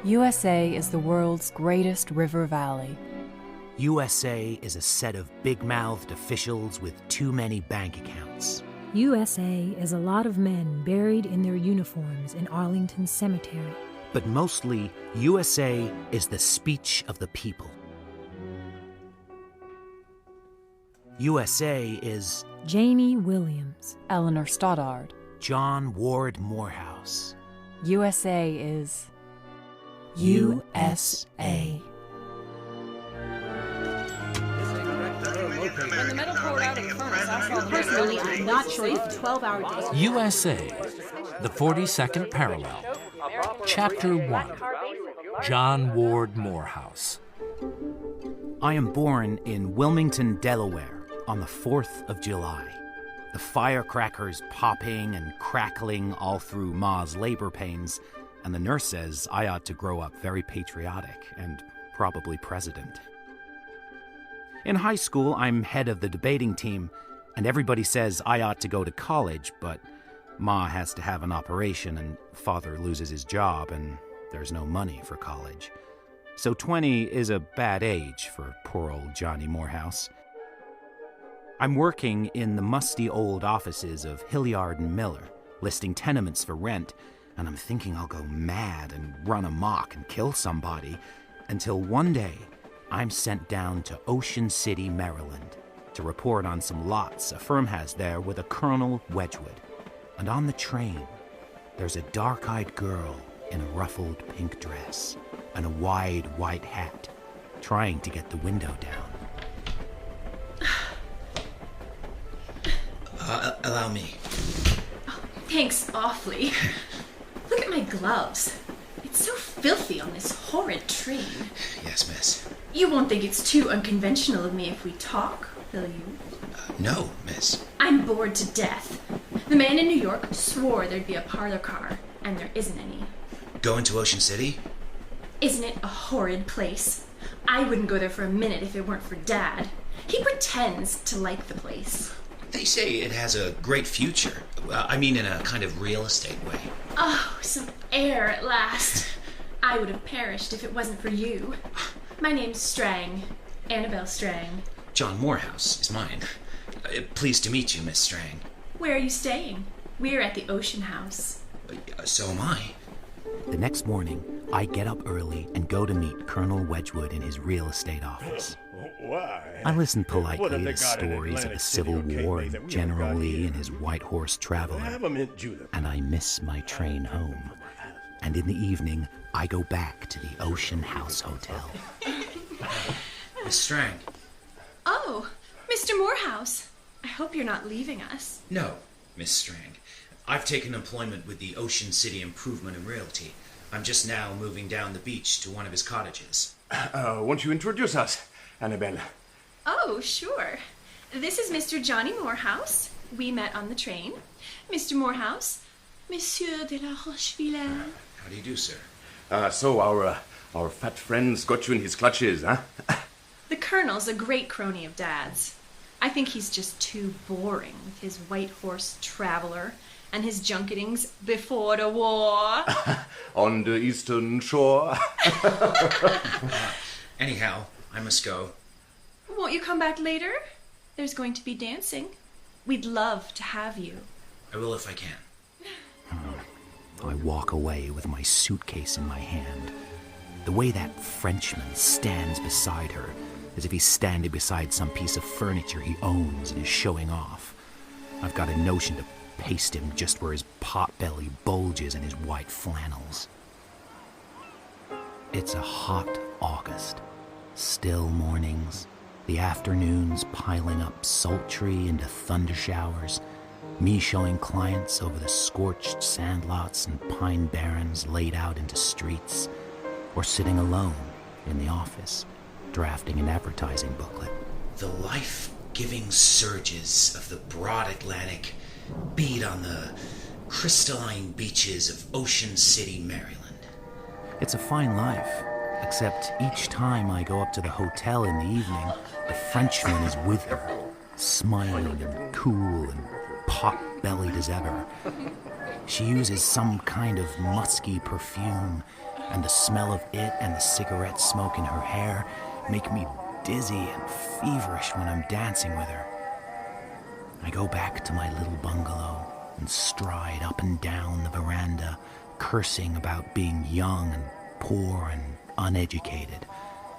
USA is the world's greatest river valley. USA is a set of big-mouthed officials with too many bank accounts. USA is a lot of men buried in their uniforms in Arlington Cemetery. But mostly, USA is the speech of the people. USA is Janey Williams, Eleanor Stoddard. John Ward Moorehouse. USA is USA. When the metal poured out in the furnace, I saw the personally, I'm not sure if 12-hour days. USA, the 42nd Parallel. Chapter 1. John Ward Moorehouse. I am born in Wilmington, Delaware, on the 4th of July. The firecrackers popping and crackling all through Ma's labor pains, and the nurse says I ought to grow up very patriotic and probably president. In high school, I'm head of the debating team, and everybody says I ought to go to college, but Ma has to have an operation, and Father loses his job, and there's no money for college. So 20 is a bad age for poor old Johnny Moorehouse. I'm working in the musty old offices of Hilliard and Miller, listing tenements for rent, and I'm thinking I'll go mad and run amok and kill somebody, until one day I'm sent down to Ocean City, Maryland, to report on some lots a firm has there with a Colonel Wedgwood. And on the train, there's a dark-eyed girl in a ruffled pink dress and a wide white hat, trying to get the window down. Allow me. Oh, thanks awfully. Look at my gloves. It's so filthy on this horrid train. Yes, miss. You won't think it's too unconventional of me if we talk, will you? No, miss. I'm bored to death. The man in New York swore there'd be a parlor car, and there isn't any. Going to Ocean City? Isn't it a horrid place? I wouldn't go there for a minute if it weren't for Dad. He pretends to like the place. They say it has a great future. I mean, in a kind of real estate way. Oh, some air at last. I would have perished if it wasn't for you. My name's Strang. Annabelle Strang. John Moorehouse is mine. Pleased to meet you, Miss Strang. Where are you staying? We're at the Ocean House. So am I. The next morning, I get up early and go to meet Colonel Wedgwood in his real estate office. Why? I listen politely What have they to got in stories of Atlantic the City Civil or Cape War May and that we General never got Lee here? and his white horse traveler, Have a mint julep. and I miss my train home. And in the evening, I go back to the Ocean House Hotel. Miss Strang. Oh, Mr. Moorehouse. I hope you're not leaving us. No, Miss Strang. I've taken employment with the Ocean City Improvement and Realty. I'm just now moving down the beach to one of his cottages. Won't you introduce us, Annabelle? Oh, sure. This is Mr. Johnny Moorehouse. We met on the train. Mr. Moorehouse, Monsieur de la Rocheville. How do you do, sir? So our fat friend's got you in his clutches, huh? The Colonel's a great crony of Dad's. I think he's just too boring with his white horse traveler and his junketings before the war. On the eastern shore. Anyhow, I must go. Won't you come back later? There's going to be dancing. We'd love to have you. I will if I can. I walk away with my suitcase in my hand. The way that Frenchman stands beside her, as if he's standing beside some piece of furniture he owns and is showing off. I've got a notion to paste him just where his pot-belly bulges in his white flannels. It's a hot August. Still mornings, the afternoons piling up sultry into thunder showers, me showing clients over the scorched sandlots and pine barrens laid out into streets, or sitting alone in the office, drafting an advertising booklet. The life-giving surges of the broad Atlantic beat on the crystalline beaches of Ocean City, Maryland. It's a fine life, except each time I go up to the hotel in the evening, the Frenchman is with her, smiling and cool and pot-bellied as ever. She uses some kind of musky perfume, and the smell of it and the cigarette smoke in her hair make me dizzy and feverish when I'm dancing with her. I go back to my little bungalow and stride up and down the veranda, cursing about being young and poor and uneducated.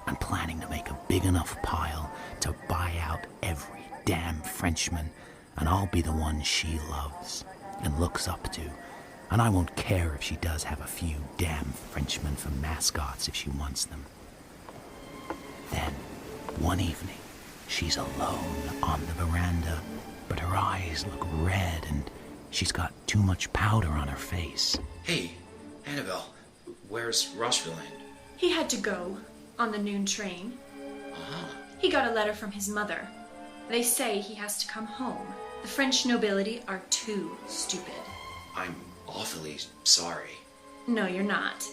I'm planning to make a big enough pile to buy out every damn Frenchman, and I'll be the one she loves and looks up to. And I won't care if she does have a few damn Frenchmen for mascots if she wants them. Then, one evening, she's alone on the veranda, but her eyes look red and she's got too much powder on her face. Hey, Annabelle, where's Rocheville? He had to go on the noon train. Ah. He got a letter from his mother. They say he has to come home. The French nobility are too stupid. I'm awfully sorry. No, you're not.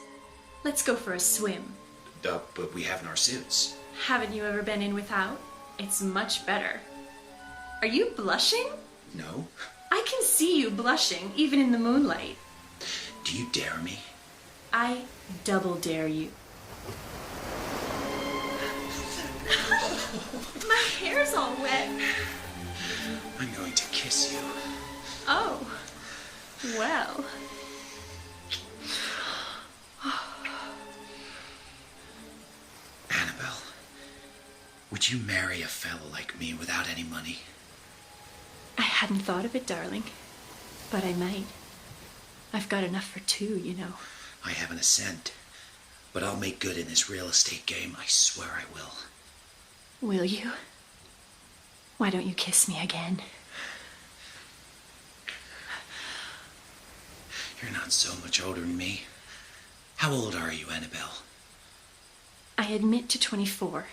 Let's go for a swim. But we haven't our suits. Haven't you ever been in without? It's much better. Are you blushing? No. I can see you blushing, even in the moonlight. Do you dare me? I double dare you. My hair's all wet. I'm going to kiss you. Oh, well. Annabelle, would you marry a fellow like me without any money? I hadn't thought of it, darling, but I might. I've got enough for two, you know. I haven't a cent, but I'll make good in this real estate game. I swear I will. Will you? Why don't you kiss me again? You're not so much older than me. How old are you, Annabelle? I admit to 24,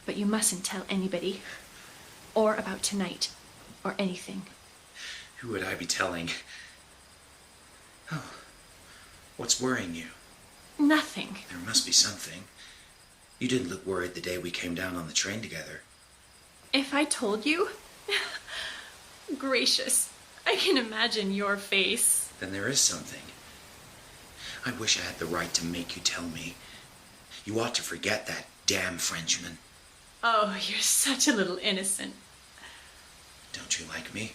but you mustn't tell anybody, or about tonight, or anything. Who would I be telling? Oh, what's worrying you? Nothing. There must be something. You didn't look worried the day we came down on the train together. If I told you? Gracious, I can imagine your face. Then there is something. I wish I had the right to make you tell me. You ought to forget that damn Frenchman. Oh, you're such a little innocent. Don't you like me?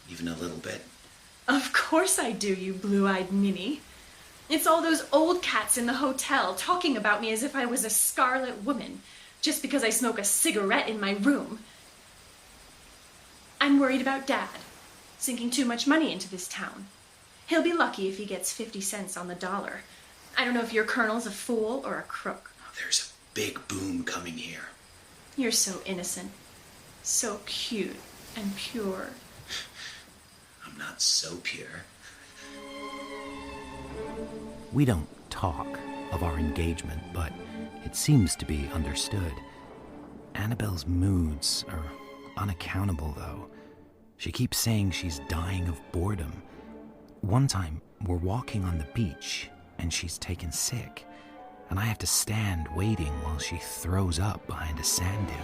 Even a little bit? Of course I do, you blue-eyed ninny. It's all those old cats in the hotel talking about me as if I was a scarlet woman, just because I smoke a cigarette in my room. I'm worried about Dad, sinking too much money into this town. He'll be lucky if he gets 50 cents on the dollar. I don't know if your colonel's a fool or a crook. There's a big boom coming here. You're so innocent, so cute and pure. I'm not so pure. We don't talk of our engagement, but it seems to be understood. Annabelle's moods are unaccountable, though. She keeps saying she's dying of boredom. One time, we're walking on the beach, and she's taken sick, and I have to stand waiting while she throws up behind a sand dune.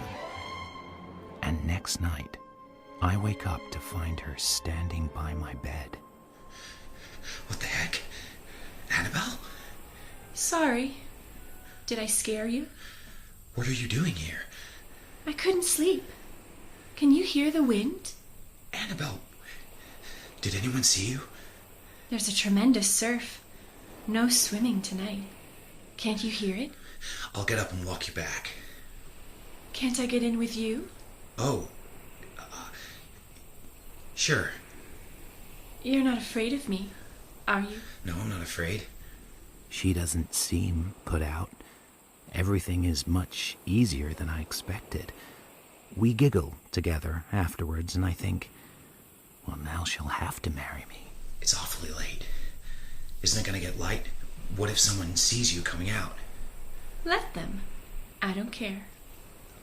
And next night, I wake up to find her standing by my bed. What the heck? Annabelle? Sorry. Did I scare you? What are you doing here? I couldn't sleep. Can you hear the wind? Annabelle, did anyone see you? There's a tremendous surf. No swimming tonight. Can't you hear it? I'll get up and walk you back. Can't I get in with you? Oh, sure. You're not afraid of me, are you? No, I'm not afraid. She doesn't seem put out. Everything is much easier than I expected. We giggle together afterwards, and I think, well, now she'll have to marry me. It's awfully late. Isn't it going to get light? What if someone sees you coming out? Let them. I don't care.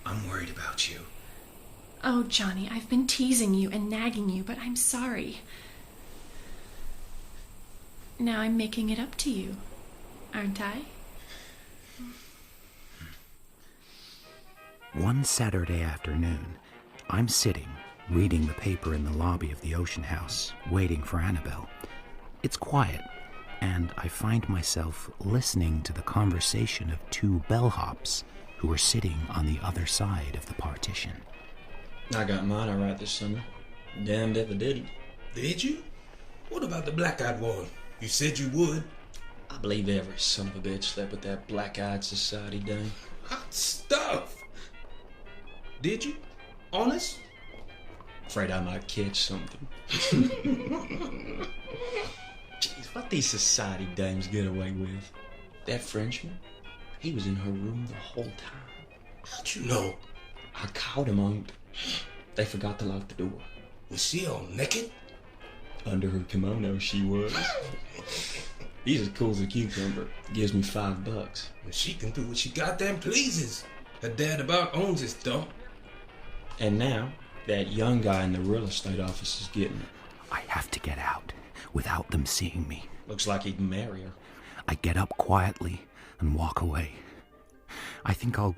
I'm worried about you. Oh, Johnny, I've been teasing you and nagging you, but I'm sorry. Now I'm making it up to you, aren't I? One Saturday afternoon, I'm sitting, reading the paper in the lobby of the Ocean House, waiting for Annabelle. It's quiet, and I find myself listening to the conversation of two bellhops who are sitting on the other side of the partition. I got mine all right this summer. Damned if I didn't. Did you? What about the black-eyed one? You said you would. I believe every son of a bitch slept with that black-eyed society dame. Hot stuff. Did you? Honest? Afraid I might catch something. Jeez, what these society dames get away with? That Frenchman, he was in her room the whole time. How'd you know? I caught him on it. They forgot to lock the door. Was she all naked? Under her kimono, she was. He's as cool as a cucumber. Gives me $5. Well, she can do what she goddamn pleases. Her dad about owns this dump. And now, that young guy in the real estate office is getting it. I have to get out without them seeing me. Looks like he'd marry her. I get up quietly and walk away. I think I'll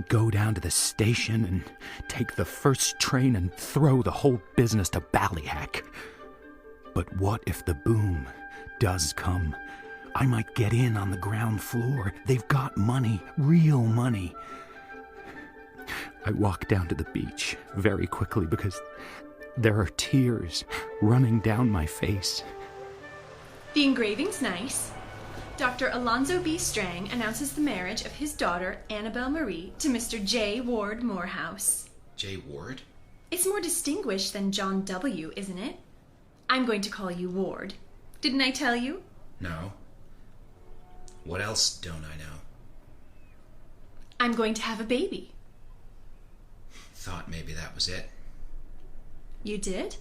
go down to the station and take the first train and throw the whole business to Ballyhack. But what if the boom does come? I might get in on the ground floor. They've got money, real money. I walk down to the beach very quickly because there are tears running down my face. The engraving's nice. Dr. Alonzo B. Strang announces the marriage of his daughter, Annabelle Marie, to Mr. J. Ward Moorehouse. J. Ward? It's more distinguished than John W., isn't it? I'm going to call you Ward. Didn't I tell you? No. What else don't I know? I'm going to have a baby. Thought maybe that was it. You did?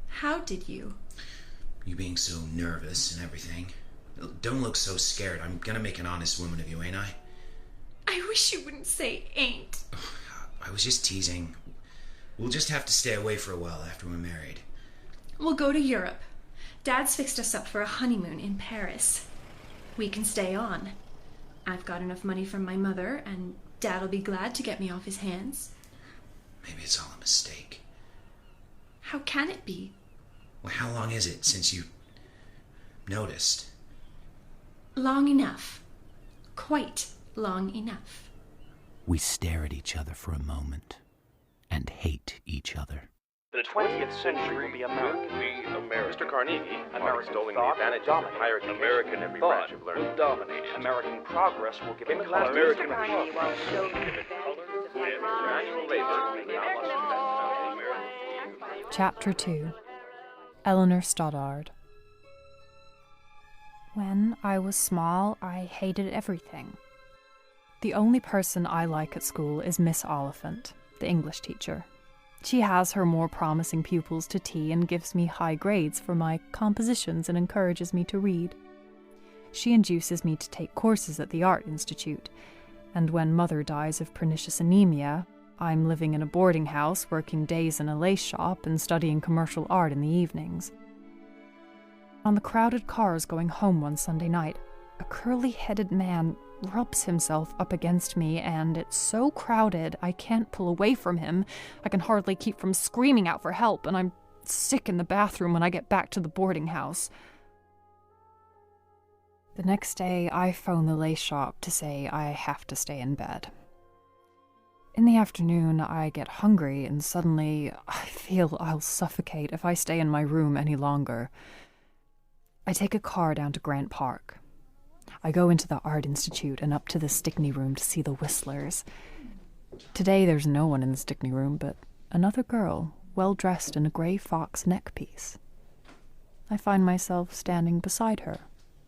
How did you? You being so nervous and everything. Don't look so scared. I'm gonna make an honest woman of you, ain't I? I wish you wouldn't say ain't. I was just teasing. We'll just have to stay away for a while after we're married. We'll go to Europe. Dad's fixed us up for a honeymoon in Paris. We can stay on. I've got enough money from my mother, and Dad'll be glad to get me off his hands. Maybe it's all a mistake. How can it be? Well, how long is it since you noticed? Long enough. Quite long enough. We stare at each other for a moment and hate each other. The 20th century will be American. Mr. Carnegie, American thought will dominate. American every branch of learning will dominate. American progress will give it color. American Carnegie will show Chapter 2. Eleanor Stoddard. When I was small, I hated everything. The only person I like at school is Miss Oliphant, the English teacher. She has her more promising pupils to tea and gives me high grades for my compositions and encourages me to read. She induces me to take courses at the Art Institute, and when Mother dies of pernicious anemia, I'm living in a boarding house, working days in a lace shop and studying commercial art in the evenings. On the crowded cars going home one Sunday night, a curly-headed man rubs himself up against me, and it's so crowded I can't pull away from him. I can hardly keep from screaming out for help, and I'm sick in the bathroom when I get back to the boarding house. The next day, I phone the lace shop to say I have to stay in bed. In the afternoon, I get hungry, and suddenly I feel I'll suffocate if I stay in my room any longer. I take a car down to Grant Park. I go into the Art Institute and up to the Stickney Room to see the Whistlers. Today there's no one in the Stickney Room but another girl, well dressed in a grey fox neckpiece. I find myself standing beside her,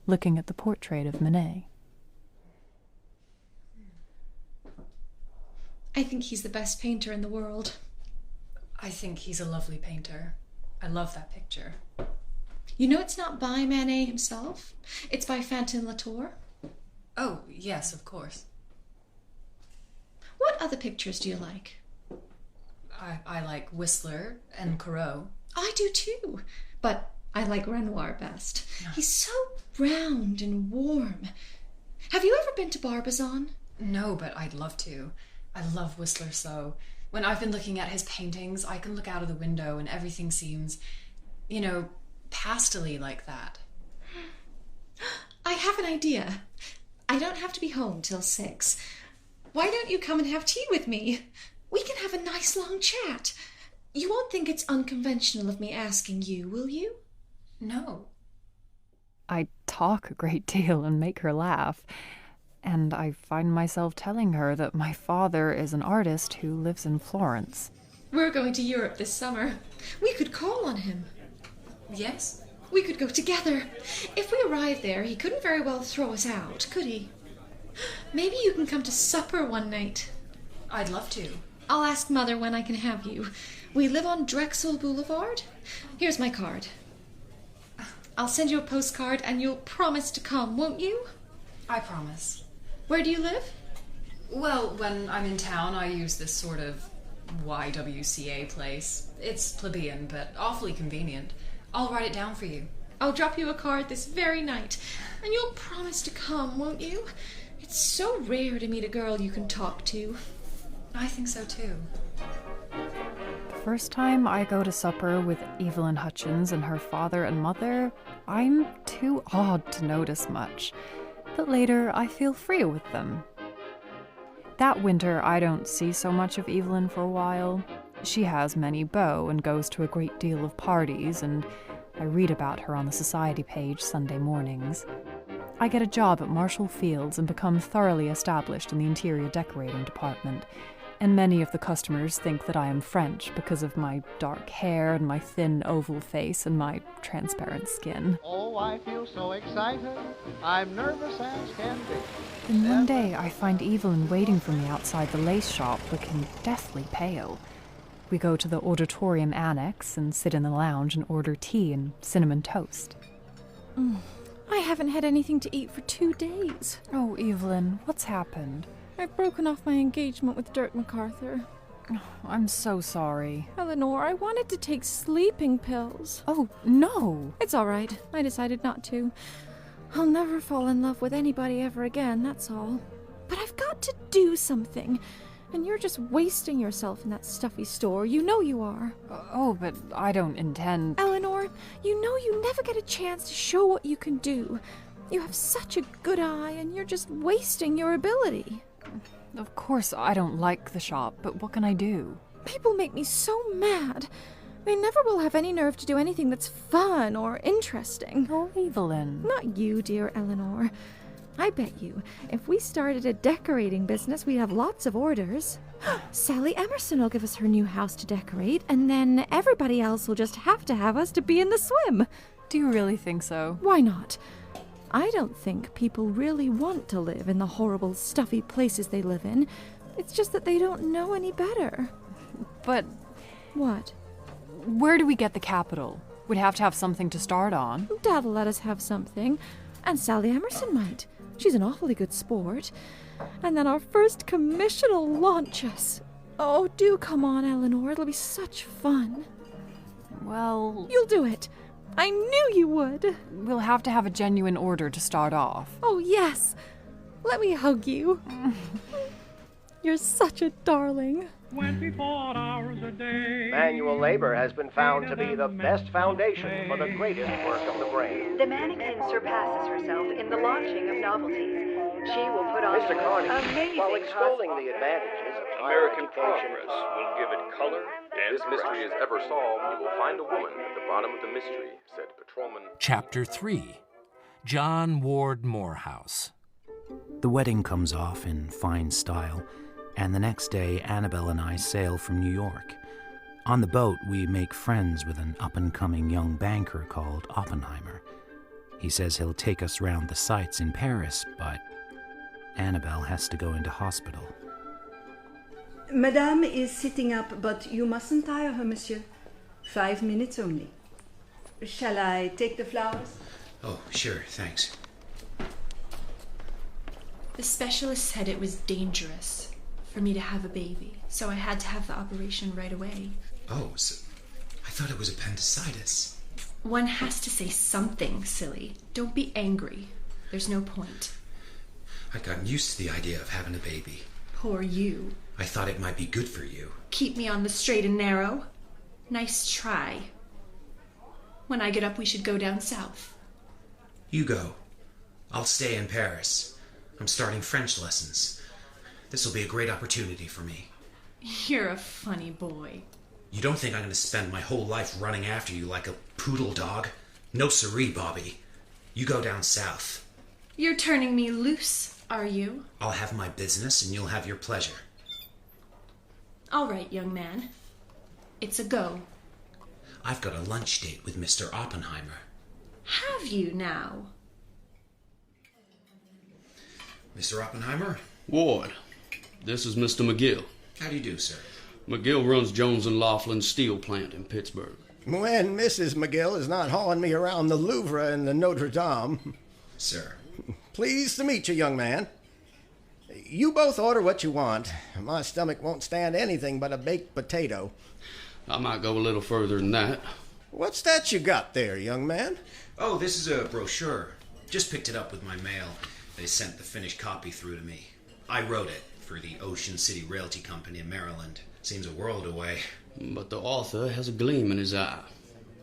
looking at the portrait of Manet. I think he's the best painter in the world. I think he's a lovely painter. I love that picture. You know it's not by Manet himself. It's by Fantin Latour. Oh, yes, of course. What other pictures do you like? I like Whistler and Corot. I do too, but I like Renoir best. He's so round and warm. Have you ever been to Barbizon? No, but I'd love to. I love Whistler so. When I've been looking at his paintings, I can look out of the window and everything seems, pastel-y like that. I have an idea. I don't have to be home till 6. Why don't you come and have tea with me? We can have a nice long chat. You won't think it's unconventional of me asking you, will you? No. I talk a great deal and make her laugh, and I find myself telling her that my father is an artist who lives in Florence. We're going to Europe this summer. We could call on him. Yes? We could go together. If we arrive there, he couldn't very well throw us out, could he? Maybe you can come to supper one night. I'd love to. I'll ask Mother when I can have you. We live on Drexel Boulevard. Here's my card. I'll send you a postcard and you'll promise to come, won't you? I promise. Where do you live? Well, when I'm in town, I use this sort of YWCA place. It's plebeian, but awfully convenient. I'll write it down for you. I'll drop you a card this very night, and you'll promise to come, won't you? It's so rare to meet a girl you can talk to. I think so, too. The first time I go to supper with Eveline Hutchins and her father and mother, I'm too awed to notice much. But later, I feel free with them. That winter, I don't see so much of Eveline for a while. She has many beaux and goes to a great deal of parties, and I read about her on the society page Sunday mornings. I get a job at Marshall Fields and become thoroughly established in the interior decorating department, and many of the customers think that I am French because of my dark hair and my thin oval face and my transparent skin. Oh, I feel so excited. I'm nervous as can be. Then one day I find Eveline waiting for me outside the lace shop, looking deathly pale. We go to the auditorium annex and sit in the lounge and order tea and cinnamon toast. I haven't had anything to eat for 2 days. Oh, Eveline, what's happened? I've broken off my engagement with Dirk MacArthur. Oh, I'm so sorry. Eleanor, I wanted to take sleeping pills. Oh, no! It's all right. I decided not to. I'll never fall in love with anybody ever again, that's all. But I've got to do something. And you're just wasting yourself in that stuffy store. You know you are. Oh, but I don't intend... Eleanor, you know you never get a chance to show what you can do. You have such a good eye, and you're just wasting your ability. Of course I don't like the shop, but what can I do? People make me so mad. They never will have any nerve to do anything that's fun or interesting. Oh, Eveline. Not you, dear Eleanor. I bet you, if we started a decorating business, we'd have lots of orders. Sally Emerson will give us her new house to decorate, and then everybody else will just have to have us to be in the swim. Do you really think so? Why not? I don't think people really want to live in the horrible, stuffy places they live in. It's just that they don't know any better. But... What? Where do we get the capital? We'd have to have something to start on. Dad'll let us have something. And Sally Emerson might. She's an awfully good sport. And then our first commission will launch us. Oh, do come on, Eleanor. It'll be such fun. Well... You'll do it. I knew you would. We'll have to have a genuine order to start off. Oh, yes. Let me hug you. You're such a darling. 24 hours a day. Manual labor has been found to be the best foundation for the greatest work of the brain. The mannequin surpasses herself in the launching of novelties. She will put on Mr. Carney, amazing while extolling the advantages of American education, progress will give it color and If this mystery is ever solved, you will find a woman at the bottom of the mystery, said Patrolman. Chapter 3. John Ward Moorehouse. The wedding comes off in fine style, and the next day Annabelle and I sail from New York. On the boat, we make friends with an up-and-coming young banker called Oppenheimer. He says he'll take us round the sights in Paris, but Annabelle has to go into hospital. Madame is sitting up, but you mustn't tire her, monsieur. 5 minutes only. Shall I take the flowers? Oh, sure, thanks. The specialist said it was dangerous for me to have a baby, so I had to have the operation right away. Oh, so I thought it was appendicitis. One has to say something, silly. Don't be angry. There's no point. I'd gotten used to the idea of having a baby. Poor you. I thought it might be good for you. Keep me on the straight and narrow. Nice try. When I get up, we should go down south. You go. I'll stay in Paris. I'm starting French lessons. This will be a great opportunity for me. You're a funny boy. You don't think I'm going to spend my whole life running after you like a poodle dog? No siree, Bobby. You go down south. You're turning me loose, are you? I'll have my business and you'll have your pleasure. All right, young man. It's a go. I've got a lunch date with Mr. Oppenheimer. Have you now? Mr. Oppenheimer? Ward, this is Mr. McGill. How do you do, sir? McGill runs Jones & Laughlin's steel plant in Pittsburgh. When Mrs. McGill is not hauling me around the Louvre and the Notre Dame. Sir. Pleased to meet you, young man. You both order what you want. My stomach won't stand anything but a baked potato. I might go a little further than that. What's that you got there, young man? Oh, this is a brochure. Just picked it up with my mail. They sent the finished copy through to me. I wrote it for the Ocean City Realty Company in Maryland. Seems a world away. But the author has a gleam in his eye.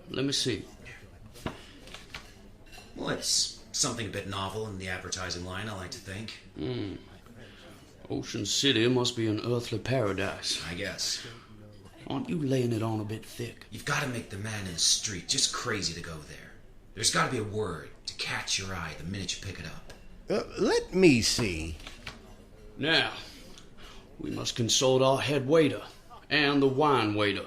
Let me see. Well, it's something a bit novel in the advertising line, I like to think. Ocean City must be an earthly paradise. I guess. Aren't you laying it on a bit thick? You've got to make the man in the street just crazy to go there. There's got to be a word to catch your eye the minute you pick it up. Let me see. Now, we must consult our head waiter and the wine waiter.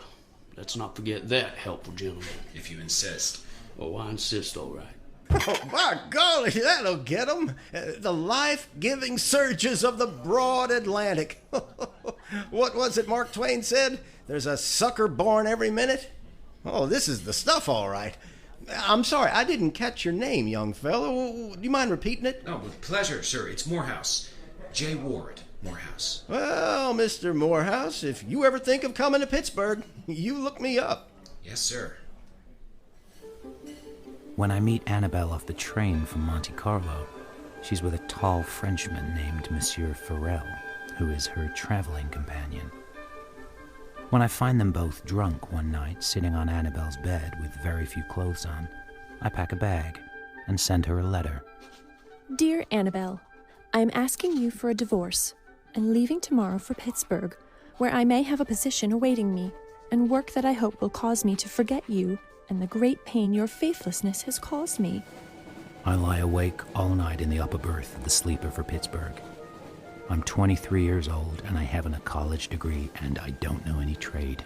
Let's not forget that, helpful gentleman. If you insist. Oh, I insist, all right. Oh, by golly, that'll get 'em. The life-giving surges of the broad Atlantic. What was it Mark Twain said? There's a sucker born every minute? Oh, this is the stuff, all right. I'm sorry, I didn't catch your name, young fellow. Do you mind repeating it? Oh, with pleasure, sir. It's Moorehouse. J. Ward Moorehouse. Well, Mr. Moorehouse, if you ever think of coming to Pittsburgh, you look me up. Yes, sir. When I meet Annabelle off the train from Monte Carlo, she's with a tall Frenchman named Monsieur Farrell, who is her traveling companion. When I find them both drunk one night, sitting on Annabelle's bed with very few clothes on, I pack a bag and send her a letter. Dear Annabelle, I am asking you for a divorce and leaving tomorrow for Pittsburgh, where I may have a position awaiting me and work that I hope will cause me to forget you and the great pain your faithlessness has caused me. I lie awake all night in the upper berth of the sleeper for Pittsburgh. I'm 23 years old and I haven't a college degree and I don't know any trade.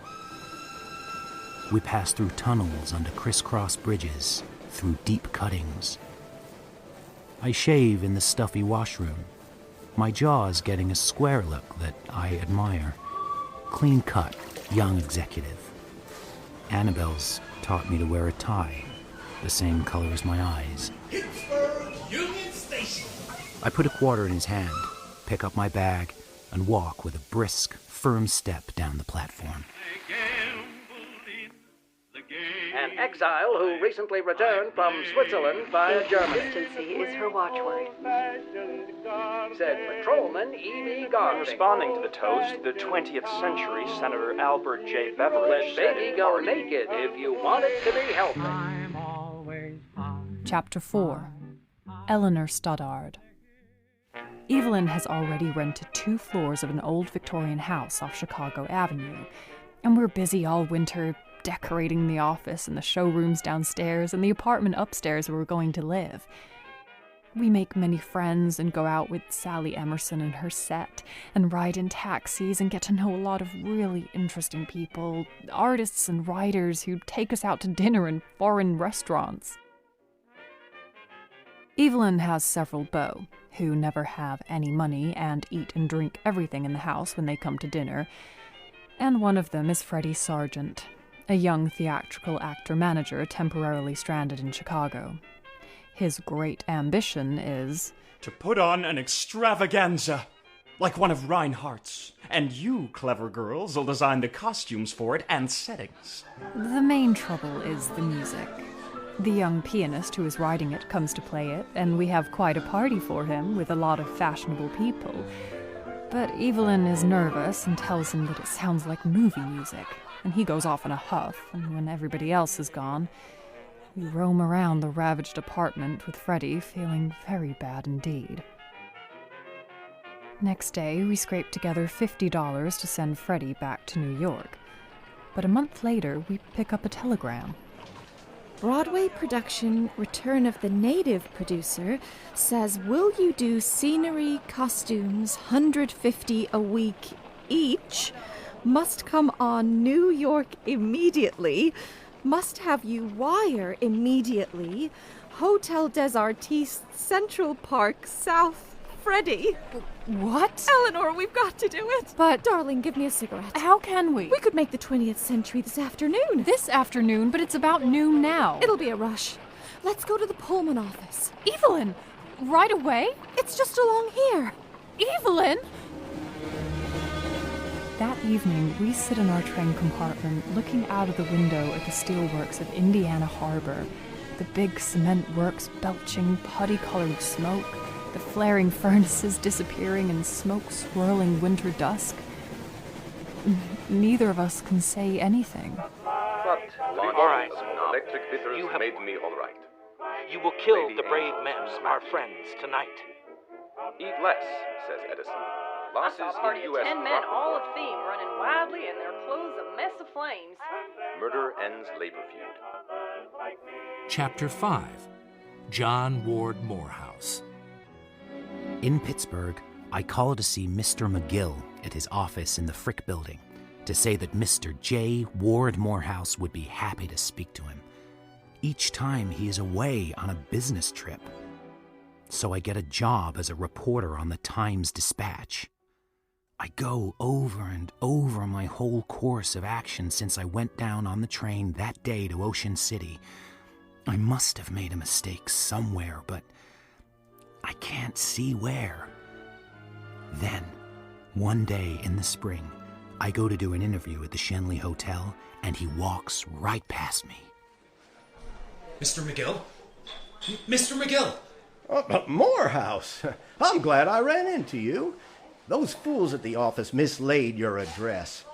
We pass through tunnels under crisscross bridges, through deep cuttings. I shave in the stuffy washroom. My jaw's getting a square look that I admire. Clean cut, young executive. Annabelle's taught me to wear a tie, the same color as my eyes. Pittsburgh Union Station. I put a quarter in his hand, pick up my bag, and walk with a brisk, firm step down the platform. An exile who recently returned from Switzerland via Germany. Consistency is her watchword. Said Patrolman E.V. Garfield. Responding to the toast, the 20th century Senator Albert J. Beveridge Let baby go naked if you want it to be healthy. Chapter 4. Eleanor Stoddard. Eveline has already rented 2 floors of an old Victorian house off Chicago Avenue, and we're busy all winter decorating the office and the showrooms downstairs and the apartment upstairs where we're going to live. We make many friends and go out with Sally Emerson and her set and ride in taxis and get to know a lot of really interesting people, artists and writers who take us out to dinner in foreign restaurants. Eveline has several beaux who never have any money and eat and drink everything in the house when they come to dinner, and one of them is Freddie Sargent, a young theatrical actor-manager temporarily stranded in Chicago. His great ambition is to put on an extravaganza, like one of Reinhardt's, and you, clever girls, will design the costumes for it and settings. The main trouble is the music. The young pianist who is writing it comes to play it, and we have quite a party for him with a lot of fashionable people. But Eveline is nervous and tells him that it sounds like movie music, and he goes off in a huff, and when everybody else is gone, we roam around the ravaged apartment with Freddie feeling very bad indeed. Next day, we scrape together $50 to send Freddie back to New York. But a month later, we pick up a telegram. Broadway production Return of the Native producer says, will you do scenery, costumes, $150 a week each? Must come on New York immediately. Must have you wire immediately. Hotel des Artistes, Central Park, South. Freddie. What? Eleanor, we've got to do it. But... Darling, give me a cigarette. How can we? We could make the 20th century this afternoon. This afternoon, but it's about noon now. It'll be a rush. Let's go to the Pullman office. Eveline! Right away? It's just along here. Eveline! That evening, we sit in our train compartment looking out of the window at the steelworks of Indiana Harbor, the big cement works belching putty-colored smoke, the flaring furnaces disappearing in smoke-swirling winter dusk. Neither of us can say anything. But all right. Electric bitters made me all right. You will kill the brave men, our friends, tonight. Eat less, says Edison. Losses I saw a party in of U.S. 10 men, all of theme, running wildly and their clothes a mess of flames. Murder ends labor feud. Chapter 5. John Ward Moorehouse. In Pittsburgh, I call to see Mr. McGill at his office in the Frick Building to say that Mr. J. Ward Moorehouse would be happy to speak to him. Each time he is away on a business trip. So I get a job as a reporter on the Times-Dispatch. I go over and over my whole course of action since I went down on the train that day to Ocean City. I must have made a mistake somewhere, but I can't see where. Then, one day in the spring, I go to do an interview at the Shenley Hotel, and he walks right past me. Mr. McGill? Mr. McGill! Moorehouse! I'm glad I ran into you. Those fools at the office mislaid your address.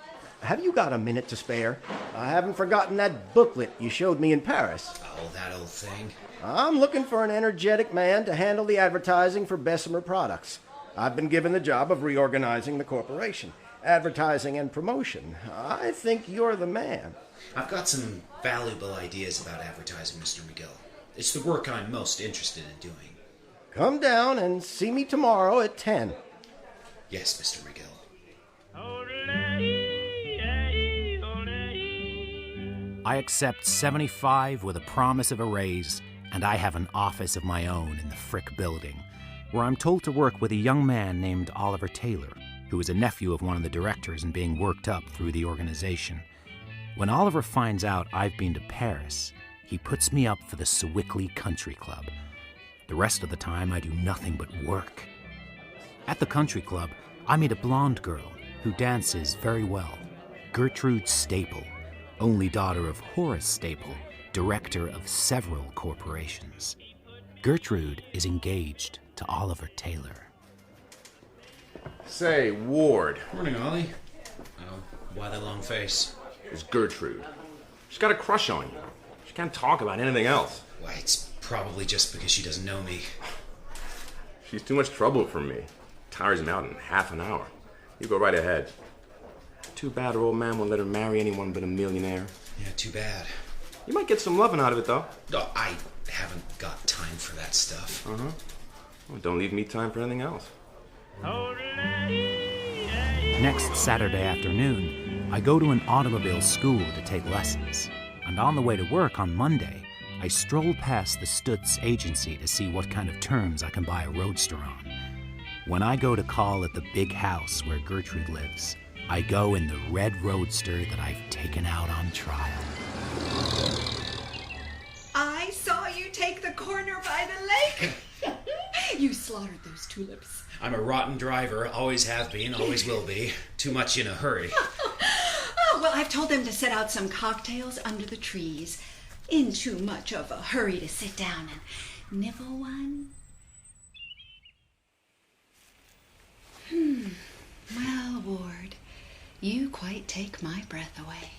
Have you got a minute to spare? I haven't forgotten that booklet you showed me in Paris. Oh, that old thing. I'm looking for an energetic man to handle the advertising for Bessemer Products. I've been given the job of reorganizing the corporation, advertising and promotion. I think you're the man. I've got some valuable ideas about advertising, Mr. McGill. It's the work I'm most interested in doing. Come down and see me tomorrow at 10. Yes, Mr. McGill. I accept $75 with a promise of a raise, and I have an office of my own in the Frick Building, where I'm told to work with a young man named Oliver Taylor, who is a nephew of one of the directors and being worked up through the organization. When Oliver finds out I've been to Paris, he puts me up for the Sewickley Country Club. The rest of the time, I do nothing but work. At the country club, I meet a blonde girl who dances very well, Gertrude Staple, only daughter of Horace Staple, director of several corporations. Gertrude is engaged to Oliver Taylor. Say, Ward. Morning, Ollie. Oh, why the long face? It's Gertrude. She's got a crush on you. She can't talk about anything else. Why, it's probably just because she doesn't know me. She's too much trouble for me. Tires me out in half an hour. You go right ahead. Too bad her old man won't let her marry anyone but a millionaire. Yeah, too bad. You might get some loving out of it, though. No, I haven't got time for that stuff. Uh-huh. Well, don't leave me time for anything else. Next Saturday afternoon, I go to an automobile school to take lessons. And on the way to work on Monday, I stroll past the Stutz agency to see what kind of terms I can buy a roadster on. When I go to call at the big house where Gertrude lives, I go in the red roadster that I've taken out on trial. I saw you take the corner by the lake. You slaughtered those tulips. I'm a rotten driver, always have been, always will be. Too much in a hurry. Oh, well, I've told them to set out some cocktails under the trees. In too much of a hurry to sit down and nibble one. Well, Ward, you quite take my breath away.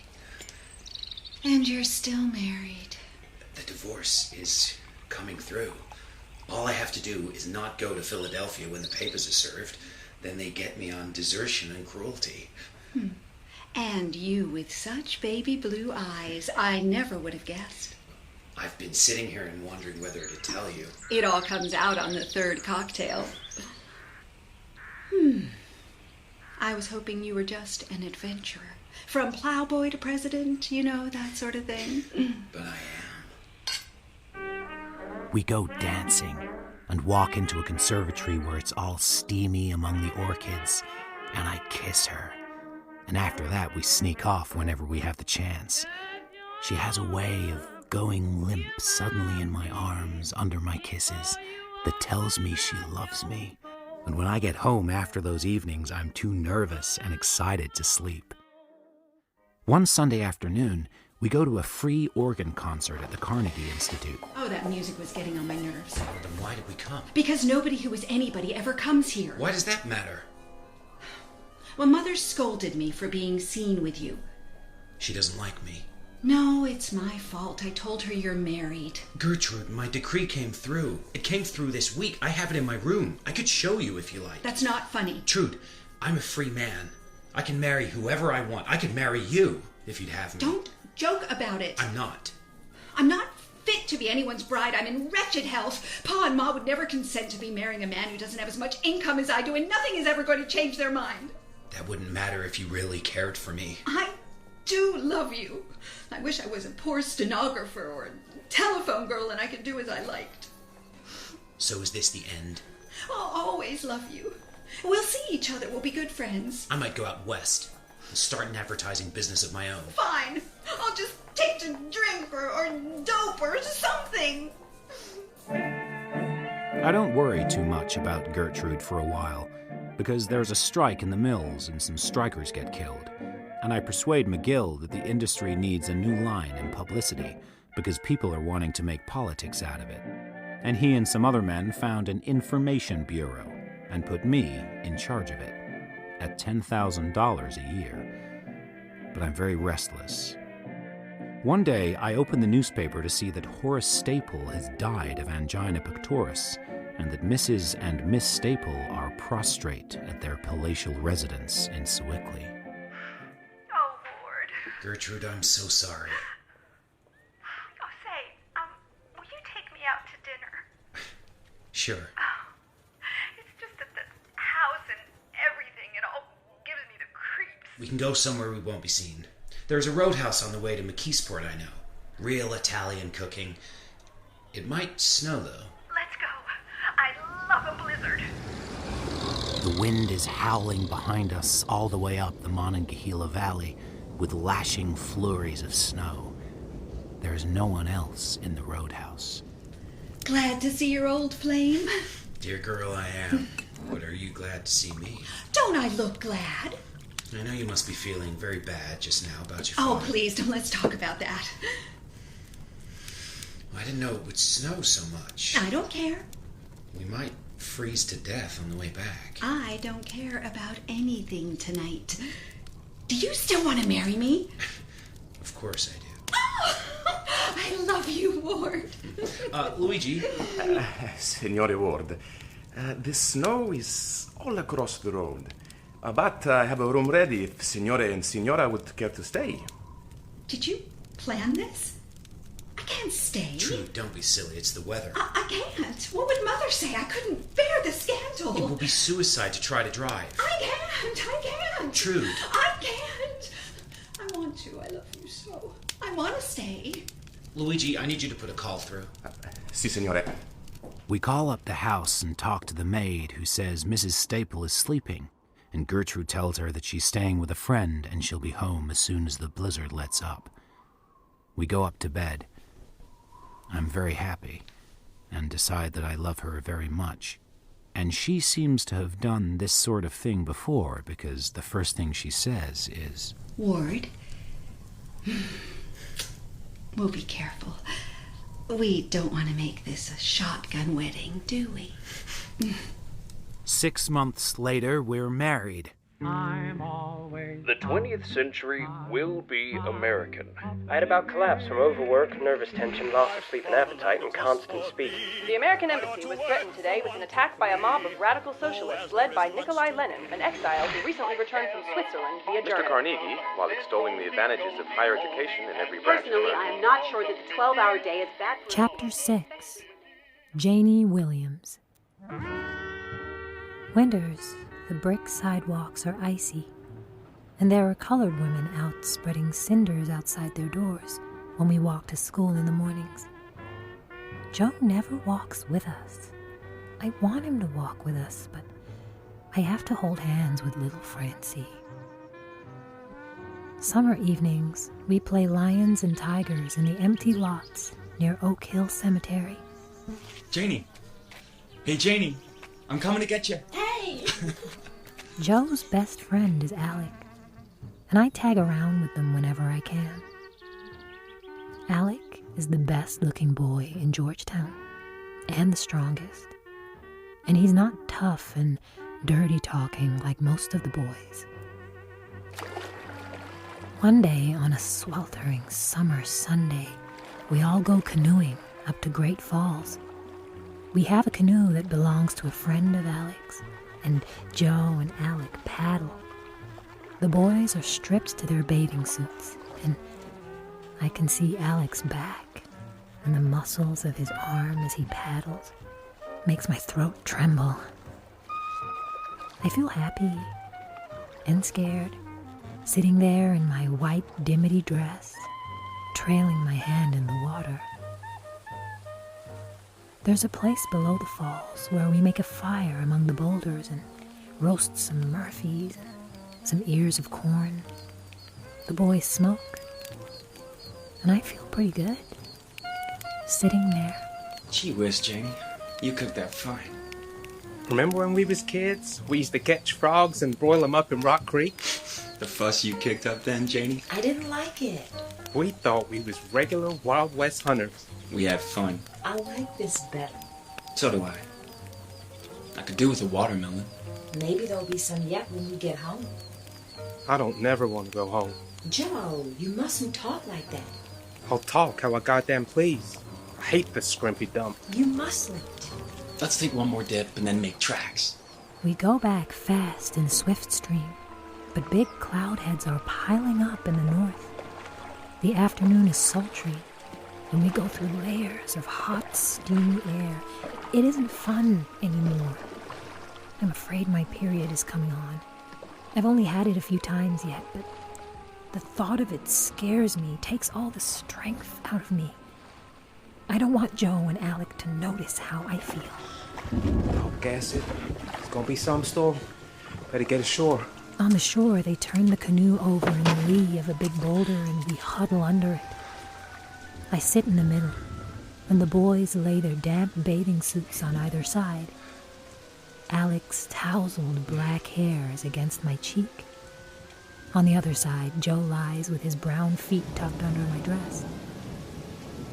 And you're still married. The divorce is coming through. All I have to do is not go to Philadelphia when the papers are served. Then they get me on desertion and cruelty. And you with such baby blue eyes, I never would have guessed. I've been sitting here and wondering whether to tell you. It all comes out on the third cocktail. I was hoping you were just an adventurer. From plowboy to president, you know, that sort of thing. But I am. We go dancing and walk into a conservatory where it's all steamy among the orchids, and I kiss her. And after that, we sneak off whenever we have the chance. She has a way of going limp suddenly in my arms under my kisses that tells me she loves me. And when I get home after those evenings, I'm too nervous and excited to sleep. One Sunday afternoon, we go to a free organ concert at the Carnegie Institute. Oh, that music was getting on my nerves. Then why did we come? Because nobody who is anybody ever comes here. Why does that matter? Well, Mother scolded me for being seen with you. She doesn't like me. No, it's my fault. I told her you're married. Gertrude, my decree came through. It came through this week. I have it in my room. I could show you if you like. That's not funny. Trude, I'm a free man. I can marry whoever I want. I could marry you if you'd have me. Don't joke about it. I'm not. I'm not fit to be anyone's bride. I'm in wretched health. Pa and Ma would never consent to me marrying a man who doesn't have as much income as I do, and nothing is ever going to change their mind. That wouldn't matter if you really cared for me. I do love you. I wish I was a poor stenographer or a telephone girl and I could do as I liked. So is this the end? I'll always love you. We'll see each other. We'll be good friends. I might go out west and start an advertising business of my own. Fine. I'll just take to drink or dope or something. I don't worry too much about Gertrude for a while, because there's a strike in the mills and some strikers get killed. And I persuade McGill that the industry needs a new line in publicity because people are wanting to make politics out of it. And he and some other men found an information bureau and put me in charge of it at $10,000 a year. But I'm very restless. One day, I open the newspaper to see that Horace Staple has died of angina pectoris and that Mrs. and Miss Staple are prostrate at their palatial residence in Sewickley. Gertrude, I'm so sorry. Oh, say, will you take me out to dinner? Sure. It's just that the house and everything, it all gives me the creeps. We can go somewhere we won't be seen. There's a roadhouse on the way to McKeesport, I know. Real Italian cooking. It might snow, though. Let's go. I love a blizzard. The wind is howling behind us all the way up the Monongahela Valley, with lashing flurries of snow. There's no one else in the roadhouse. Glad to see your old flame. Dear girl, I am. But are you glad to see me? Don't I look glad? I know you must be feeling very bad just now about your Oh, father. please, don't let's talk about that. I didn't know it would snow so much. I don't care. We might freeze to death on the way back. I don't care about anything tonight. Do you still want to marry me? Of course I do. Oh, I love you, Ward. Luigi. Signore Ward, the snow is all across the road. But I have a room ready if Signore and Signora would care to stay. Did you plan this? I can't stay. True, don't be silly. It's the weather. I can't. What would Mother say? I couldn't bear the scandal. It will be suicide to try to drive. I can't. Trude. I can't. I want to. I love you so. I want to stay. Luigi, I need you to put a call through. Si, signore. We call up the house and talk to the maid, who says Mrs. Staple is sleeping, and Gertrude tells her that she's staying with a friend and she'll be home as soon as the blizzard lets up. We go up to bed. I'm very happy and decide that I love her very much. And she seems to have done this sort of thing before, because the first thing she says is, Ward, we'll be careful. We don't want to make this a shotgun wedding, do we? 6 months later, we're married. I'm always. The 20th century will be American. I had about collapse from overwork, nervous tension, loss of sleep and appetite, and constant speaking. The American embassy was threatened today with an attack by a mob of radical socialists led by Nikolai Lenin, an exile who recently returned from Switzerland via Germany. Mr. Carnegie, while extolling the advantages of higher education in every branch of Personally, learning. I am not sure that the 12-hour day is bad for Chapter 6. Janey Williams. Winters, the brick sidewalks are icy, and there are colored women out spreading cinders outside their doors when we walk to school in the mornings. Joe never walks with us. I want him to walk with us, but I have to hold hands with little Francie. Summer evenings, we play lions and tigers in the empty lots near Oak Hill Cemetery. Janey. Hey, Janey. I'm coming to get you. Hey! Joe's best friend is Alec, and I tag around with them whenever I can. Alec is the best-looking boy in Georgetown, and the strongest. And he's not tough and dirty-talking like most of the boys. One day, on a sweltering summer Sunday, we all go canoeing up to Great Falls. We have a canoe that belongs to a friend of Alec's, and Joe and Alec paddle. The boys are stripped to their bathing suits, and I can see Alec's back and the muscles of his arm as he paddles. Makes my throat tremble. I feel happy and scared, sitting there in my white dimity dress, trailing my hand in the water. There's a place below the falls where we make a fire among the boulders and roast some Murphys and some ears of corn. The boys smoke, and I feel pretty good, sitting there. Gee whiz, Janey. You cooked that fine. Remember when we was kids? We used to catch frogs and broil them up in Rock Creek. The fuss you kicked up then, Janey? I didn't like it. We thought we was regular Wild West hunters. We had fun. I like this better. So do I. I could do with a watermelon. Maybe there'll be some yet when we get home. I don't never want to go home. Joe, you mustn't talk like that. I'll talk how I goddamn please. I hate this scrimpy dump. You mustn't. Let's take one more dip and then make tracks. We go back fast in swift stream, but big cloud heads are piling up in the north. The afternoon is sultry, and we go through layers of hot, steamy air. It isn't fun anymore. I'm afraid my period is coming on. I've only had it a few times yet, but the thought of it scares me, takes all the strength out of me. I don't want Joe and Alec to notice how I feel. I'll gas it. It's gonna be some storm. Better get ashore. On the shore, they turn the canoe over in the lee of a big boulder and we huddle under it. I sit in the middle, and the boys lay their damp bathing suits on either side. Alec's tousled black hair is against my cheek. On the other side, Joe lies with his brown feet tucked under my dress.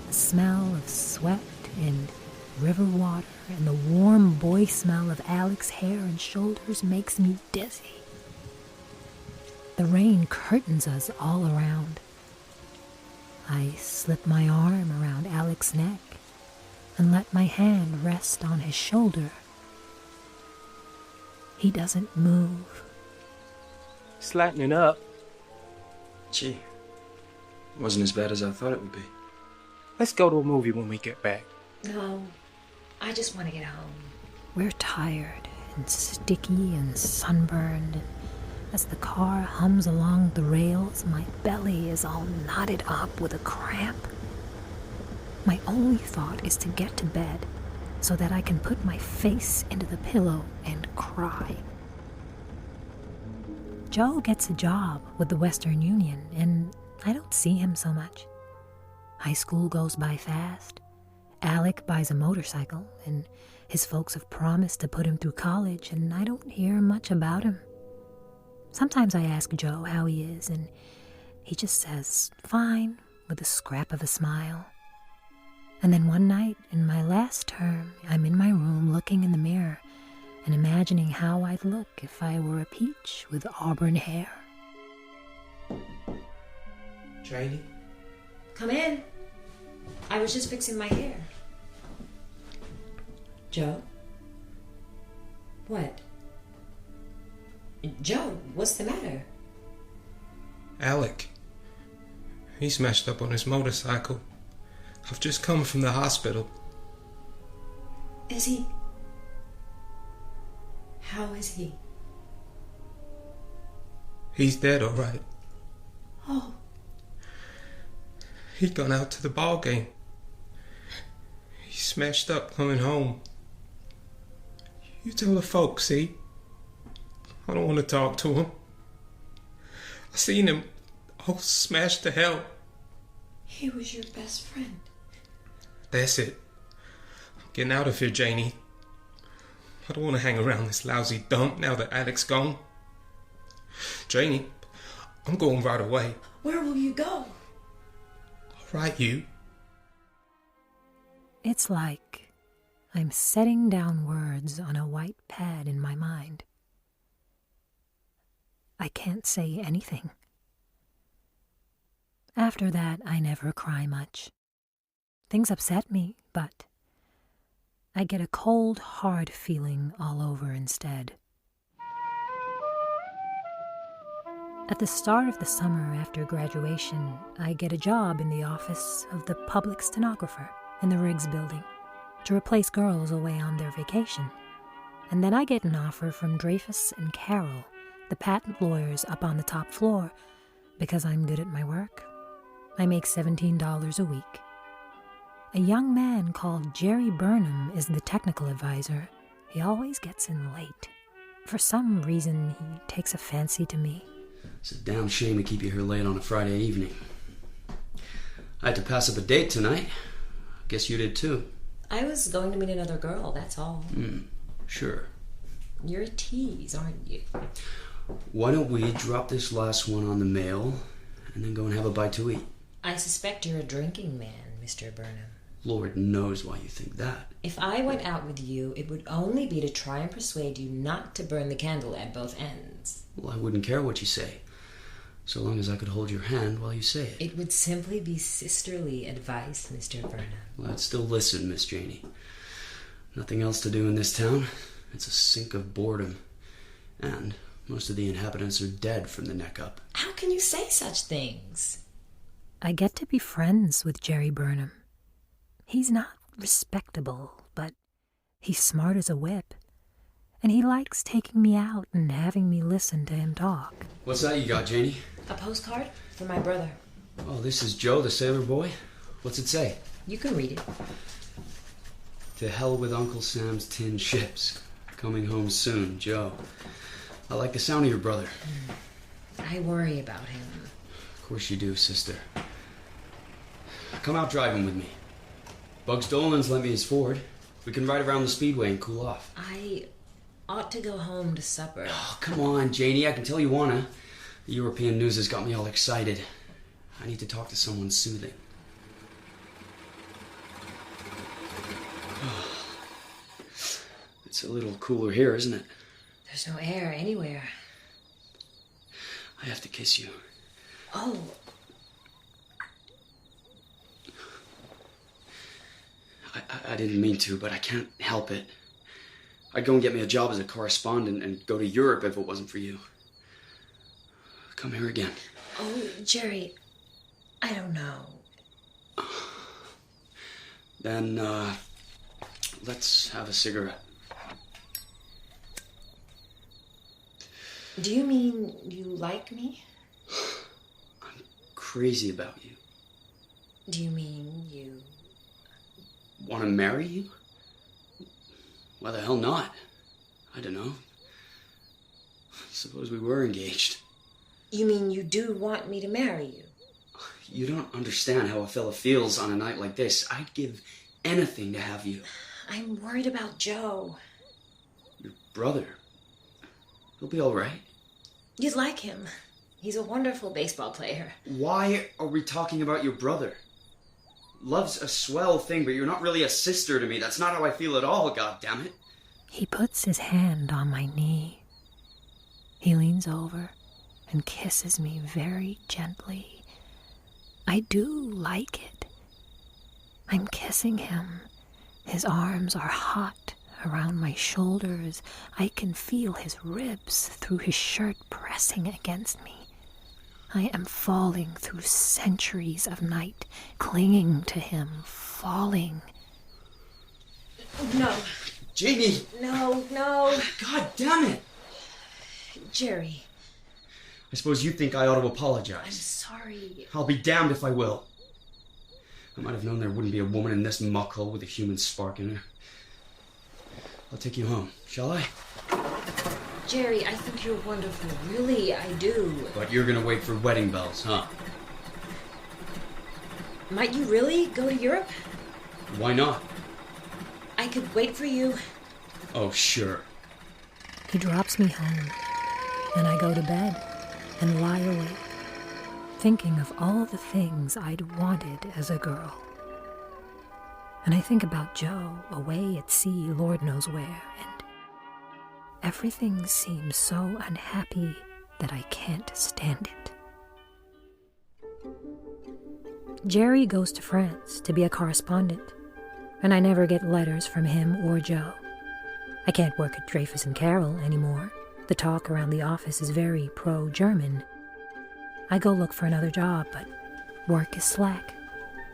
The smell of sweat and river water and the warm boy smell of Alec's hair and shoulders makes me dizzy. The rain curtains us all around. I slip my arm around Alec's neck and let my hand rest on his shoulder. He doesn't move. Slackening up. Gee, it wasn't as bad as I thought it would be. Let's go to a movie when we get back. No, I just want to get home. We're tired and sticky and sunburned. As the car hums along the rails, my belly is all knotted up with a cramp. My only thought is to get to bed so that I can put my face into the pillow and cry. Joe gets a job with the Western Union, and I don't see him so much. High school goes by fast. Alec buys a motorcycle, and his folks have promised to put him through college, and I don't hear much about him. Sometimes I ask Joe how he is, and he just says, fine, with a scrap of a smile. And then one night, in my last term, I'm in my room looking in the mirror, and imagining how I'd look if I were a peach with auburn hair. Janey? Come in. I was just fixing my hair. Joe? What? Joe, what's the matter? Alec. He smashed up on his motorcycle. I've just come from the hospital. Is he? How is he? He's dead, all right. Oh. He'd gone out to the ball game. He smashed up coming home. You tell the folks, see? I don't want to talk to him. I seen him all smashed to hell. He was your best friend. That's it. I'm getting out of here, Janey. I don't want to hang around this lousy dump now that Alec's gone. Janey, I'm going right away. Where will you go? I'll write you. It's like I'm setting down words on a white pad in my mind. I can't say anything. After that, I never cry much. Things upset me, but I get a cold, hard feeling all over instead. At the start of the summer after graduation, I get a job in the office of the public stenographer in the Riggs building to replace girls away on their vacation. And then I get an offer from Dreyfus and Carroll, the patent lawyers up on the top floor, because I'm good at my work. I make $17 a week. A young man called Jerry Burnham is the technical advisor. He always gets in late. For some reason, he takes a fancy to me. It's a damn shame to keep you here late on a Friday evening. I had to pass up a date tonight. Guess you did too. I was going to meet another girl, that's all. Sure. You're a tease, aren't you? Why don't we drop this last one on the mail and then go and have a bite to eat? I suspect you're a drinking man, Mr. Burnham. Lord knows why you think that. If I went out with you, it would only be to try and persuade you not to burn the candle at both ends. Well, I wouldn't care what you say, so long as I could hold your hand while you say it. It would simply be sisterly advice, Mr. Burnham. Well, I'd still listen, Miss Janey. Nothing else to do in this town. It's a sink of boredom. And most of the inhabitants are dead from the neck up. How can you say such things? I get to be friends with Jerry Burnham. He's not respectable, but he's smart as a whip. And he likes taking me out and having me listen to him talk. What's that you got, Janey? A postcard for my brother. Oh, this is Joe, the sailor boy. What's it say? You can read it. To hell with Uncle Sam's tin ships. Coming home soon, Joe. I like the sound of your brother. I worry about him. Of course you do, sister. Come out driving with me. Bugs Dolan's lent me his Ford. We can ride around the speedway and cool off. I ought to go home to supper. Oh, come on, Janey. I can tell you wanna. The European news has got me all excited. I need to talk to someone soothing. It's a little cooler here, isn't it? There's no air anywhere. I have to kiss you. Oh. I didn't mean to, but I can't help it. I'd go and get me a job as a correspondent and go to Europe if it wasn't for you. Come here again. Oh, Jerry, I don't know. Then, let's have a cigarette. Do you mean you like me? I'm crazy about you. Do you mean you... Want to marry you? Why the hell not? I don't know. Suppose we were engaged. You mean you do want me to marry you? You don't understand how a fella feels on a night like this. I'd give anything to have you. I'm worried about Joe. Your brother. He'll be all right. You'd like him. He's a wonderful baseball player. Why are we talking about your brother? Love's a swell thing, but you're not really a sister to me. That's not how I feel at all, goddammit. He puts his hand on my knee. He leans over and kisses me very gently. I do like it. I'm kissing him. His arms are hot around my shoulders. I can feel his ribs through his shirt pressing against me. I am falling through centuries of night, clinging to him, falling. No. Janey! No. God damn it! Jerry. I suppose you think I ought to I'm apologize. sorry. I'll be damned if I will. I might have known there wouldn't be a woman in this muckhole with a human spark in her. I'll take you home, shall I? Jerry, I think you're wonderful. Really, I do. But you're gonna wait for wedding bells, huh? Might you really go to Europe? Why not? I could wait for you. Oh, sure. He drops me home, and I go to bed and lie awake, thinking of all the things I'd wanted as a girl. And I think about Joe away at sea, Lord knows where, and everything seems so unhappy that I can't stand it. Jerry goes to France to be a correspondent, and I never get letters from him or Joe. I can't work at Dreyfus and Carroll anymore. The talk around the office is very pro-German. I go look for another job, but work is slack.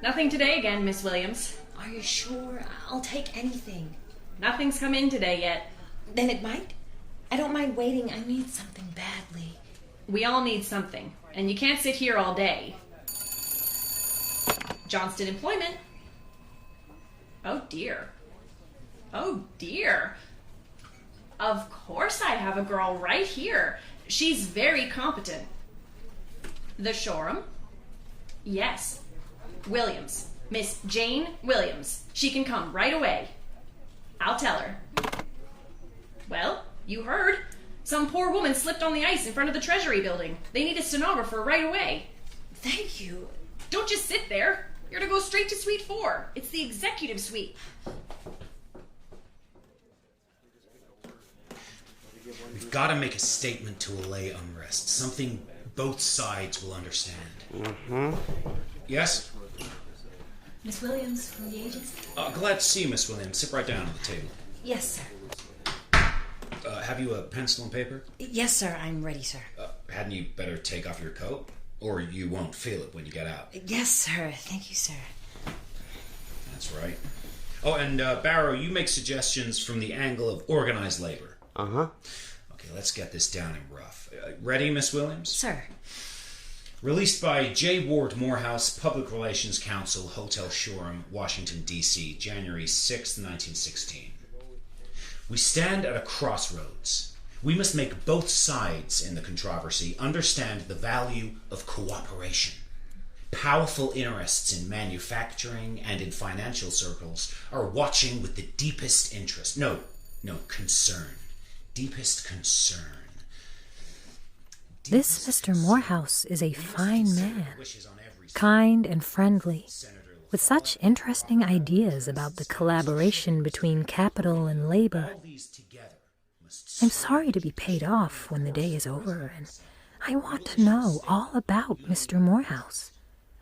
Nothing today again, Miss Williams. Are you sure? I'll take anything. Nothing's come in today yet. Then it might. I don't mind waiting. I need something badly. We all need something, and you can't sit here all day. Johnston Employment. Oh dear. Oh dear. Of course I have a girl right here. She's very competent. The Shoreham? Yes. Williams. Miss Jane Williams. She can come right away. I'll tell her. Well, you heard. Some poor woman slipped on the ice in front of the Treasury building. They need a stenographer right away. Thank you. Don't just sit there. You're to go straight to Suite 4. It's the executive suite. We've got to make a statement to allay unrest. Something both sides will understand. Mm-hmm. Yes? Miss Williams from the agency? Glad to see you, Miss Williams. Sit right down at the table. Yes, sir. Have you a pencil and paper? Yes, sir. I'm ready, sir. Hadn't you better take off your coat? Or you won't feel it when you get out. Yes, sir. Thank you, sir. That's right. Oh, and Barrow, you make suggestions from the angle of organized labor. Uh-huh. Okay, let's get this down in rough. Ready, Miss Williams? Sir. Released by J. Ward Moorehouse, Public Relations Council, Hotel Shoreham, Washington, D.C., January 6, 1916. We stand at a crossroads. We must make both sides in the controversy understand the value of cooperation. Powerful interests in manufacturing and in financial circles are watching with the deepest interest. No, concern. Deepest concern. This Mr. Moorehouse is a fine man, kind and friendly, with such interesting ideas about the collaboration between capital and labor. I'm sorry to be paid off when the day is over, and I want to know all about Mr. Moorehouse,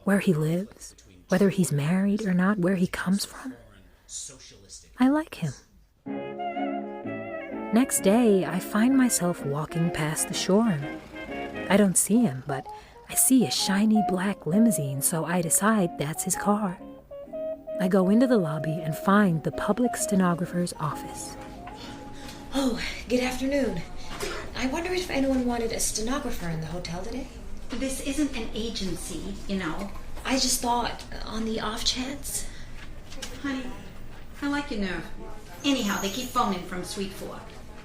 where he lives, whether he's married or not, where he comes from. I like him. Next day, I find myself walking past the Shoreham. I don't see him, but I see a shiny black limousine, so I decide that's his car. I go into the lobby and find the public stenographer's office. Oh, good afternoon. I wonder if anyone wanted a stenographer in the hotel today? This isn't an agency, you know. I just thought, on the off chance. Honey, I like your nerve. Anyhow, they keep phoning from Suite 4.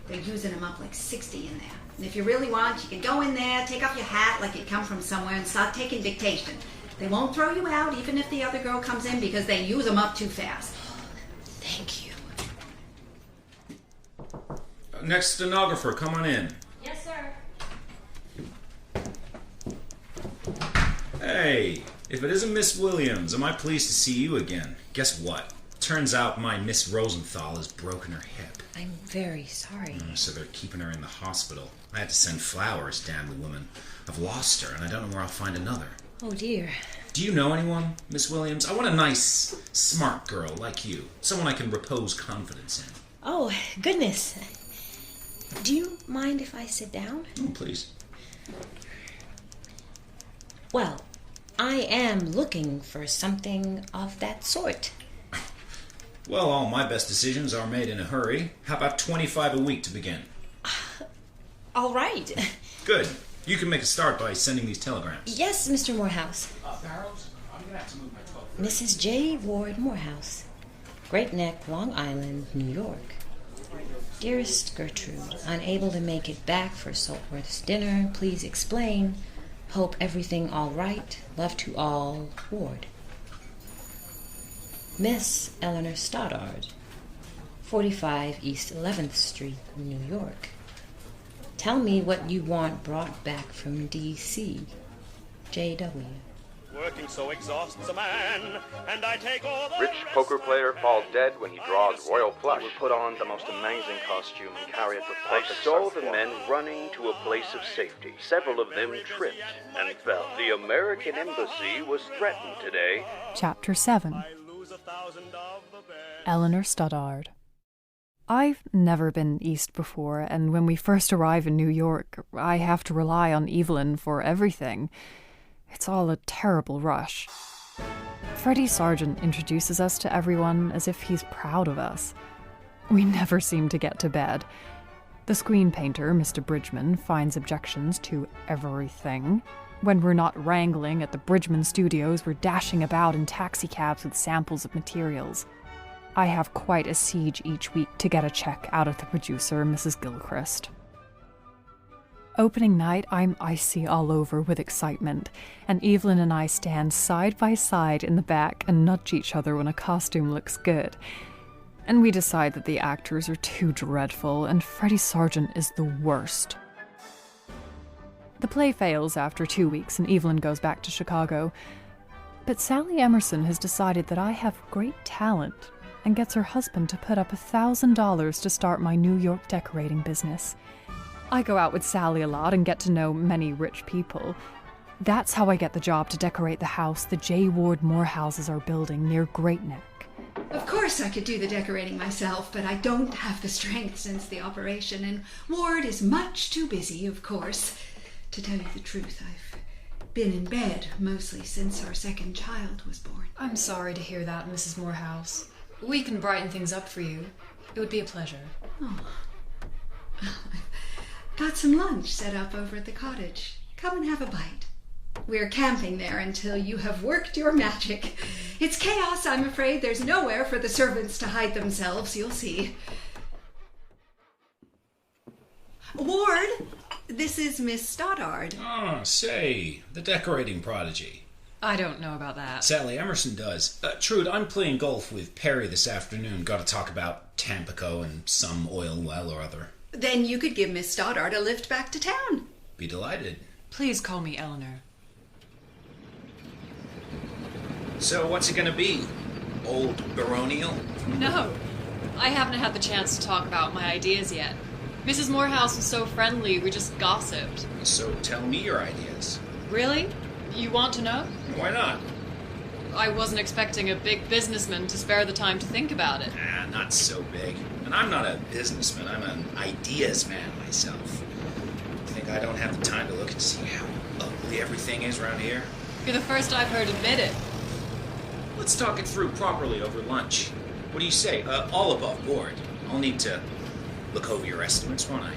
They're using them up like 60 in there. And if you really want, you can go in there, take off your hat like you come from somewhere and start taking dictation. They won't throw you out even if the other girl comes in because they use them up too fast. Thank you. Next stenographer, come on in. Yes, sir. Hey, if it isn't Miss Williams, am I pleased to see you again? Guess what? Turns out my Miss Rosenthal has broken her hip. I'm very sorry. So they're keeping her in the hospital. I had to send flowers, damn the woman. I've lost her, and I don't know where I'll find another. Oh, dear. Do you know anyone, Miss Williams? I want a nice, smart girl like you. Someone I can repose confidence in. Oh, goodness. Do you mind if I sit down? Oh, please. Well, I am looking for something of that sort. Well, all my best decisions are made in a hurry. How about 25 a week to begin? All right. Good. You can make a start by sending these telegrams. Yes, Mr. Moorehouse. Barrows, I'm going to have to move my 12. Mrs. J. Ward Moorehouse, Great Neck, Long Island, New York. Dearest Gertrude, unable to make it back for Saltworth's dinner, please explain. Hope everything all right. Love to all, Ward. Miss Eleanor Stoddard, 45 East 11th Street, New York. Tell me what you want brought back from D.C. J.W. Working so exhausts a man, and I take all the Rich poker player falls dead when he draws royal flush. I will put on the most amazing costume and carry it with I perfect saw the the men running to a place of safety. Several of them tripped and fell. The American embassy was threatened today. Chapter 7. Eleanor Stoddard. I've never been east before, and when we first arrive in New York, I have to rely on Eveline for everything. It's all a terrible rush. Freddie Sargent introduces us to everyone as if he's proud of us. We never seem to get to bed. The screen painter, Mr. Bridgman, finds objections to everything. When we're not wrangling at the Bridgman studios, we're dashing about in taxicabs with samples of materials. I have quite a siege each week to get a check out of the producer, Mrs. Gilchrist. Opening night, I'm icy all over with excitement, and Eveline and I stand side by side in the back and nudge each other when a costume looks good. And we decide that the actors are too dreadful, and Freddie Sargent is the worst. The play fails after 2 weeks, and Eveline goes back to Chicago. But Sally Emerson has decided that I have great talent, and gets her husband to put up $1,000 to start my New York decorating business. I go out with Sally a lot and get to know many rich people. That's how I get the job to decorate the house the J. Ward Moorehouses are building near Great Neck. Of course I could do the decorating myself, but I don't have the strength since the operation, and Ward is much too busy, of course. To tell you the truth, I've been in bed mostly since our second child was born. I'm sorry to hear that, Mrs. Moorehouse. We can brighten things up for you. It would be a pleasure. Oh. Got some lunch set up over at the cottage. Come and have a bite. We're camping there until you have worked your magic. It's chaos, I'm afraid. There's nowhere for the servants to hide themselves, you'll see. Ward, this is Miss Stoddard. Ah, say, the decorating prodigy. I don't know about that. Sally Emerson does. Trude, I'm playing golf with Perry this afternoon. Got to talk about Tampico and some oil well or other. Then you could give Miss Stoddard a lift back to town. Be delighted. Please call me Eleanor. So what's it gonna be? Old baronial? No, I haven't had the chance to talk about my ideas yet. Mrs. Moorehouse was so friendly, we just gossiped. So tell me your ideas. Really? You want to know? Why not? I wasn't expecting a big businessman to spare the time to think about it. Not so big. And I'm not a businessman, I'm an ideas man myself. Think I don't have the time to look and see how ugly everything is around here? You're the first I've heard admit it. Let's talk it through properly over lunch. What do you say? All above board. I'll need to look over your estimates, won't I?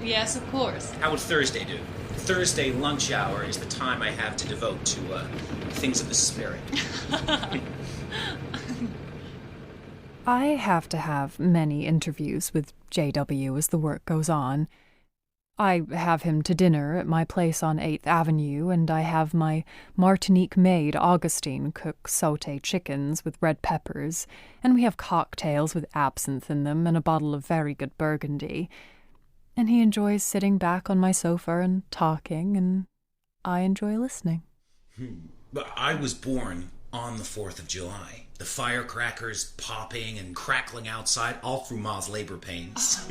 Yes, of course. How would Thursday do? Thursday lunch hour is the time I have to devote to things of the spirit. I have to have many interviews with JW as the work goes on. I have him to dinner at my place on 8th Avenue, and I have my Martinique maid, Augustine, cook sauté chickens with red peppers, and we have cocktails with absinthe in them and a bottle of very good Burgundy. And he enjoys sitting back on my sofa and talking, and I enjoy listening. But I was born on the 4th of July. The firecrackers popping and crackling outside all through Ma's labor pains.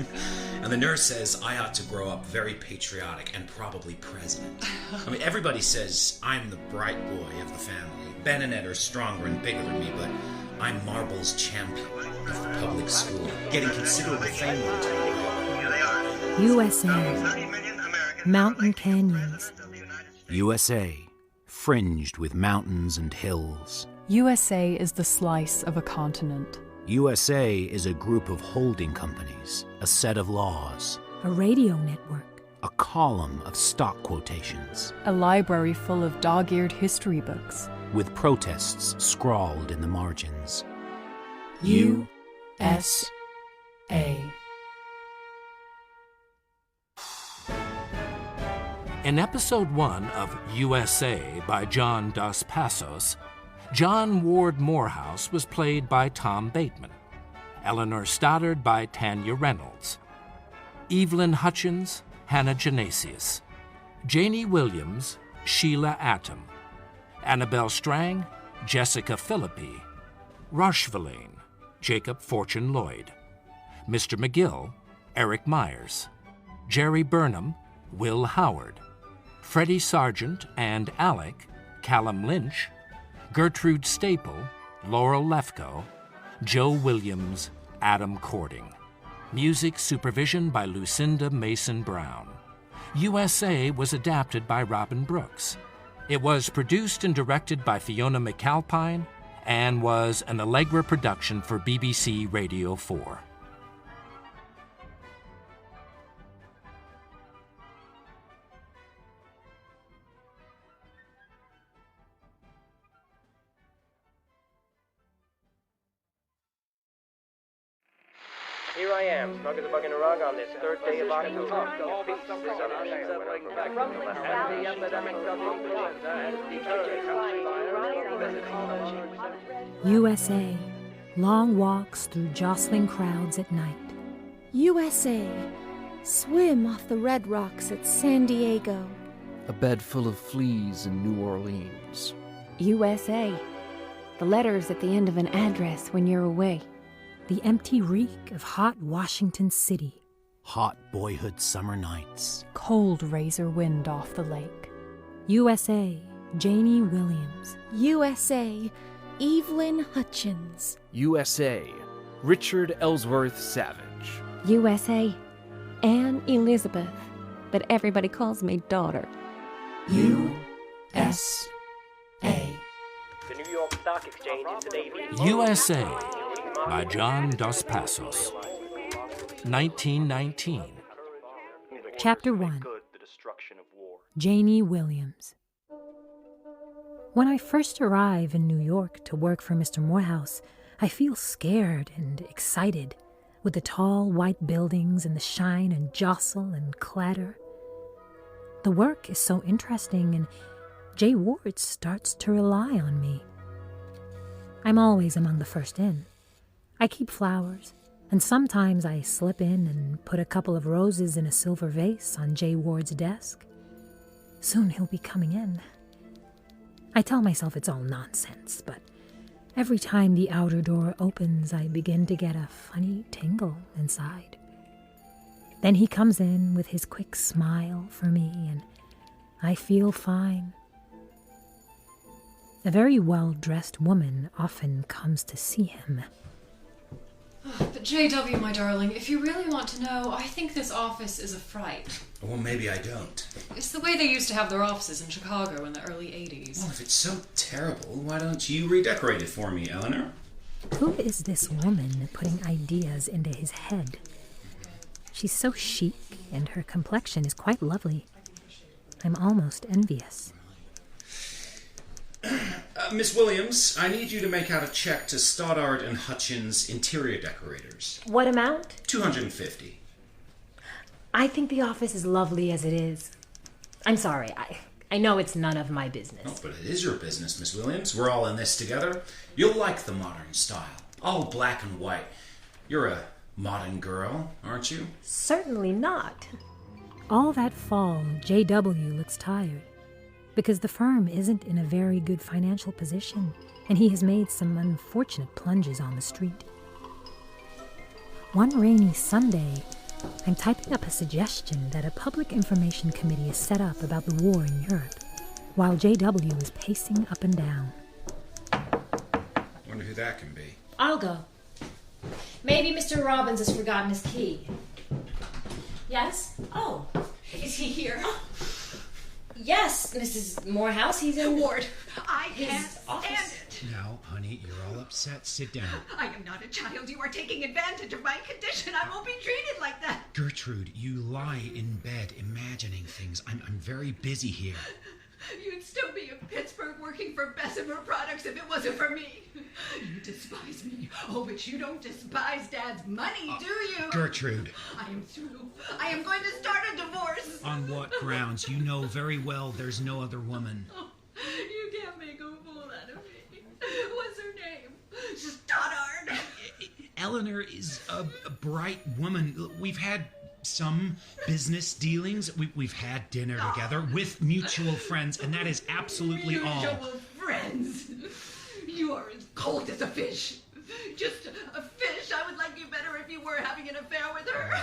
And the nurse says I ought to grow up very patriotic and probably president. I mean, everybody says I'm the bright boy of the family. Ben and Ed are stronger and bigger than me, but I'm Marble's champion of the public school, getting considerable fame in town. USA. Mountain canyons. USA, fringed with mountains and hills. USA is the slice of a continent. USA is a group of holding companies, a set of laws, A radio network. a column of stock quotations, A library full of dog-eared history books. with protests scrawled in the margins. USA. In episode 1 of USA by John Dos Passos, John Ward Moorehouse was played by Tom Bateman, Eleanor Stoddard by Tanya Reynolds, Eveline Hutchins, Hannah Genesius, Janey Williams, Sheila Atom, Annabelle Strang, Jessica Philippi, Rochevaline, Jacob Fortune Lloyd, Mr. McGill, Eric Myers, Jerry Burnham, Will Howard, Freddie Sargent and Alec, Callum Lynch, Gertrude Staple, Laurel Lefko, Joe Williams, Adam Cording. Music supervision by Lucinda Mason Brown. USA was adapted by Robin Brooks. It was produced and directed by Fiona McAlpine and was an Allegra production for BBC Radio 4. Here I am, snug as a bug in a rug on this third day of October. USA. Long walks through jostling crowds at night. USA. Swim off the red rocks at San Diego. A bed full of fleas in New Orleans. USA. The letters at the end of an address when you're away. The empty reek of hot Washington City. Hot boyhood summer nights. Cold razor wind off the lake. USA. Janey Williams. USA. Eveline Hutchins. USA. Richard Ellsworth Savage. USA. Anne Elizabeth. But everybody calls me daughter. U.S. The New York Stock Exchange is today. USA by John Dos Passos. 1919. Chapter 1. Janey Williams. When I first arrive in New York to work for Mr. Moorehouse, I feel scared and excited with the tall white buildings and the shine and jostle and clatter. The work is so interesting, and J. Ward starts to rely on me. I'm always among the first in. I keep flowers, and sometimes I slip in and put a couple of roses in a silver vase on J. Ward's desk. Soon he'll be coming in. I tell myself it's all nonsense, but every time the outer door opens, I begin to get a funny tingle inside. Then he comes in with his quick smile for me, and I feel fine. A very well-dressed woman often comes to see him. But JW, my darling, if you really want to know, I think this office is a fright. Well, maybe I don't. It's the way they used to have their offices in Chicago in the early 80s. Well, if it's so terrible, why don't you redecorate it for me, Eleanor? Who is this woman putting ideas into his head? She's so chic, and her complexion is quite lovely. I'm almost envious. Miss Williams, I need you to make out a check to Stoddard and Hutchins Interior Decorators. What amount? $250. I think the office is lovely as it is. I'm sorry, I know it's none of my business. Oh, but it is your business, Miss Williams. We're all in this together. You'll like the modern style. All black and white. You're a modern girl, aren't you? Certainly not. All that fall, J.W. looks tired. because the firm isn't in a very good financial position, and he has made some unfortunate plunges on the street. One rainy Sunday, I'm typing up a suggestion that a public information committee is set up about the war in Europe, while JW is pacing up and down. Wonder who that can be. I'll go. Maybe Mr. Robbins has forgotten his key. Yes? Oh, Is he here? yes, Mrs. Moorehouse. He's in Ward, I his can't stand office. it. Now, honey, you're all upset. Sit down. I am not a child. You are taking advantage of my condition. I won't be treated like that. Gertrude, you lie in bed imagining things. I'm very busy here. You'd still be in Pittsburgh working for Bessemer Products if it wasn't for me. You despise me. Oh, but you don't despise Dad's money, do you? Gertrude. I am through. I am going to start a divorce. On what grounds? You know very well there's no other woman. Oh, you can't make a fool out of me. What's her name? Stoddard. Eleanor is a bright woman. We've had some business dealings. We've had dinner together with mutual friends, and that is absolutely all. Mutual friends. You are as cold as a fish. Just a fish. I would like you better if you were having an affair with her.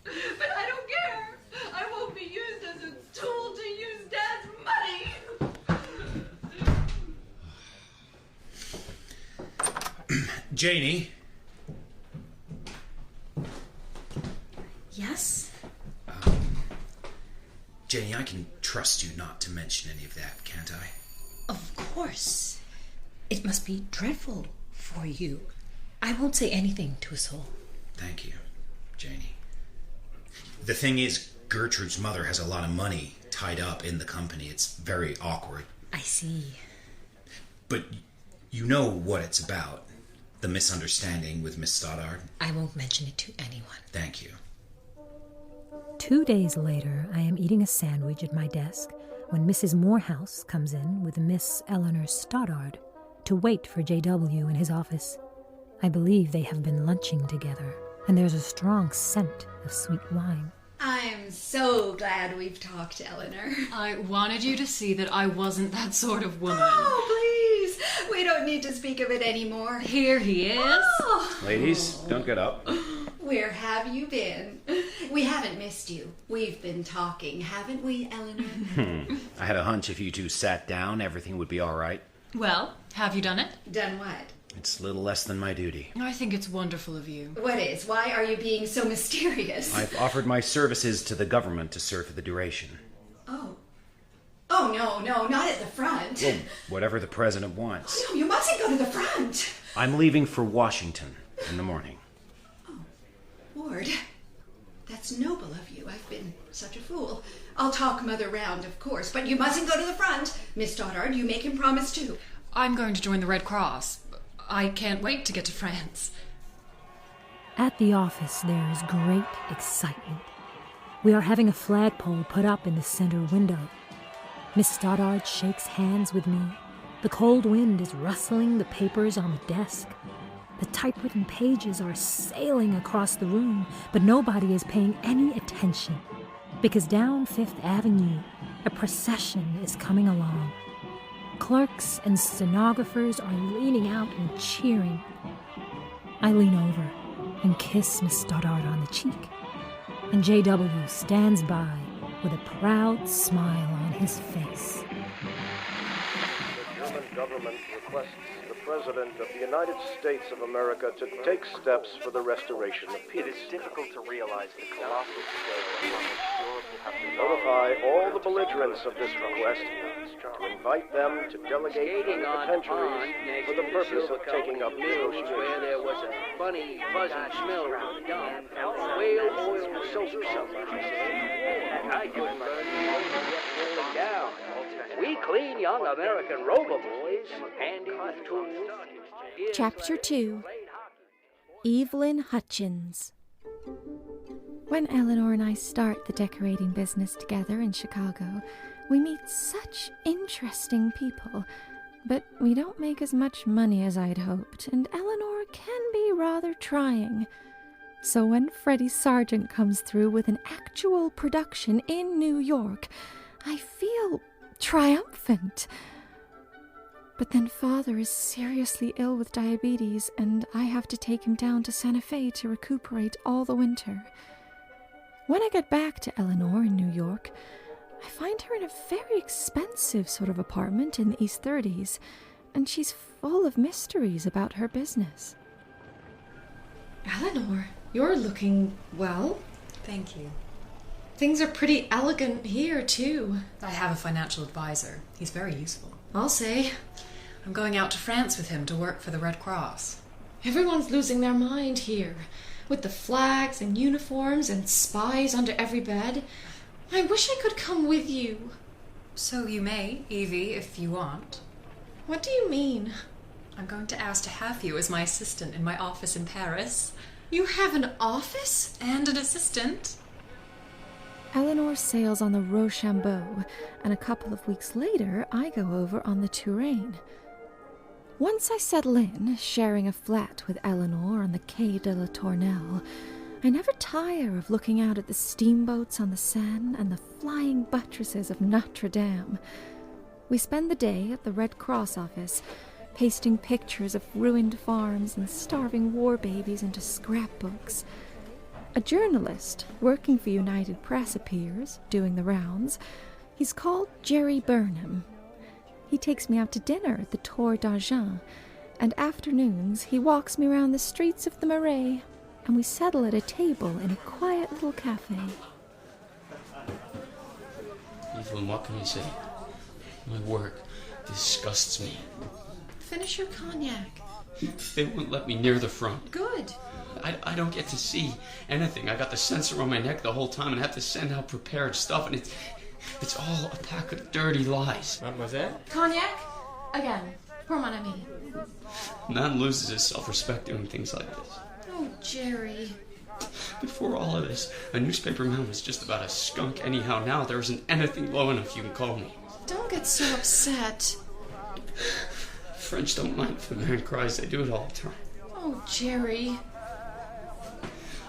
But I don't care. I won't be used as a tool to use Dad's money. Janey. Yes? Janey, I can trust you not to mention any of that, can't I? Of course. It must be dreadful for you. I won't say anything to a soul. Thank you, Janey. The thing is, Gertrude's mother has a lot of money tied up in the company. It's very awkward. I see. But you know what it's about. The misunderstanding with Miss Stoddard. I won't mention it to anyone. Thank you. 2 days later, I am eating a sandwich at my desk when Mrs. Moorehouse comes in with Miss Eleanor Stoddard to wait for JW in his office. I believe they have been lunching together, and there's a strong scent of sweet wine. I'm so glad we've talked, Eleanor. I wanted you to see that I wasn't that sort of woman. Oh, please. We don't need to speak of it anymore. Here he is. Oh. Ladies, don't get up. Where have you been? We haven't missed you. We've been talking, haven't we, Eleanor? I had a hunch if you two sat down, everything would be all right. Well, have you done it? Done what? It's little less than my duty. I think it's wonderful of you. What is? Why are you being so mysterious? I've offered my services to the government to serve for the duration. Oh. Oh, no, not at the front. Well, whatever the president wants. Oh, no, you mustn't go to the front. I'm leaving for Washington in the morning. Ward, that's noble of you. I've been such a fool. I'll talk Mother round, of course, but you mustn't go to the front. Miss Stoddard, you make him promise too. I'm going to join the Red Cross. I can't wait to get to France. At the office, there is great excitement. We are having a flagpole put up in the center window. Miss Stoddard shakes hands with me. The cold wind is rustling the papers on the desk. The typewritten pages are sailing across the room, but nobody is paying any attention, because down Fifth Avenue, a procession is coming along. Clerks and stenographers are leaning out and cheering. I lean over and kiss Miss Stoddard on the cheek, and JW stands by with a proud smile on his face. The German government requests the President of the United States of America to take steps for the restoration of peace. It is difficult to realize the colossal scale of which Europe will have to Notify all the belligerents of this request to invite them to delegate plenipotentiaries for the purpose of taking up negotiations. Where there was a funny, fuzzy smell around the dump. Whale oil soap somewhere. I couldn't burn it down. We clean young American rover boys, handy with tools. Chapter 2 Eveline Hutchins. When Eleanor and I start the decorating business together in Chicago, we meet such interesting people, but we don't make as much money as I'd hoped, and Eleanor can be rather trying. So when Freddie Sargent comes through with an actual production in New York, I feel triumphant. But then Father is seriously ill with diabetes, and I have to take him down to Santa Fe to recuperate all the winter. When I get back to Eleanor in New York, I find her in a very expensive sort of apartment in the East 30s, and she's full of mysteries about her business. Eleanor, you're looking well. Thank you. Things are pretty elegant here, too. I have a financial advisor. He's very useful. I'll say. I'm going out to France with him to work for the Red Cross. Everyone's losing their mind here, with the flags and uniforms and spies under every bed. I wish I could come with you. So you may, Evie, if you want. What do you mean? I'm going to ask to have you as my assistant in my office in Paris. You have an office? And an assistant. Eleanor sails on the Rochambeau, and a couple of weeks later, I go over on the Touraine. Once I settle in, sharing a flat with Eleanor on the Quai de la Tournelle, I never tire of looking out at the steamboats on the Seine and the flying buttresses of Notre Dame. We spend the day at the Red Cross office, pasting pictures of ruined farms and starving war babies into scrapbooks. A journalist working for United Press appears, doing the rounds. He's called Jerry Burnham. He takes me out to dinner at the Tour d'Argent, and afternoons he walks me around the streets of the Marais, and we settle at a table in a quiet little cafe. Eveline, what can I say? My work disgusts me. Finish your cognac. They won't let me near the front. Good. I don't get to see anything. I got the sensor on my neck the whole time and have to send out prepared stuff, and it's all a pack of dirty lies. Mademoiselle? Cognac? Again. Pour mon ami. Man loses his self-respect doing things like this. Oh, Jerry. Before all of this, a newspaper man was just about a skunk anyhow. Now there isn't anything low enough you can call me. Don't get so upset. French don't mind if a man cries. They do it all the time. Oh, Jerry.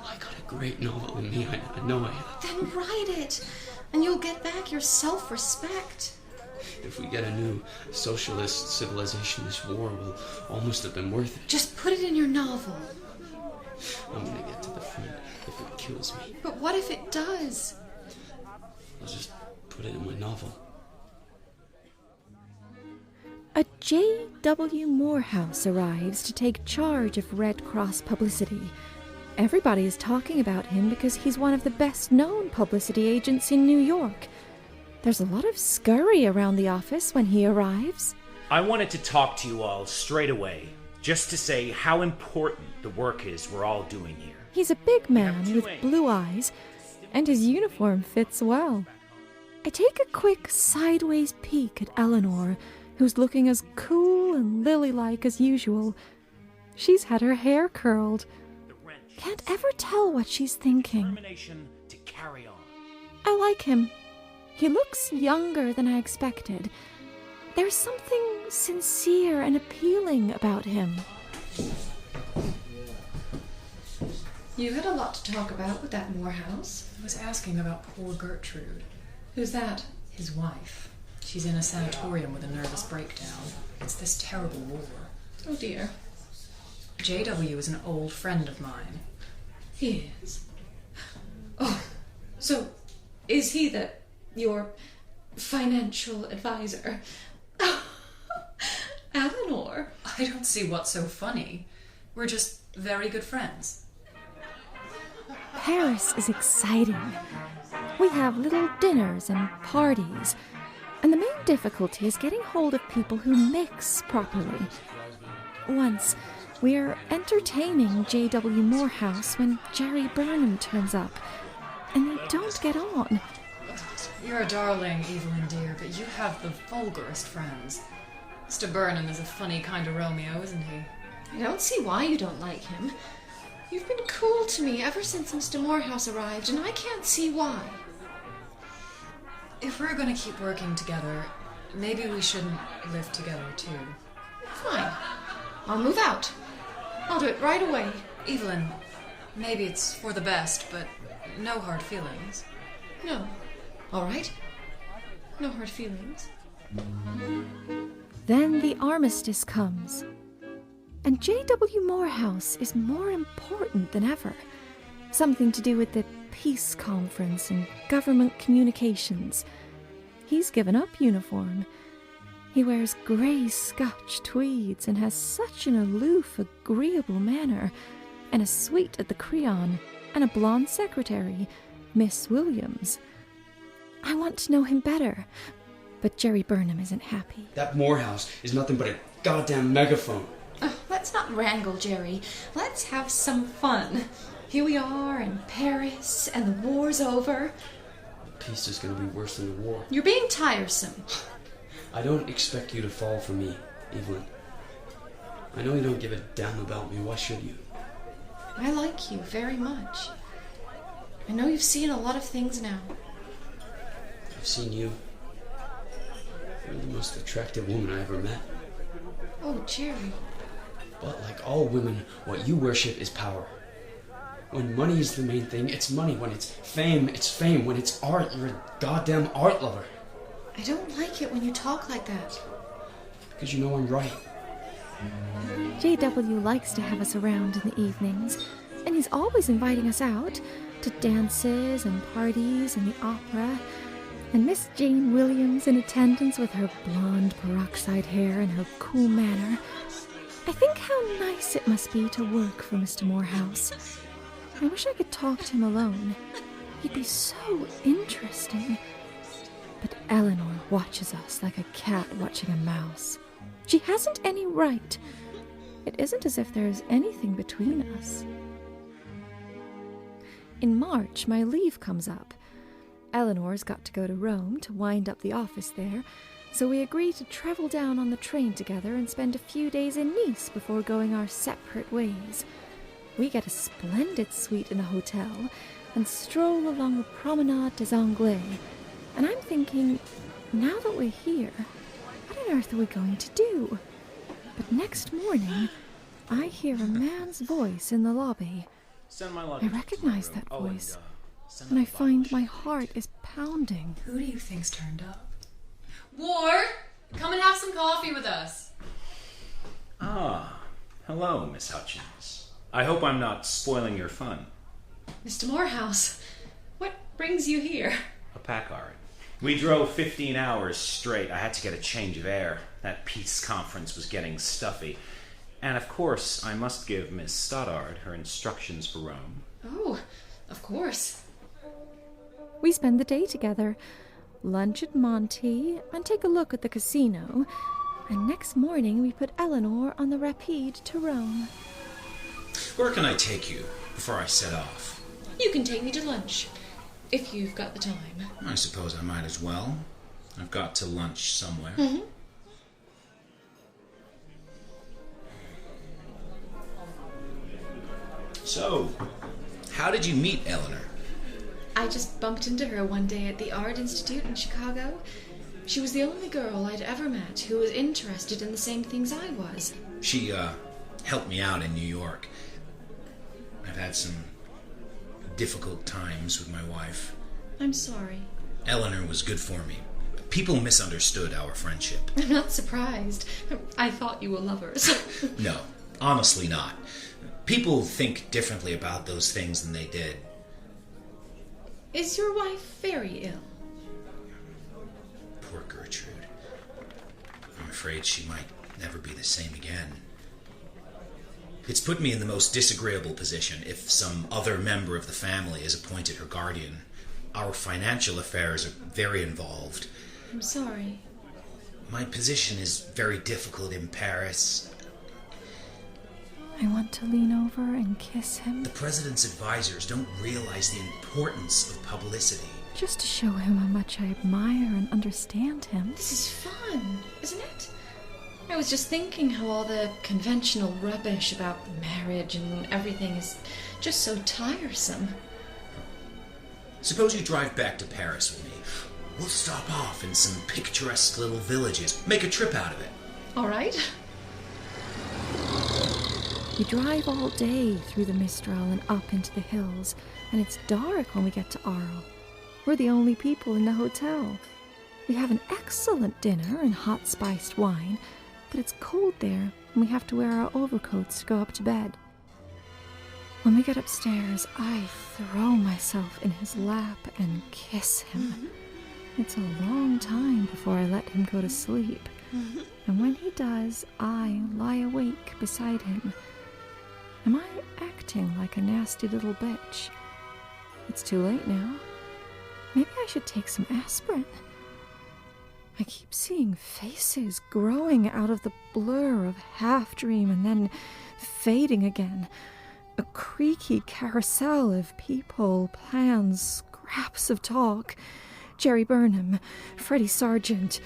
I got a great novel in me. I know I have. Then write it, and you'll get back your self-respect. If we get a new socialist civilization, this war will almost have been worth it. Just put it in your novel. I'm gonna get to the front if it kills me. But what if it does? I'll just put it in my novel. A J.W. Moorehouse arrives to take charge of Red Cross publicity. Everybody is talking about him because he's one of the best-known publicity agents in New York. There's a lot of scurry around the office when he arrives. I wanted to talk to you all straight away, just to say how important the work is we're all doing here. He's a big man with blue eyes, and his uniform fits well. I take a quick sideways peek at Eleanor, who's looking as cool and lily-like as usual. She's had her hair curled. Can't ever tell what she's thinking. I like him. He looks younger than I expected. There's something sincere and appealing about him. You had a lot to talk about with that Moorehouse. I was asking about poor Gertrude. Who's that? His wife. She's in a sanatorium with a nervous breakdown. It's this terrible war. Oh, dear. J.W. is an old friend of mine. He is? Oh, so is he your financial advisor? Eleanor. I don't see what's so funny. We're just very good friends. Paris is exciting. We have little dinners and parties, and the main difficulty is getting hold of people who mix properly. Once, we're entertaining J.W. Moorehouse when Jerry Burnham turns up, and they don't get on. You're a darling, Eveline dear, but you have the vulgarest friends. Mr. Burnham is a funny kind of Romeo, isn't he? I don't see why you don't like him. You've been cool to me ever since Mr. Moorehouse arrived, and I can't see why. If we're going to keep working together, maybe we shouldn't live together, too. Fine. I'll move out. I'll do it right away. Eveline, maybe it's for the best, but no hard feelings. No. All right. No hard feelings. Then the armistice comes. And J.W. Moorehouse is more important than ever. Something to do with the peace conference and government communications. He's given up uniform. He wears grey Scotch tweeds and has such an aloof, agreeable manner, and a suite at the Creon, and a blonde secretary, Miss Williams. I want to know him better, but Jerry Burnham isn't happy. That Moorehouse is nothing but a goddamn megaphone. Let's not wrangle, Jerry. Let's have some fun. Here we are in Paris, and the war's over. Peace is gonna be worse than the war. You're being tiresome. I don't expect you to fall for me, Eveline. I know you don't give a damn about me. Why should you? I like you very much. I know you've seen a lot of things now. I've seen you. You're the most attractive woman I ever met. Oh, Jerry. But like all women, what you worship is power. When money is the main thing, it's money. When it's fame, it's fame. When it's art, you're a goddamn art lover. I don't like it when you talk like that. Because you know I'm right. J.W. likes to have us around in the evenings, and he's always inviting us out to dances and parties and the opera, and Miss Janey Williams in attendance with her blonde peroxide hair and her cool manner. I think how nice it must be to work for Mr. Moorehouse. I wish I could talk to him alone. He'd be so interesting. But Eleanor watches us like a cat watching a mouse. She hasn't any right. It isn't as if there's anything between us. In March, my leave comes up. Eleanor's got to go to Rome to wind up the office there, so we agree to travel down on the train together and spend a few days in Nice before going our separate ways. We get a splendid suite in a hotel and stroll along the Promenade des Anglais. And I'm thinking, now that we're here, what on earth are we going to do? But next morning, I hear a man's voice in the lobby. I recognize that voice, and I find my heart is pounding. Who do you think's turned up? Ward, come and have some coffee with us. Ah, hello, Miss Hutchins. I hope I'm not spoiling your fun. Mr. Moorehouse, what brings you here? A Packard. We drove 15 hours straight. I had to get a change of air. That peace conference was getting stuffy. And of course, I must give Miss Stoddard her instructions for Rome. Oh, of course. We spend the day together, lunch at Monty, and take a look at the casino. And next morning, we put Eleanor on the Rapide to Rome. Where can I take you before I set off? You can take me to lunch, if you've got the time. I suppose I might as well. I've got to lunch somewhere. Mm-hmm. So, how did you meet Eleanor? I just bumped into her one day at the Art Institute in Chicago. She was the only girl I'd ever met who was interested in the same things I was. She, helped me out in New York. I've had some difficult times with my wife. I'm sorry. Eleanor was good for me. People misunderstood our friendship. I'm not surprised. I thought you were lovers. No, honestly not. People think differently about those things than they did. Is your wife very ill? Poor Gertrude. I'm afraid she might never be the same again. It's put me in the most disagreeable position if some other member of the family is appointed her guardian. Our financial affairs are very involved. I'm sorry. My position is very difficult in Paris. I want to lean over and kiss him. The president's advisors don't realize the importance of publicity. Just to show him how much I admire and understand him. This is fun, isn't it? I was just thinking how all the conventional rubbish about marriage and everything is just so tiresome. Suppose you drive back to Paris with me. We'll stop off in some picturesque little villages. Make a trip out of it. All right. We drive all day through the Mistral and up into the hills, and it's dark when we get to Arles. We're the only people in the hotel. We have an excellent dinner and hot spiced wine, but it's cold there, and we have to wear our overcoats to go up to bed. When we get upstairs, I throw myself in his lap and kiss him. It's a long time before I let him go to sleep. And when he does, I lie awake beside him. Am I acting like a nasty little bitch? It's too late now. Maybe I should take some aspirin. I keep seeing faces growing out of the blur of half-dream and then fading again. A creaky carousel of people, plans, scraps of talk. Jerry Burnham, Freddie Sargent,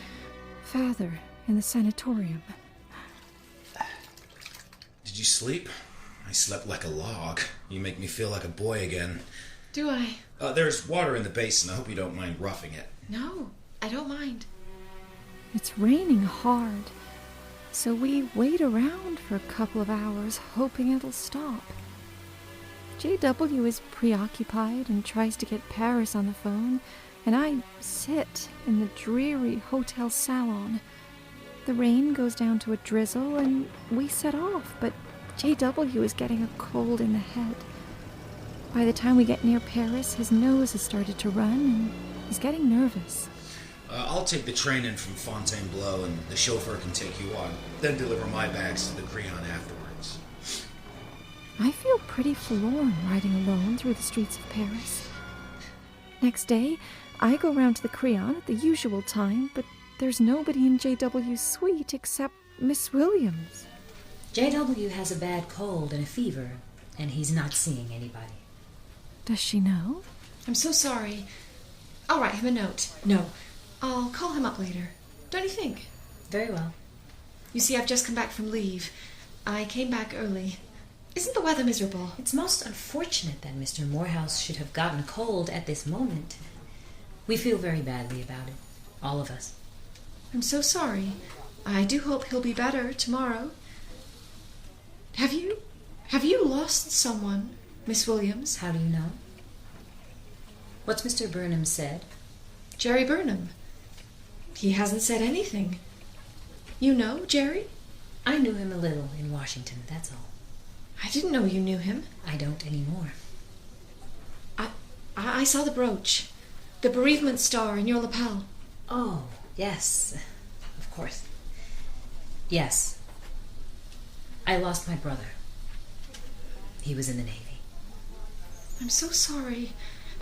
father in the sanatorium. Did you sleep? I slept like a log. You make me feel like a boy again. Do I? There's water in the basin. I hope you don't mind roughing it. No, I don't mind. It's raining hard, so we wait around for a couple of hours, hoping it'll stop. JW is preoccupied and tries to get Paris on the phone, and I sit in the dreary hotel salon. The rain goes down to a drizzle, and we set off, but JW is getting a cold in the head. By the time we get near Paris, his nose has started to run, and he's getting nervous. I'll take the train in from Fontainebleau, and the chauffeur can take you on, then deliver my bags to the Creon afterwards. I feel pretty forlorn riding alone through the streets of Paris. Next day, I go round to the Creon at the usual time, but there's nobody in JW's suite except Miss Williams. JW has a bad cold and a fever, and he's not seeing anybody. Does she know? I'm so sorry. I'll write him a note. No, I'll call him up later. Don't you think? Very well. You see, I've just come back from leave. I came back early. Isn't the weather miserable? It's most unfortunate that Mr. Moorehouse should have gotten a cold at this moment. We feel very badly about it, all of us. I'm so sorry. I do hope he'll be better tomorrow. Have you lost someone, Miss Williams? How do you know? What's Mr. Burnham said? Jerry Burnham. He hasn't said anything. You know Jerry? I knew him a little in Washington, that's all. I didn't know you knew him. I don't anymore. I saw the brooch. The bereavement star in your lapel. Oh, yes. Of course. Yes. I lost my brother. He was in the Navy. I'm so sorry.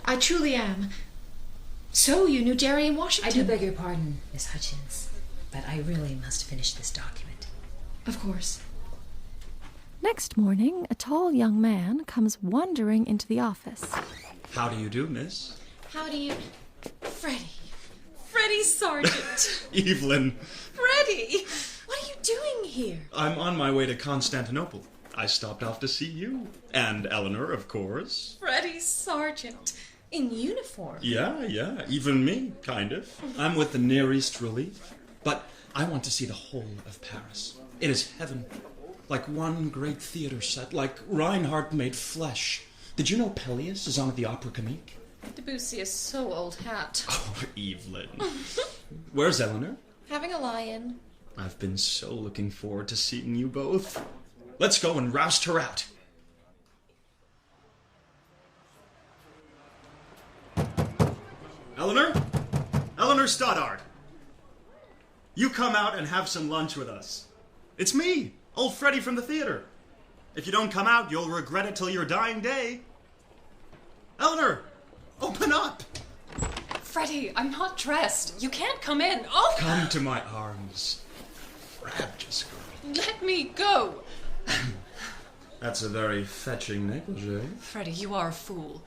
I truly am. So you knew Jerry in Washington? I do beg your pardon, Miss Hutchins, but I really must finish this document. Of course. Next morning, a tall young man comes wandering into the office. How do you do, miss? How do you... Freddie Sargent. Eveline. Freddie! What are you doing here? I'm on my way to Constantinople. I stopped off to see you. And Eleanor, of course. Freddie Sargent. In uniform. Yeah, even me, kind of. I'm with the Near East Relief. But I want to see the whole of Paris. It is heaven. Like one great theater set, like Reinhardt made flesh. Did you know Peleus is on at the Opera Comique? Debussy is so old hat. Oh, Eveline. Where's Eleanor? Having a lie-in. I've been so looking forward to seeing you both. Let's go and roust her out. Eleanor Stoddard. You come out and have some lunch with us. It's me, old Freddie from the theater. If you don't come out, you'll regret it till your dying day. Eleanor, open up. Freddie, I'm not dressed. You can't come in. Oh! Come to my arms, frabjous girl. Let me go. That's a very fetching negligee. Freddie, you are a fool.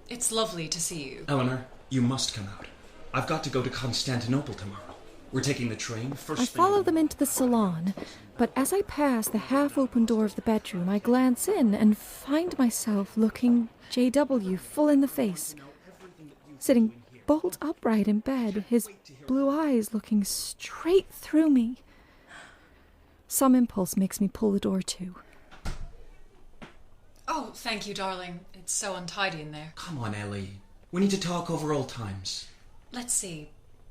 It's lovely to see you. Eleanor, you must come out. I've got to go to Constantinople tomorrow. We're taking the train first I thing. follow them into the salon, but as I pass the half-open door of the bedroom, I glance in and find myself looking JW full in the face, sitting bolt upright in bed, his blue eyes looking straight through me. Some impulse makes me pull the door to. Oh, thank you, darling. It's so untidy in there. Come on, Ellie. We need to talk over old times. Let's see.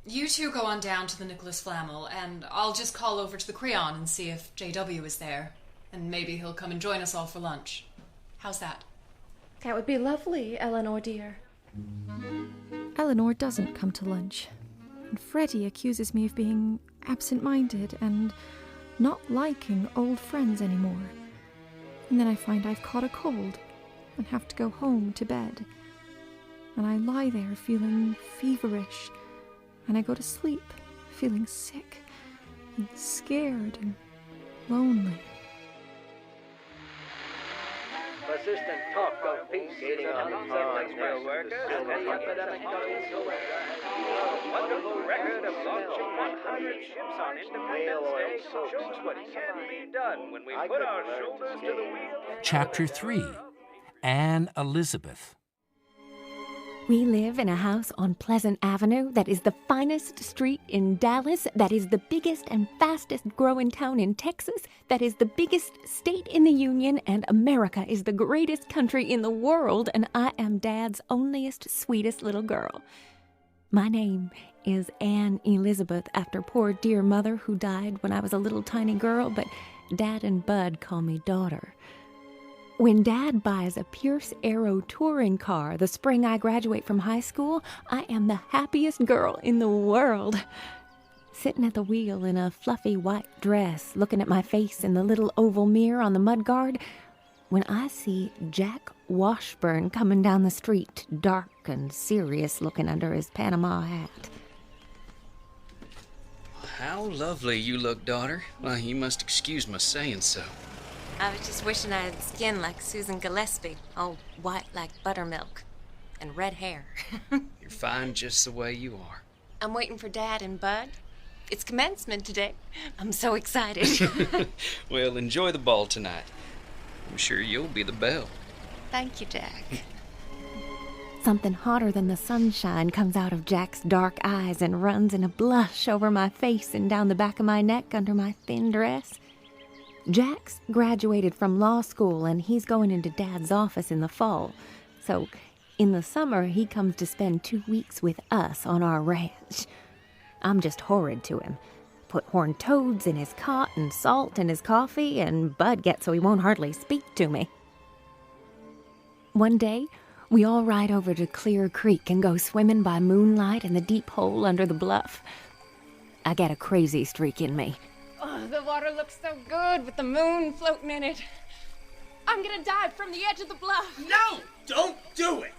You two go on down to the Nicholas Flamel, and I'll just call over to the Creon and see if JW is there. And maybe he'll come and join us all for lunch. How's that? That would be lovely, Eleanor dear. Eleanor doesn't come to lunch, and Freddie accuses me of being absent-minded and not liking old friends anymore. And then I find I've caught a cold and have to go home to bed. And I lie there feeling feverish, and I go to sleep feeling sick and scared and lonely. Persistent talk of peace gating on steel workers and the epidemic wonderful record of launching 100 ships on Independence Day shows what can be done when we put our shoulders to the wheel. Chapter 3, Anne Elizabeth. We live in a house on Pleasant Avenue that is the finest street in Dallas, that is the biggest and fastest growing town in Texas, that is the biggest state in the Union, and America is the greatest country in the world, and I am Dad's onlyest, sweetest little girl. My name is Anne Elizabeth, after poor dear mother who died when I was a little tiny girl, but Dad and Bud call me daughter. When Dad buys a Pierce Arrow touring car the spring I graduate from high school, I am the happiest girl in the world. Sitting at the wheel in a fluffy white dress, looking at my face in the little oval mirror on the mudguard, when I see Jack Washburn coming down the street, dark and serious looking under his Panama hat. How lovely you look, daughter. Well, you must excuse my saying so. I was just wishing I had skin like Susan Gillespie, all white like buttermilk, and red hair. You're fine just the way you are. I'm waiting for Dad and Bud. It's commencement today. I'm so excited. Well, enjoy the ball tonight. I'm sure you'll be the belle. Thank you, Jack. Something hotter than the sunshine comes out of Jack's dark eyes and runs in a blush over my face and down the back of my neck under my thin dress. Jack's graduated from law school, and he's going into Dad's office in the fall. So, in the summer, he comes to spend 2 weeks with us on our ranch. I'm just horrid to him. Put horned toads in his cot and salt in his coffee, and Bud gets so he won't hardly speak to me. One day, we all ride over to Clear Creek and go swimming by moonlight in the deep hole under the bluff. I get a crazy streak in me. Oh, the water looks so good with the moon floating in it. I'm gonna dive from the edge of the bluff. No! Don't do it!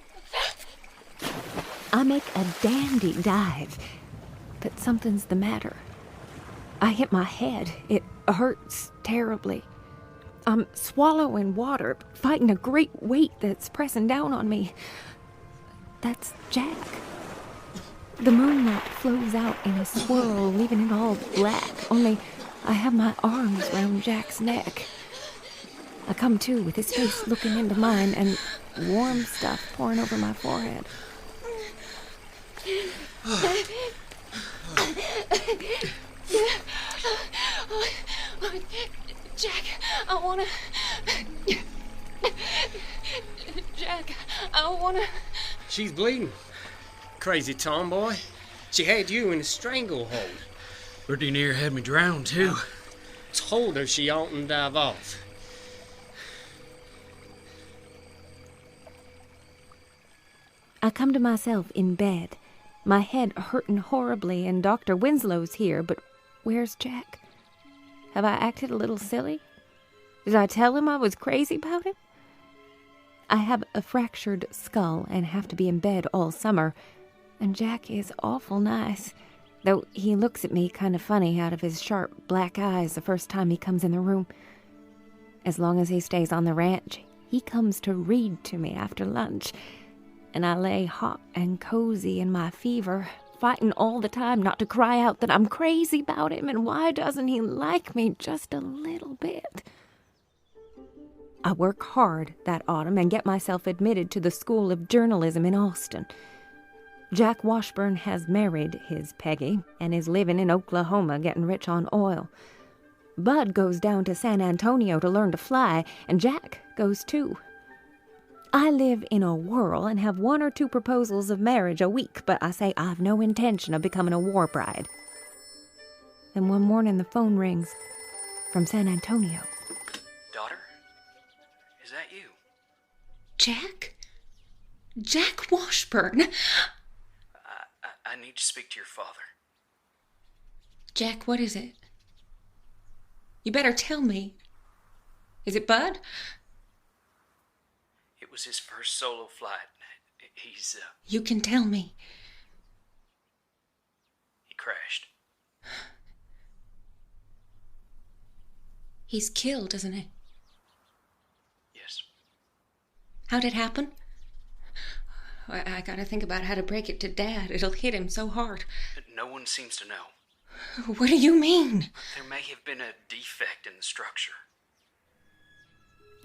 I make a dandy dive, but something's the matter. I hit my head. It hurts terribly. I'm swallowing water, fighting a great weight that's pressing down on me. That's Jack. The moonlight flows out in a swirl, leaving it all black, only I have my arms round Jack's neck. I come to with his face looking into mine and warm stuff pouring over my forehead. Jack, I wanna... Jack, I wanna... She's bleeding. Crazy tomboy. She had you in a stranglehold. Pretty near had me drowned, too. Told her she oughtn't dive off. I come to myself in bed, my head hurting horribly, and Dr. Winslow's here, but where's Jack? Have I acted a little silly? Did I tell him I was crazy about him? I have a fractured skull and have to be in bed all summer, and Jack is awful nice, though he looks at me kind of funny out of his sharp black eyes the first time he comes in the room. As long as he stays on the ranch, he comes to read to me after lunch, and I lay hot and cozy in my fever, fighting all the time not to cry out that I'm crazy about him and why doesn't he like me just a little bit. I work hard that autumn and get myself admitted to the School of Journalism in Austin. Jack Washburn has married his Peggy and is living in Oklahoma getting rich on oil. Bud goes down to San Antonio to learn to fly, and Jack goes too. I live in a whirl and have 1 or 2 proposals of marriage a week, but I say I've no intention of becoming a war bride. Then one morning the phone rings from San Antonio. Daughter? Is that you? Jack? Jack Washburn? I need to speak to your father. Jack, what is it? You better tell me. Is it Bud? It was his first solo flight. He's, You can tell me. He crashed. He's killed, isn't he? Yes. How'd it happen? I gotta think about how to break it to Dad. It'll hit him so hard. No one seems to know. What do you mean? There may have been a defect in the structure.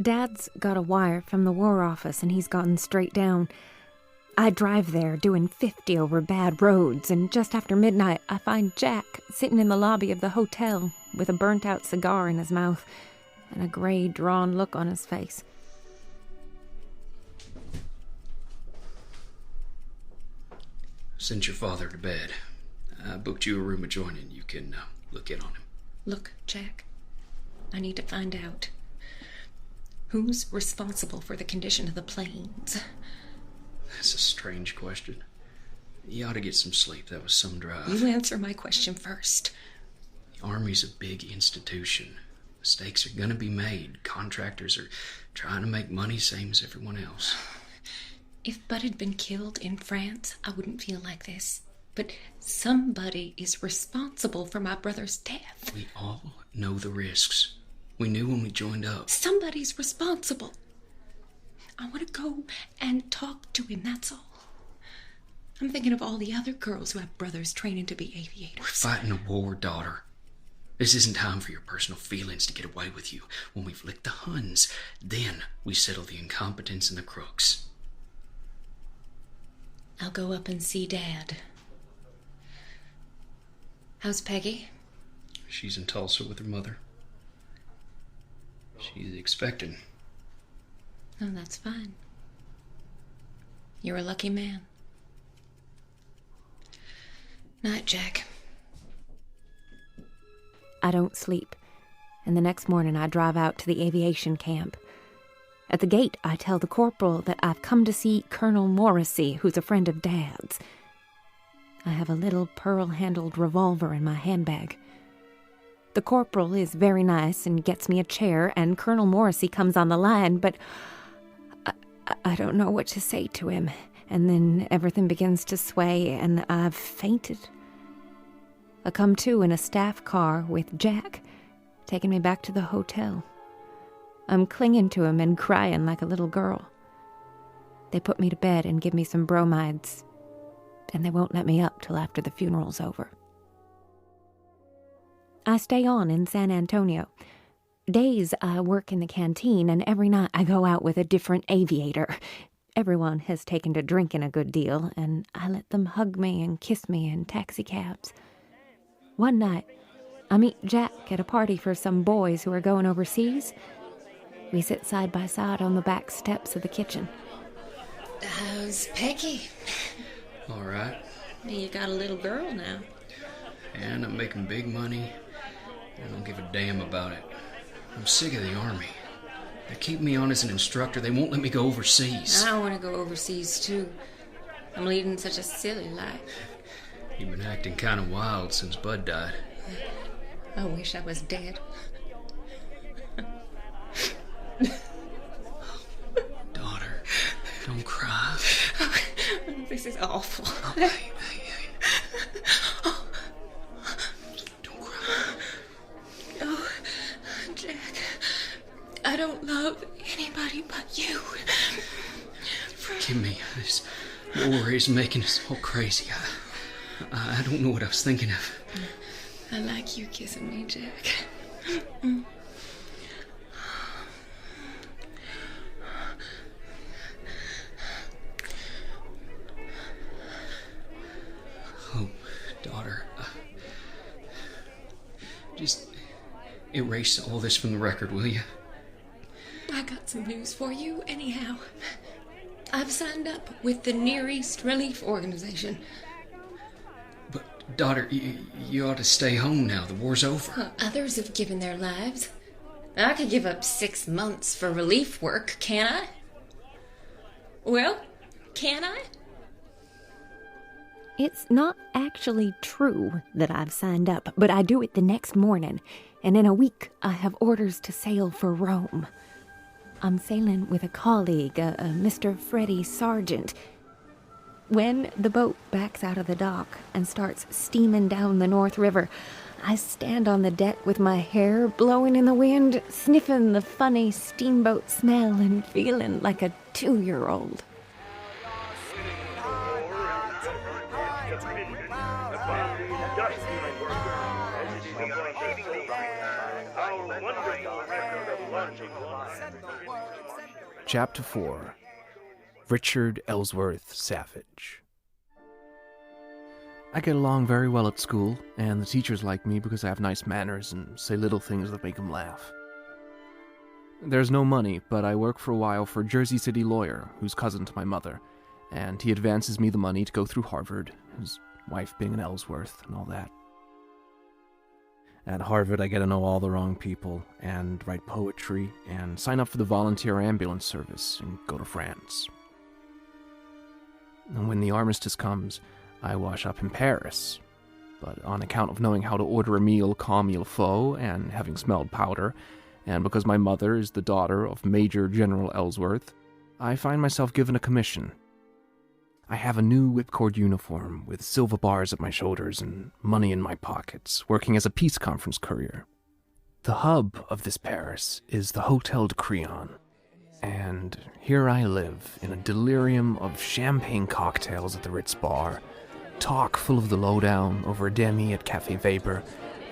Dad's got a wire from the War Office and he's gotten straight down. I drive there doing 50 over bad roads, and just after midnight I find Jack sitting in the lobby of the hotel with a burnt-out cigar in his mouth and a gray, drawn look on his face. Sent your father to bed. I booked you a room adjoining. You can look in on him. Look, Jack, I need to find out who's responsible for the condition of the planes. That's a strange question. You ought to get some sleep. That was some drive. You answer my question first. The Army's a big institution. Mistakes are gonna be made. Contractors are trying to make money, same as everyone else. If Bud had been killed in France, I wouldn't feel like this. But somebody is responsible for my brother's death. We all know the risks. We knew when we joined up. Somebody's responsible. I want to go and talk to him, that's all. I'm thinking of all the other girls who have brothers training to be aviators. We're fighting a war, daughter. This isn't time for your personal feelings to get away with you. When we've licked the Huns, then we settle the incompetents and the crooks. I'll go up and see Dad. How's Peggy? She's in Tulsa with her mother. She's expecting. Oh, that's fine. You're a lucky man. Night, Jack. I don't sleep, and the next morning I drive out to the aviation camp. At the gate, I tell the corporal that I've come to see Colonel Morrissey, who's a friend of Dad's. I have a little pearl-handled revolver in my handbag. The corporal is very nice and gets me a chair, and Colonel Morrissey comes on the line, but I don't know what to say to him, and then everything begins to sway, and I've fainted. I come to in a staff car with Jack, taking me back to the hotel. I'm clinging to him and crying like a little girl. They put me to bed and give me some bromides, and they won't let me up till after the funeral's over. I stay on in San Antonio. Days I work in the canteen, and every night I go out with a different aviator. Everyone has taken to drinking a good deal, and I let them hug me and kiss me in taxicabs. One night, I meet Jack at a party for some boys who are going overseas. We sit side by side on the back steps of the kitchen. How's Peggy? All right. You got a little girl now. And I'm making big money. I don't give a damn about it. I'm sick of the Army. They keep me on as an instructor. They won't let me go overseas. I want to go overseas, too. I'm leading such a silly life. You've been acting kind of wild since Bud died. I wish I was dead. Daughter, don't cry. Oh, this is awful. Oh, hey. Don't cry. Oh, Jack, I don't love anybody but you. Forgive me. This war is making us all crazy. I don't know what I was thinking of. I like you kissing me, Jack. Oh, daughter. Just erase all this from the record, will you? I got some news for you, anyhow. I've signed up with the Near East Relief Organization. But, daughter, you ought to stay home now. The war's over. Well, others have given their lives. I could give up 6 months for relief work, can't I? Well, can I? It's not actually true that I've signed up, but I do it the next morning, and in a week I have orders to sail for Rome. I'm sailing with a colleague, Mr. Freddie Sargent. When the boat backs out of the dock and starts steaming down the North River, I stand on the deck with my hair blowing in the wind, sniffing the funny steamboat smell and feeling like a 2-year-old. Chapter 4. Richard Ellsworth Savage. I get along very well at school, and the teachers like me because I have nice manners and say little things that make them laugh. There's no money, but I work for a while for a Jersey City lawyer who's cousin to my mother, and he advances me the money to go through Harvard, his wife being an Ellsworth and all that. At Harvard, I get to know all the wrong people, and write poetry, and sign up for the volunteer ambulance service, and go to France. And when the armistice comes, I wash up in Paris. But on account of knowing how to order a meal comme il faut, and having smelled powder, and because my mother is the daughter of Major General Ellsworth, I find myself given a commission. I have a new whipcord uniform with silver bars at my shoulders and money in my pockets, working as a peace conference courier. The hub of this Paris is the Hotel de Crillon, and here I live in a delirium of champagne cocktails at the Ritz Bar, talk full of the lowdown over a demi at Café Weber,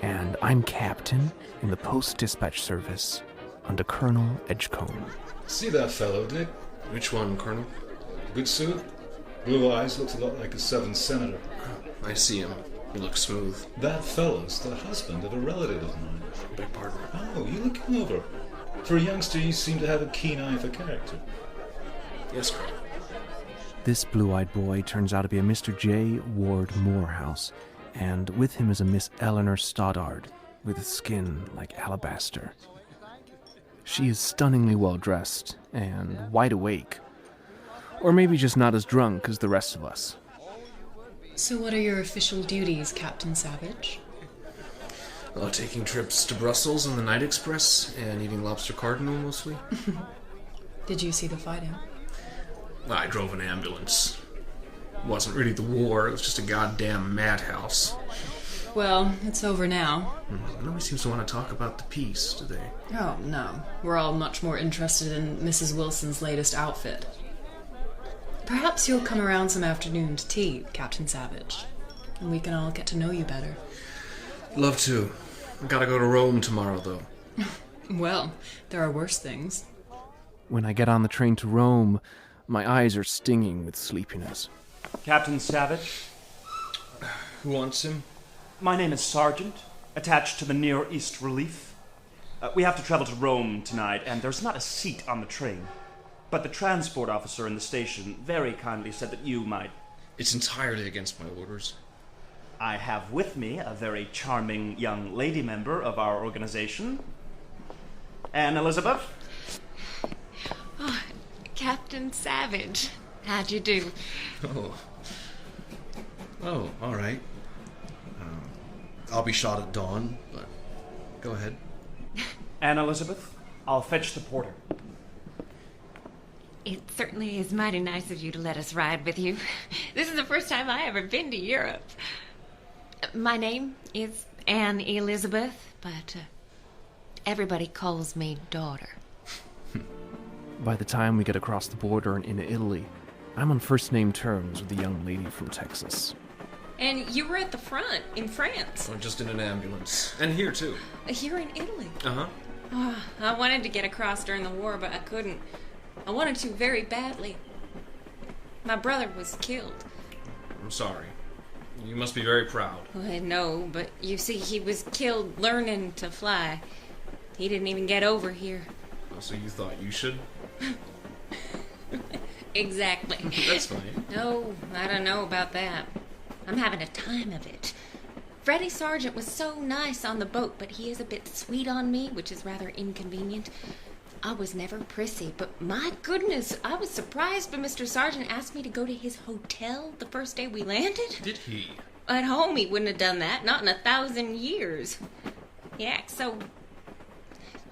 and I'm captain in the Post-Dispatch Service under Colonel Edgecombe. See that fellow, Dick? Which one, Colonel? Good suit? Blue eyes, looks a lot like a Southern senator. I see him. He looks smooth. That fellow's the husband of a relative of mine. Beg pardon? Oh, you look him over. For a youngster, you seem to have a keen eye for character. Yes, Colonel. This blue-eyed boy turns out to be a Mr. J. Ward Moorehouse, and with him is a Miss Eleanor Stoddard, with a skin like alabaster. She is stunningly well-dressed and wide awake. Or maybe just not as drunk as the rest of us. So what are your official duties, Captain Savage? Taking trips to Brussels on the Night Express and eating lobster cardinal mostly. Did you see the fighting? I drove an ambulance. It wasn't really the war, it was just a goddamn madhouse. Well, it's over now. Nobody seems to want to talk about the peace, do they? Oh, no. We're all much more interested in Mrs. Wilson's latest outfit. Perhaps you'll come around some afternoon to tea, Captain Savage, and we can all get to know you better. Love to. I gotta go to Rome tomorrow, though. Well, there are worse things. When I get on the train to Rome, my eyes are stinging with sleepiness. Captain Savage? Who wants him? My name is Sargent, attached to the Near East Relief. We have to travel to Rome tonight, and there's not a seat on the train. But the transport officer in the station very kindly said that you might... It's entirely against my orders. I have with me a very charming young lady member of our organization. Anne Elizabeth? Oh, Captain Savage. How'd you do? Oh, all right. I'll be shot at dawn, but go ahead. Anne Elizabeth, I'll fetch the porter. It certainly is mighty nice of you to let us ride with you. This is the first time I ever been to Europe. My name is Anne Elizabeth, but everybody calls me daughter. By the time we get across the border and into Italy, I'm on first-name terms with the young lady from Texas. And you were at the front in France. I'm just in an ambulance. And here, too. Here in Italy. Uh-huh. Oh, I wanted to get across during the war, but I couldn't. I wanted to very badly. My brother was killed. I'm sorry. You must be very proud. Well, I know, but you see, he was killed learning to fly. He didn't even get over here. Oh, so you thought you should? Exactly. That's funny. No, I don't know about that. I'm having a time of it. Freddie Sargent was so nice on the boat, but he is a bit sweet on me, which is rather inconvenient. I was never prissy, but my goodness, I was surprised when Mr. Sargent asked me to go to his hotel the first day we landed. Did he? At home, he wouldn't have done that, not in 1,000 years. He acts so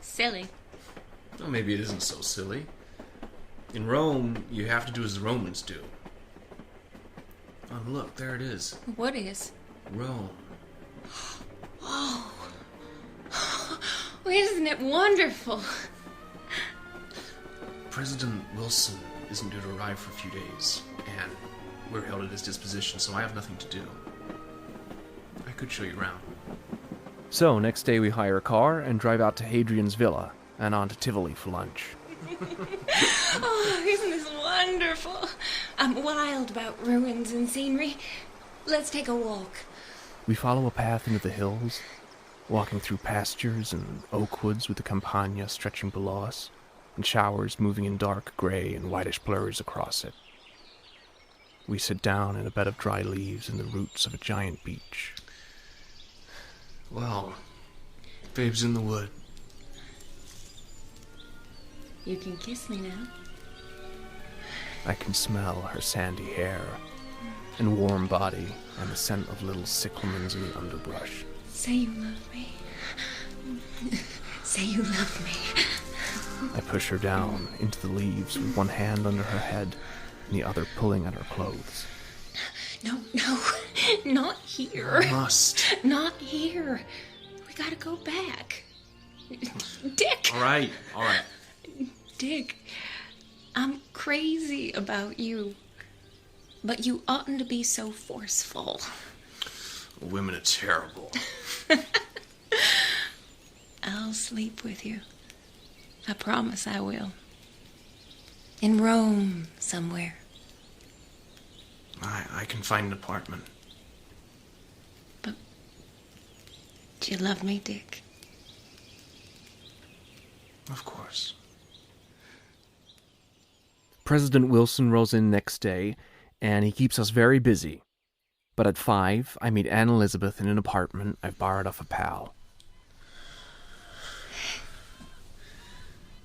silly. Well, maybe it isn't so silly. In Rome, you have to do as the Romans do. Oh, look, there it is. What is? Rome. Oh. Isn't it wonderful? President Wilson isn't due to arrive for a few days, and we're held at his disposition, so I have nothing to do. I could show you around. So, next day we hire a car and drive out to Hadrian's Villa and on to Tivoli for lunch. Oh, isn't this wonderful? I'm wild about ruins and scenery. Let's take a walk. We follow a path into the hills, walking through pastures and oak woods with the Campagna stretching below us, and showers moving in dark gray and whitish blurs across it. We sit down in a bed of dry leaves in the roots of a giant beech. Well, babe's in the wood. You can kiss me now. I can smell her sandy hair and warm body and the scent of little cyclamens in the underbrush. Say you love me. Say you love me. I push her down into the leaves with one hand under her head and the other pulling at her clothes. No, not here. I must. Not here. We gotta go back. Dick! All right. Dick, I'm crazy about you. But you oughtn't to be so forceful. Women are terrible. I'll sleep with you. I promise I will. In Rome, somewhere. I can find an apartment. But do you love me, Dick? Of course. President Wilson rolls in next day, and he keeps us very busy. But at 5, I meet Anne Elizabeth in an apartment I've borrowed off a pal.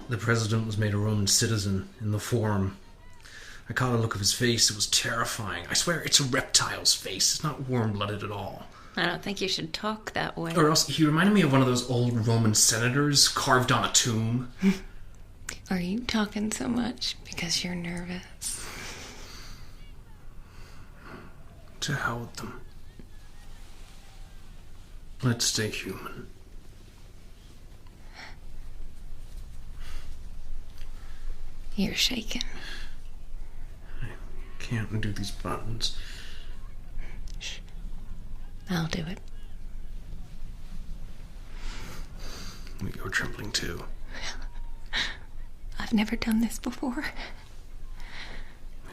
The president was made a Roman citizen in the Forum. I caught a look of his face. It was terrifying. I swear it's a reptile's face. It's not warm-blooded at all. I don't think you should talk that way. Or else he reminded me of one of those old Roman senators carved on a tomb. Are you talking so much because you're nervous? To hell with them. Let's stay human. You're shaking. I can't undo these buttons. Shh. I'll do it. You're trembling too. I've never done this before.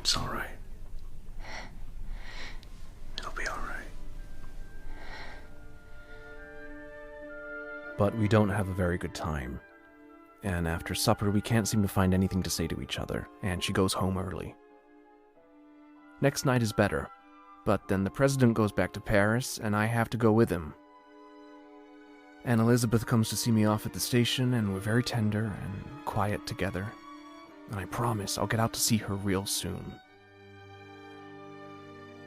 It's all right. It'll be all right. But we don't have a very good time. And after supper, we can't seem to find anything to say to each other, and she goes home early. Next night is better, but then the president goes back to Paris, and I have to go with him. And Elizabeth comes to see me off at the station, and we're very tender and quiet together. And I promise I'll get out to see her real soon.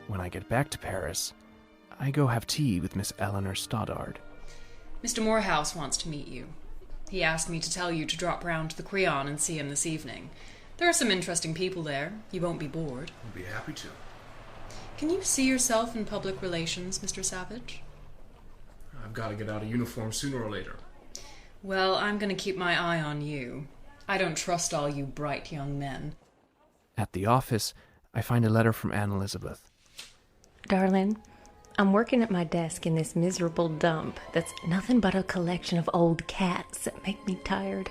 When I get back to Paris, I go have tea with Miss Eleanor Stoddard. Mr. Moorehouse wants to meet you. He asked me to tell you to drop round to the Creon and see him this evening. There are some interesting people there. You won't be bored. I'll be happy to. Can you see yourself in public relations, Mr. Savage? I've got to get out of uniform sooner or later. Well, I'm going to keep my eye on you. I don't trust all you bright young men. At the office, I find a letter from Anne Elizabeth. Darling, I'm working at my desk in this miserable dump that's nothing but a collection of old cats that make me tired.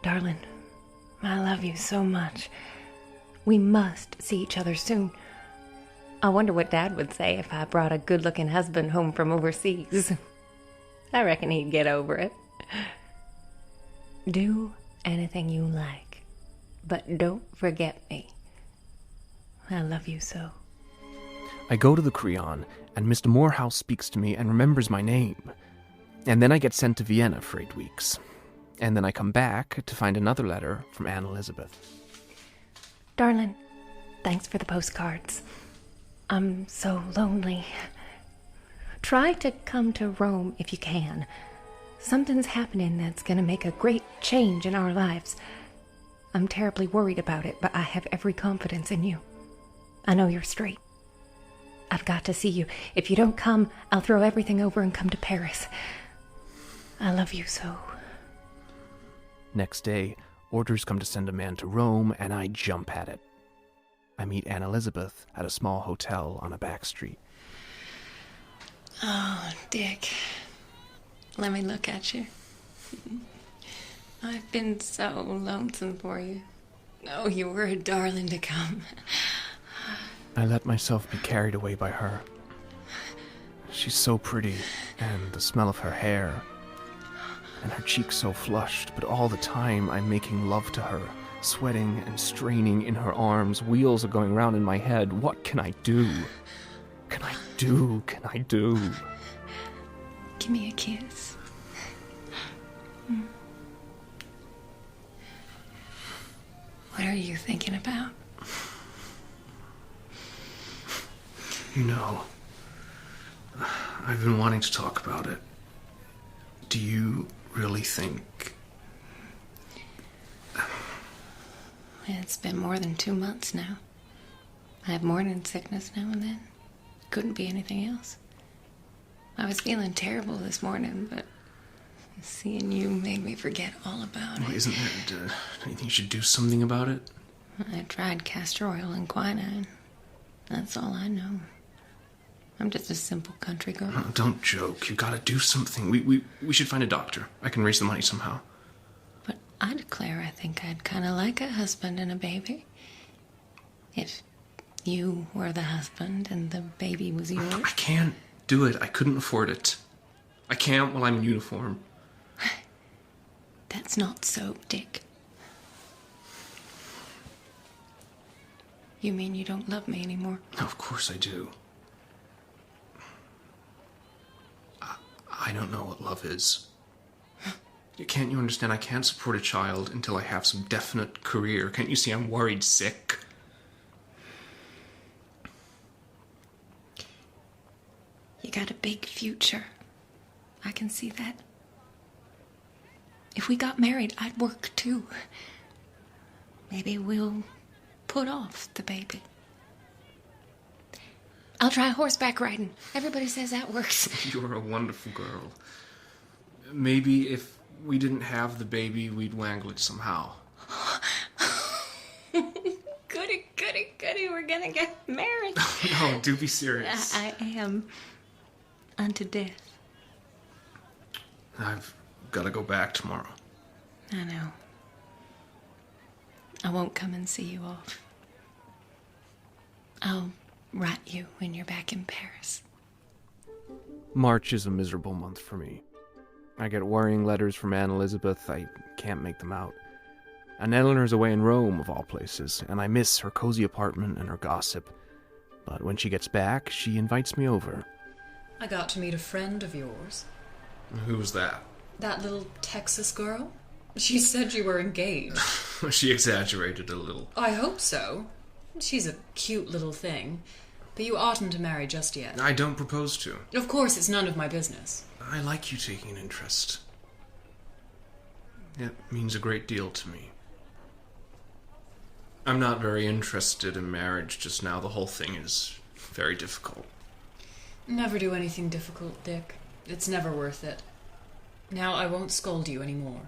Darling, I love you so much. We must see each other soon. I wonder what Dad would say if I brought a good-looking husband home from overseas. I reckon he'd get over it. Do anything you like, but don't forget me. I love you so. I go to the Creon, and Mr. Moorehouse speaks to me and remembers my name. And then I get sent to Vienna for 8 weeks. And then I come back to find another letter from Anne Elizabeth. Darling, thanks for the postcards. I'm so lonely. Try to come to Rome if you can. Something's happening that's going to make a great change in our lives. I'm terribly worried about it, but I have every confidence in you. I know you're straight. I've got to see you. If you don't come, I'll throw everything over and come to Paris. I love you so. Next day, orders come to send a man to Rome, and I jump at it. I meet Anne Elizabeth at a small hotel on a back street. Oh, Dick. Let me look at you. I've been so lonesome for you. Oh, you were a darling to come. I let myself be carried away by her. She's so pretty, and the smell of her hair, and her cheeks so flushed, but all the time I'm making love to her, sweating and straining in her arms. Wheels are going round in my head. What can I do? Can I do? Give me a kiss. What are you thinking about? You know, I've been wanting to talk about it. Do you really think... It's been more than 2 months now. I have morning sickness now and then. Couldn't be anything else. I was feeling terrible this morning, but seeing you made me forget all about it. Isn't there anything you should do something about it? I tried castor oil and quinine. That's all I know. I'm just a simple country girl. Oh, don't joke. You gotta do something. We should find a doctor. I can raise the money somehow. But I declare I think I'd kind of like a husband and a baby. If you were the husband and the baby was yours. I can't do it. I couldn't afford it. I can't while I'm in uniform. That's not so, Dick. You mean you don't love me anymore? No, of course I do. I don't know what love is. Can't you understand? I can't support a child until I have some definite career. Can't you see I'm worried sick? You got a big future. I can see that. If we got married, I'd work too. Maybe we'll put off the baby. I'll try horseback riding. Everybody says that works. You're a wonderful girl. Maybe if we didn't have the baby, we'd wangle it somehow. Goody, we're gonna get married. No, do be serious. I am unto death. I've got to go back tomorrow. I know. I won't come and see you off. I'll write you when you're back in Paris. March is a miserable month for me. I get worrying letters from Anne Elizabeth. I can't make them out. And Eleanor's away in Rome, of all places, and I miss her cozy apartment and her gossip. But when she gets back, she invites me over. I got to meet a friend of yours. Who was that? That little Texas girl. She said you were engaged. She exaggerated a little. I hope so. She's a cute little thing. But you oughtn't to marry just yet. I don't propose to. Of course, it's none of my business. I like you taking an interest. It means a great deal to me. I'm not very interested in marriage just now. The whole thing is very difficult. Never do anything difficult, Dick. It's never worth it. Now I won't scold you anymore.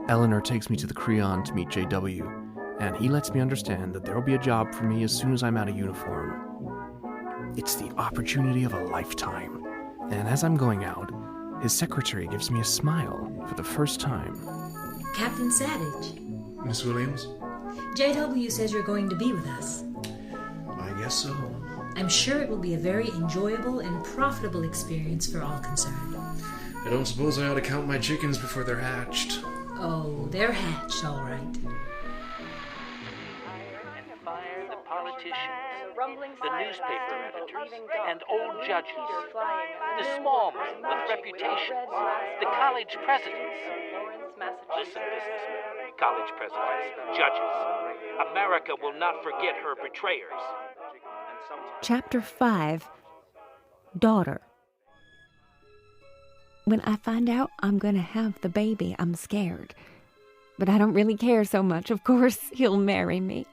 Eleanor takes me to the Creon to meet J.W., and he lets me understand that there'll be a job for me as soon as I'm out of uniform. It's the opportunity of a lifetime. And as I'm going out, his secretary gives me a smile for the first time. Captain Savage. Miss Williams? J.W. says you're going to be with us. I guess so. I'm sure it will be a very enjoyable and profitable experience for all concerned. I don't suppose I ought to count my chickens before they're hatched. Oh, they're hatched, all right. politicians, the newspaper editors, and old judges, the small men with reputations, the college presidents. Listen, businessmen, college presidents, judges. America will not forget her betrayers. Chapter 5, Daughter. When I find out I'm going to have the baby, I'm scared. But I don't really care so much. Of course, he'll marry me.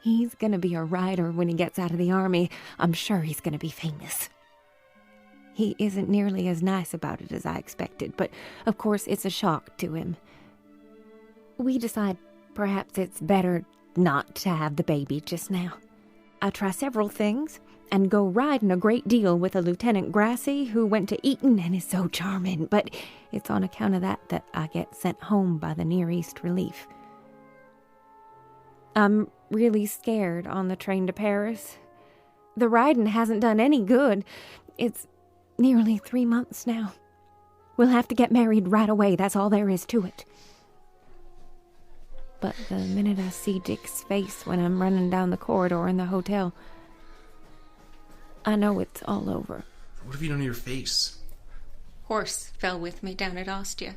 He's going to be a writer when he gets out of the army. I'm sure he's going to be famous. He isn't nearly as nice about it as I expected, but of course it's a shock to him. We decide perhaps it's better not to have the baby just now. I try several things and go riding a great deal with a Lieutenant Grassy who went to Eton and is so charming, but it's on account of that I get sent home by the Near East Relief. I'm really scared on the train to Paris. The riding hasn't done any good. It's nearly 3 months now. We'll have to get married right away, that's all there is to it. But the minute I see Dick's face when I'm running down the corridor in the hotel, I know it's all over. What have you done to your face? Horse fell with me down at Ostia.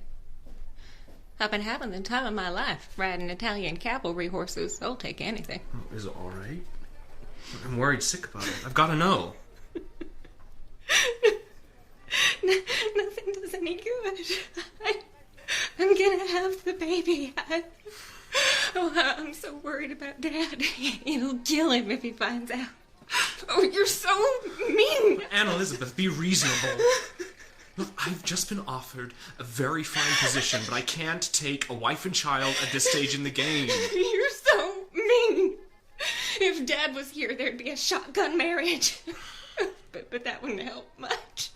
I've been having the time of my life riding Italian cavalry horses. I'll take anything. Oh, is it all right? I'm worried sick about it. I've got to know. Nothing does any good. I'm gonna have the baby. I'm so worried about Dad. It'll kill him if he finds out. Oh, you're so mean. Anne Elizabeth, be reasonable. Look, I've just been offered a very fine position, but I can't take a wife and child at this stage in the game. You're so mean. If Dad was here, there'd be a shotgun marriage. But that wouldn't help much.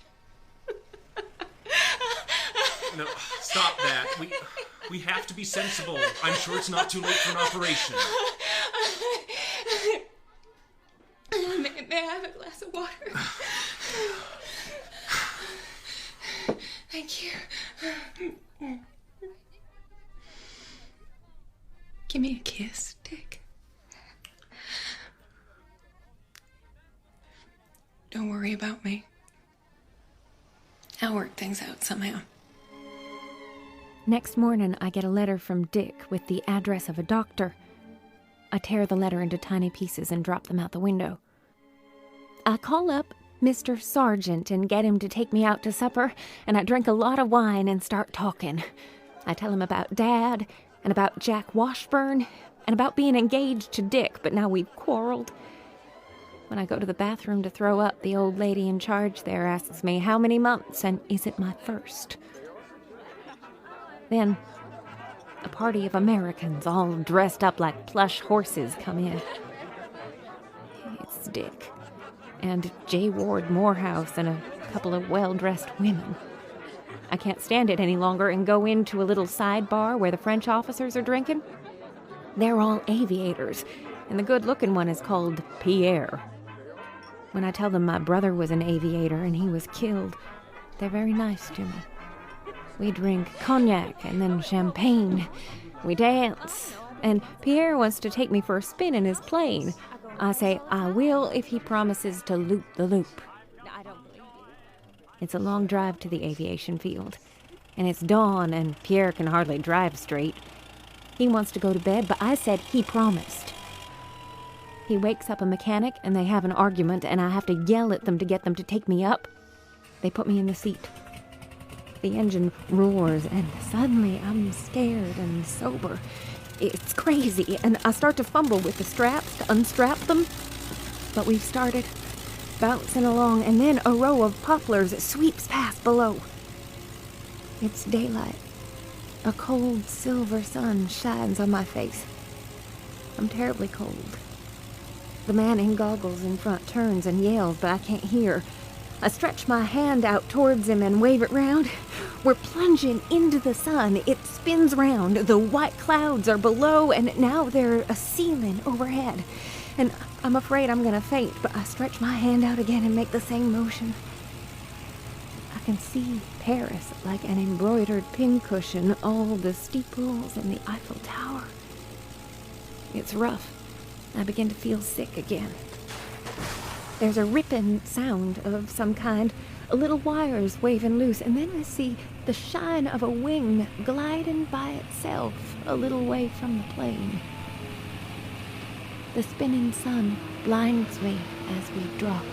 No, stop that. We have to be sensible. I'm sure it's not too late for an operation. May I have a glass of water? Thank you. Give me a kiss, Dick. Don't worry about me. I'll work things out somehow. Next morning, I get a letter from Dick with the address of a doctor. I tear the letter into tiny pieces and drop them out the window. I call up Mr. Sargent and get him to take me out to supper, and I drink a lot of wine and start talking. I tell him about Dad, and about Jack Washburn, and about being engaged to Dick, but now we've quarreled. When I go to the bathroom to throw up, the old lady in charge there asks me how many months and is it my first. Then, a party of Americans all dressed up like plush horses come in. It's Dick, and J. Ward Moorehouse, and a couple of well-dressed women. I can't stand it any longer and go into a little sidebar where the French officers are drinking. They're all aviators, and the good-looking one is called Pierre. When I tell them my brother was an aviator and he was killed, they're very nice to me. We drink cognac and then champagne. We dance. And Pierre wants to take me for a spin in his plane. I say I will if he promises to loop the loop. It's a long drive to the aviation field. And it's dawn and Pierre can hardly drive straight. He wants to go to bed, but I said he promised. He wakes up a mechanic and they have an argument and I have to yell at them to get them to take me up. They put me in the seat. The engine roars, and suddenly I'm scared and sober. It's crazy, and I start to fumble with the straps to unstrap them. But we've started, bouncing along, and then a row of poplars sweeps past below. It's daylight. A cold silver sun shines on my face. I'm terribly cold. The man in goggles in front turns and yells, but I can't hear. I stretch my hand out towards him and wave it round. We're plunging into the sun. It spins round. The white clouds are below, and now they're a ceiling overhead. And I'm afraid I'm going to faint, but I stretch my hand out again and make the same motion. I can see Paris like an embroidered pincushion, all the steeples and the Eiffel Tower. It's rough. I begin to feel sick again. There's a ripping sound of some kind, little wires waving loose, and then I see the shine of a wing gliding by itself a little way from the plane. The spinning sun blinds me as we drop.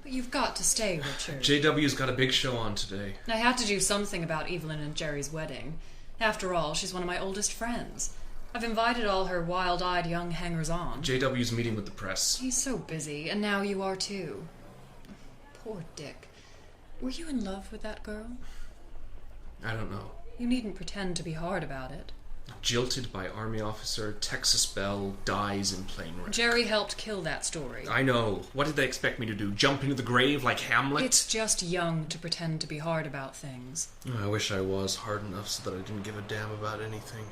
But you've got to stay, Richard. JW's got a big show on today. I have to do something about Eveline and Jerry's wedding. After all, she's one of my oldest friends. I've invited all her wild-eyed young hangers-on. JW's meeting with the press. He's so busy, and now you are too. Poor Dick. Were you in love with that girl? I don't know. You needn't pretend to be hard about it. Jilted by Army officer, Texas Belle, dies in plane wreck. Jerry helped kill that story. I know. What did they expect me to do? Jump into the grave like Hamlet? It's just young to pretend to be hard about things. I wish I was hard enough so that I didn't give a damn about anything.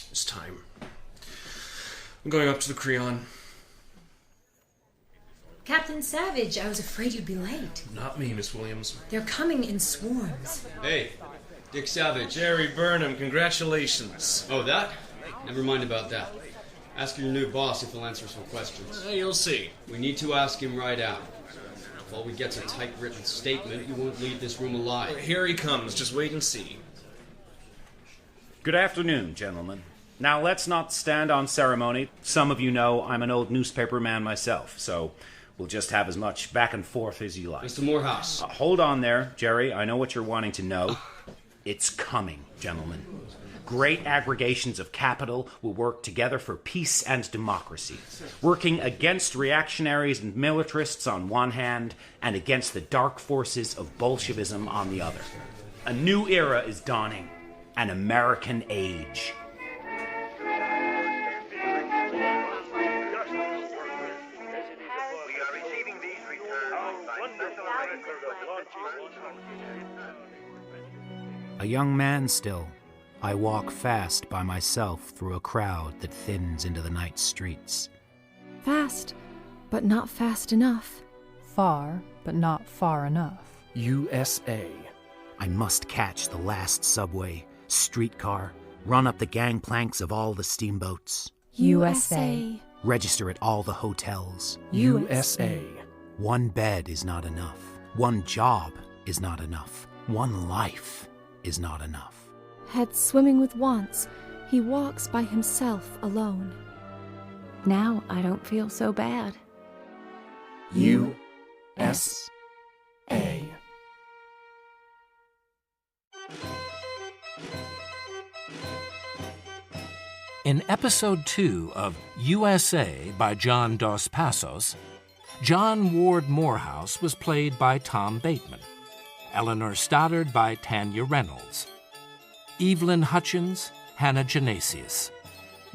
It's time. I'm going up to the Creon. Captain Savage, I was afraid you'd be late. Not me, Miss Williams. They're coming in swarms. Hey, Dick Savage. Jerry Burnham, congratulations. Oh, that? Never mind about that. Ask your new boss if he'll answer some questions. You'll see. We need to ask him right out. If all we get's a typewritten statement, you won't leave this room alive. Here he comes. Just wait and see. Good afternoon, gentlemen. Now, let's not stand on ceremony. Some of you know I'm an old newspaper man myself, so we'll just have as much back and forth as you like. Mr. Moorehouse. Hold on there, Jerry. I know what you're wanting to know. It's coming, gentlemen. Great aggregations of capital will work together for peace and democracy, working against reactionaries and militarists on one hand, and against the dark forces of Bolshevism on the other. A new era is dawning, an American age. A young man still, I walk fast by myself through a crowd that thins into the night streets. Fast, but not fast enough. Far, but not far enough. USA. I must catch the last subway, streetcar, run up the gangplanks of all the steamboats. USA. Register at all the hotels. USA. One bed is not enough. One job is not enough. One life is not enough. Head swimming with wants, he walks by himself alone. Now I don't feel so bad. USA. In episode 2 of USA by John Dos Passos, John Ward Moorehouse was played by Tom Bateman, Eleanor Stoddard by Tanya Reynolds, Eveline Hutchins, Hannah Genesius,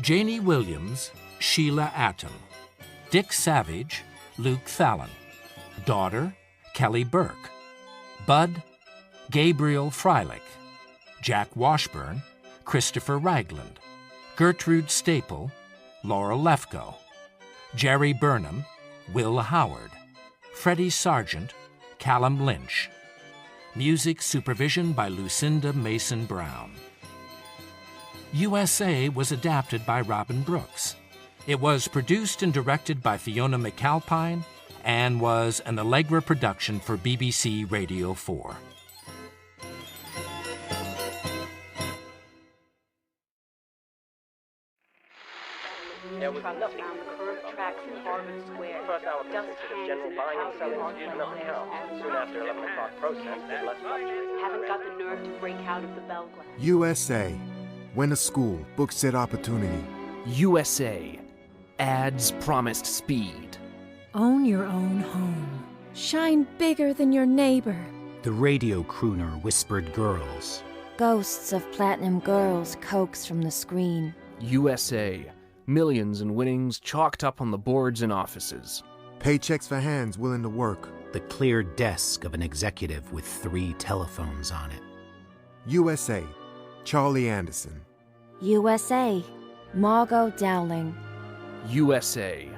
Janey Williams, Sheila Atom, Dick Savage, Luke Fallon, daughter, Kelly Burke, Bud, Gabriel Freilich, Jack Washburn, Christopher Ragland, Gertrude Staple, Laura Lefko, Jerry Burnham, Will Howard, Freddie Sargent, Callum Lynch. Music supervision by Lucinda Mason Brown. USA was adapted by Robin Brooks. It was produced and directed by Fiona McAlpine and was an Allegra production for BBC Radio 4. There was nothing curved tracks in Harvard Square. First hour consisted of general buying and selling and nothing else. Soon after 11 o'clock process, they left much. Haven't got the nerve to break out of the bell glass. USA. When a school books said opportunity. USA. Ads promised speed. Own your own home. Shine bigger than your neighbor. The radio crooner whispered girls. Ghosts of platinum girls coax from the screen. USA. Millions in winnings chalked up on the boards in offices. Paychecks for hands willing to work. The clear desk of an executive with 3 telephones on it. USA. Charlie Anderson. USA. Margot Dowling. USA.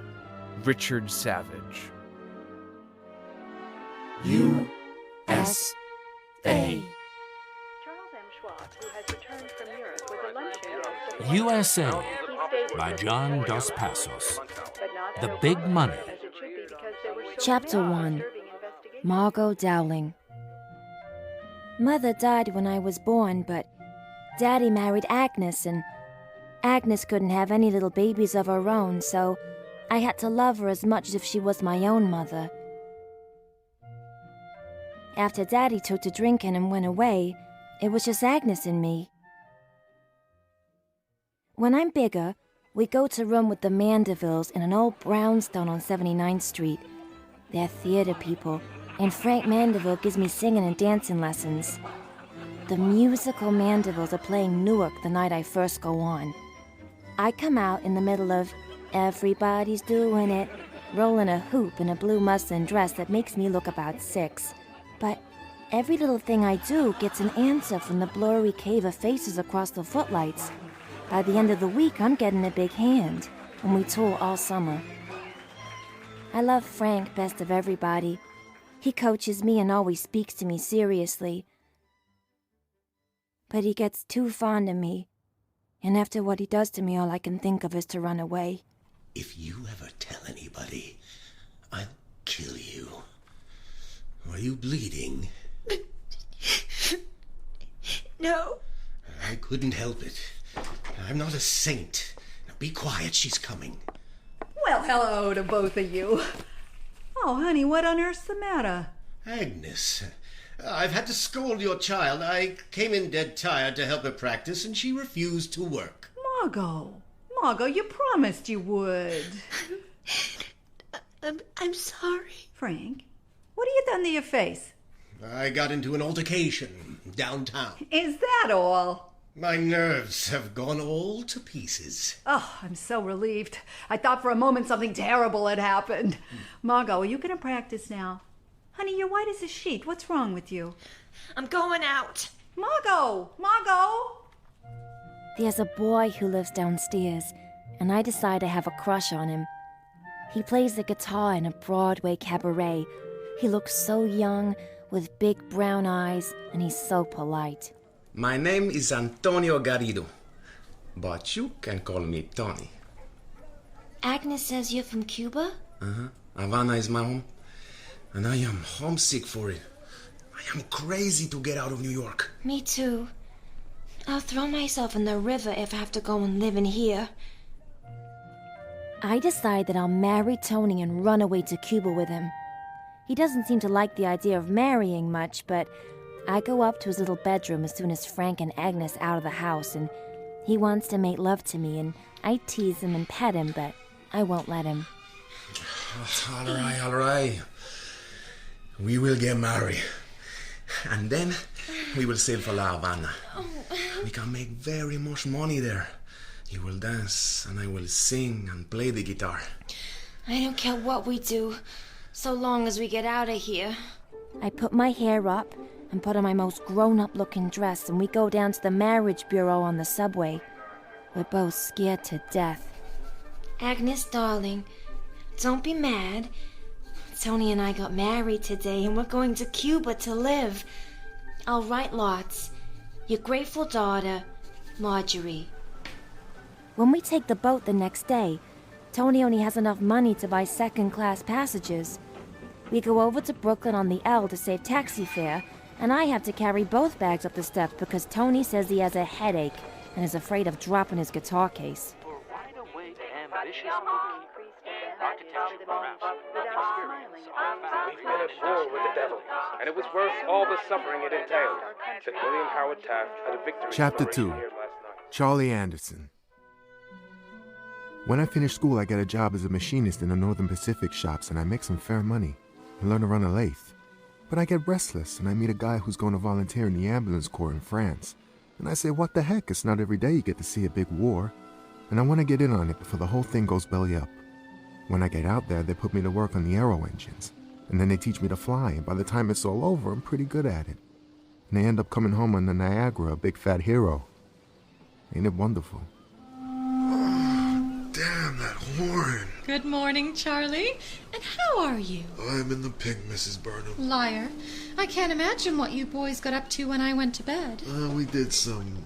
Richard Savage. USA. USA by John Dos Passos. The Big Money. Chapter 1. Margot Dowling. Mother died when I was born, but Daddy married Agnes, and Agnes couldn't have any little babies of her own, so I had to love her as much as if she was my own mother. After Daddy took to drinking and went away, it was just Agnes and me. When I'm bigger, we go to room with the Mandevilles in an old brownstone on 79th Street. They're theater people, and Frank Mandeville gives me singing and dancing lessons. The musical Mandevilles are playing Newark the night I first go on. I come out in the middle of "Everybody's Doing It," rolling a hoop in a blue muslin dress that makes me look about 6. But every little thing I do gets an answer from the blurry cave of faces across the footlights. By the end of the week, I'm getting a big hand, and we tour all summer. I love Frank best of everybody. He coaches me and always speaks to me seriously. But he gets too fond of me, and after what he does to me, all I can think of is to run away. If you ever tell anybody, I'll kill you. Are you bleeding? No. I couldn't help it. I'm not a saint. Now be quiet, she's coming. Well, hello to both of you. Oh, honey, what on earth's the matter? Agnes, I've had to scold your child. I came in dead tired to help her practice, and she refused to work. Margot, you promised you would. I'm sorry. Frank, what have you done to your face? I got into an altercation downtown. Is that all? My nerves have gone all to pieces. Oh, I'm so relieved. I thought for a moment something terrible had happened. Margot, are you going to practice now? Honey, you're white as a sheet. What's wrong with you? I'm going out. Margot! There's a boy who lives downstairs, and I decide I have a crush on him. He plays the guitar in a Broadway cabaret. He looks so young, with big brown eyes, and he's so polite. My name is Antonio Garrido, but you can call me Tony. Agnes says you're from Cuba? Havana is my home, and I am homesick for it. I am crazy to get out of New York. Me too. I'll throw myself in the river if I have to go and live in here. I decide that I'll marry Tony and run away to Cuba with him. He doesn't seem to like the idea of marrying much, but I go up to his little bedroom as soon as Frank and Agnes out of the house, and he wants to make love to me, and I tease him and pet him, but I won't let him. All right. We will get married. And then we will sail for La Habana. We can make very much money there. You will dance, and I will sing and play the guitar. I don't care what we do, so long as we get out of here. I put my hair up and put on my most grown-up looking dress, and we go down to the marriage bureau on the subway. We're both scared to death. Agnes, darling, don't be mad. Tony and I got married today, and we're going to Cuba to live. I'll write lots. Your grateful daughter, Marjorie. When we take the boat the next day, Tony only has enough money to buy second-class passages. We go over to Brooklyn on the L to save taxi fare, and I have to carry both bags up the steps because Tony says he has a headache and is afraid of dropping his guitar case. For wide-awake, ambitious bookkeeper, architecture crafts, We've been at war with the devil, and it was worth all the suffering it entailed, said William Howard Taft at a victory Chapter parade 2. here last night. Charlie Anderson. When I finish school, I get a job as a machinist in the Northern Pacific shops, and I make some fair money and learn to run a lathe. But I get restless, and I meet a guy who's going to volunteer in the ambulance corps in France. And I say, what the heck, it's not every day you get to see a big war. And I want to get in on it before the whole thing goes belly up. When I get out there, they put me to work on the aero engines. And then they teach me to fly, and by the time it's all over, I'm pretty good at it. And I end up coming home on the Niagara, a big fat hero. Ain't it wonderful? Damn, that Warren. Good morning, Charlie. And how are you? I'm in the pink, Mrs. Burnham. Liar. I can't imagine what you boys got up to when I went to bed. We did some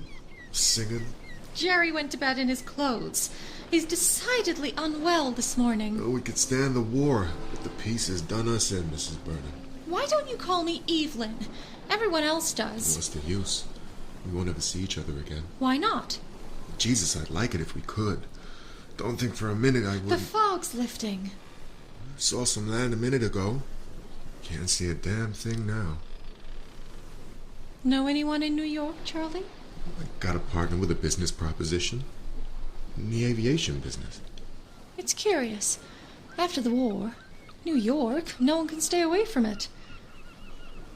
singing. Jerry went to bed in his clothes. He's decidedly unwell this morning. We could stand the war, but the peace has done us in, Mrs. Burnham. Why don't you call me Eveline? Everyone else does. What's the use? We won't ever see each other again. Why not? Jesus, I'd like it if we could. Don't think for a minute I would. The fog's lifting. Saw some land a minute ago. Can't see a damn thing now. Know anyone in New York, Charlie? I got a partner with a business proposition. In the aviation business. It's curious. After the war, New York, no one can stay away from it.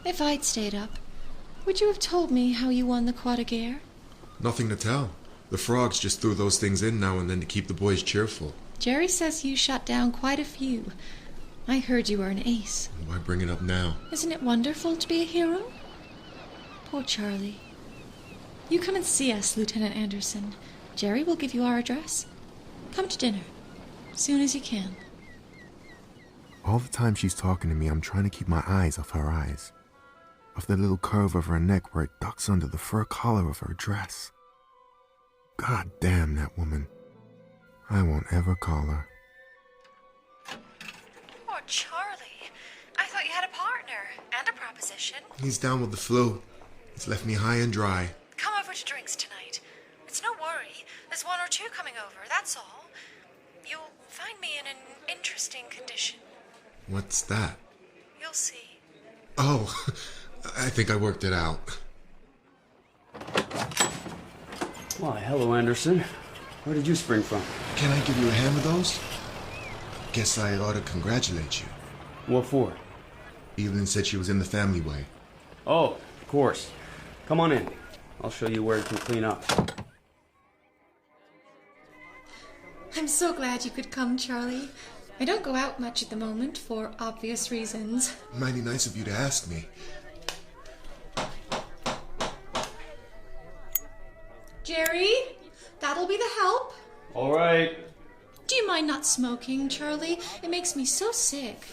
If I'd stayed up, would you have told me how you won the Croix de Guerre? Nothing to tell. The frogs just threw those things in now and then to keep the boys cheerful. Jerry says you shot down quite a few. I heard you were an ace. Why bring it up now? Isn't it wonderful to be a hero? Poor Charlie. You come and see us, Lieutenant Anderson. Jerry will give you our address. Come to dinner. Soon as you can. All the time she's talking to me, I'm trying to keep my eyes off her eyes. Off the little curve of her neck where it ducks under the fur collar of her dress. God damn that woman. I won't ever call her. Poor Charlie. I thought you had a partner and a proposition. He's down with the flu. It's left me high and dry. Come over to drinks tonight. It's no worry. There's one or two coming over, that's all. You'll find me in an interesting condition. What's that? You'll see. Oh, I think I worked it out. Why, hello, Anderson. Where did you spring from? Can I give you a hand with those? Guess I ought to congratulate you. What for? Eveline said she was in the family way. Oh, of course. Come on in. I'll show you where you can clean up. I'm so glad you could come, Charlie. I don't go out much at the moment for obvious reasons. Mighty nice of you to ask me. Jerry, that'll be the help. All right. Do you mind not smoking, Charlie? It makes me so sick.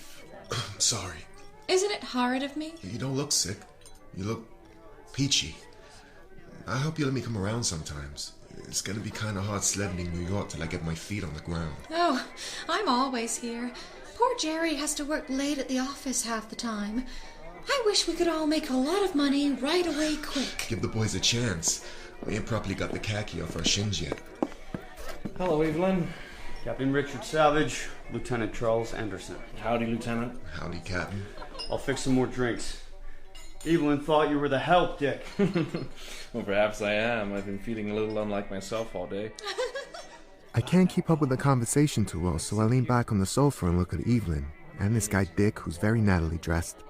Sorry. Isn't it hard of me? You don't look sick. You look peachy. I hope you let me come around sometimes. It's gonna be kind of hard sledding in New York till I get my feet on the ground. Oh, I'm always here. Poor Jerry has to work late at the office half the time. I wish we could all make a lot of money right away quick. Give the boys a chance. We ain't properly got the khaki off our shins yet. Hello, Eveline. Captain Richard Savage, Lieutenant Charles Anderson. Howdy, Lieutenant. Howdy, Captain. I'll fix some more drinks. Eveline thought you were the help, Dick. Well, perhaps I am. I've been feeling a little unlike myself all day. I can't keep up with the conversation too well, so I lean back on the sofa and look at Eveline, and this guy Dick, who's very nattily dressed.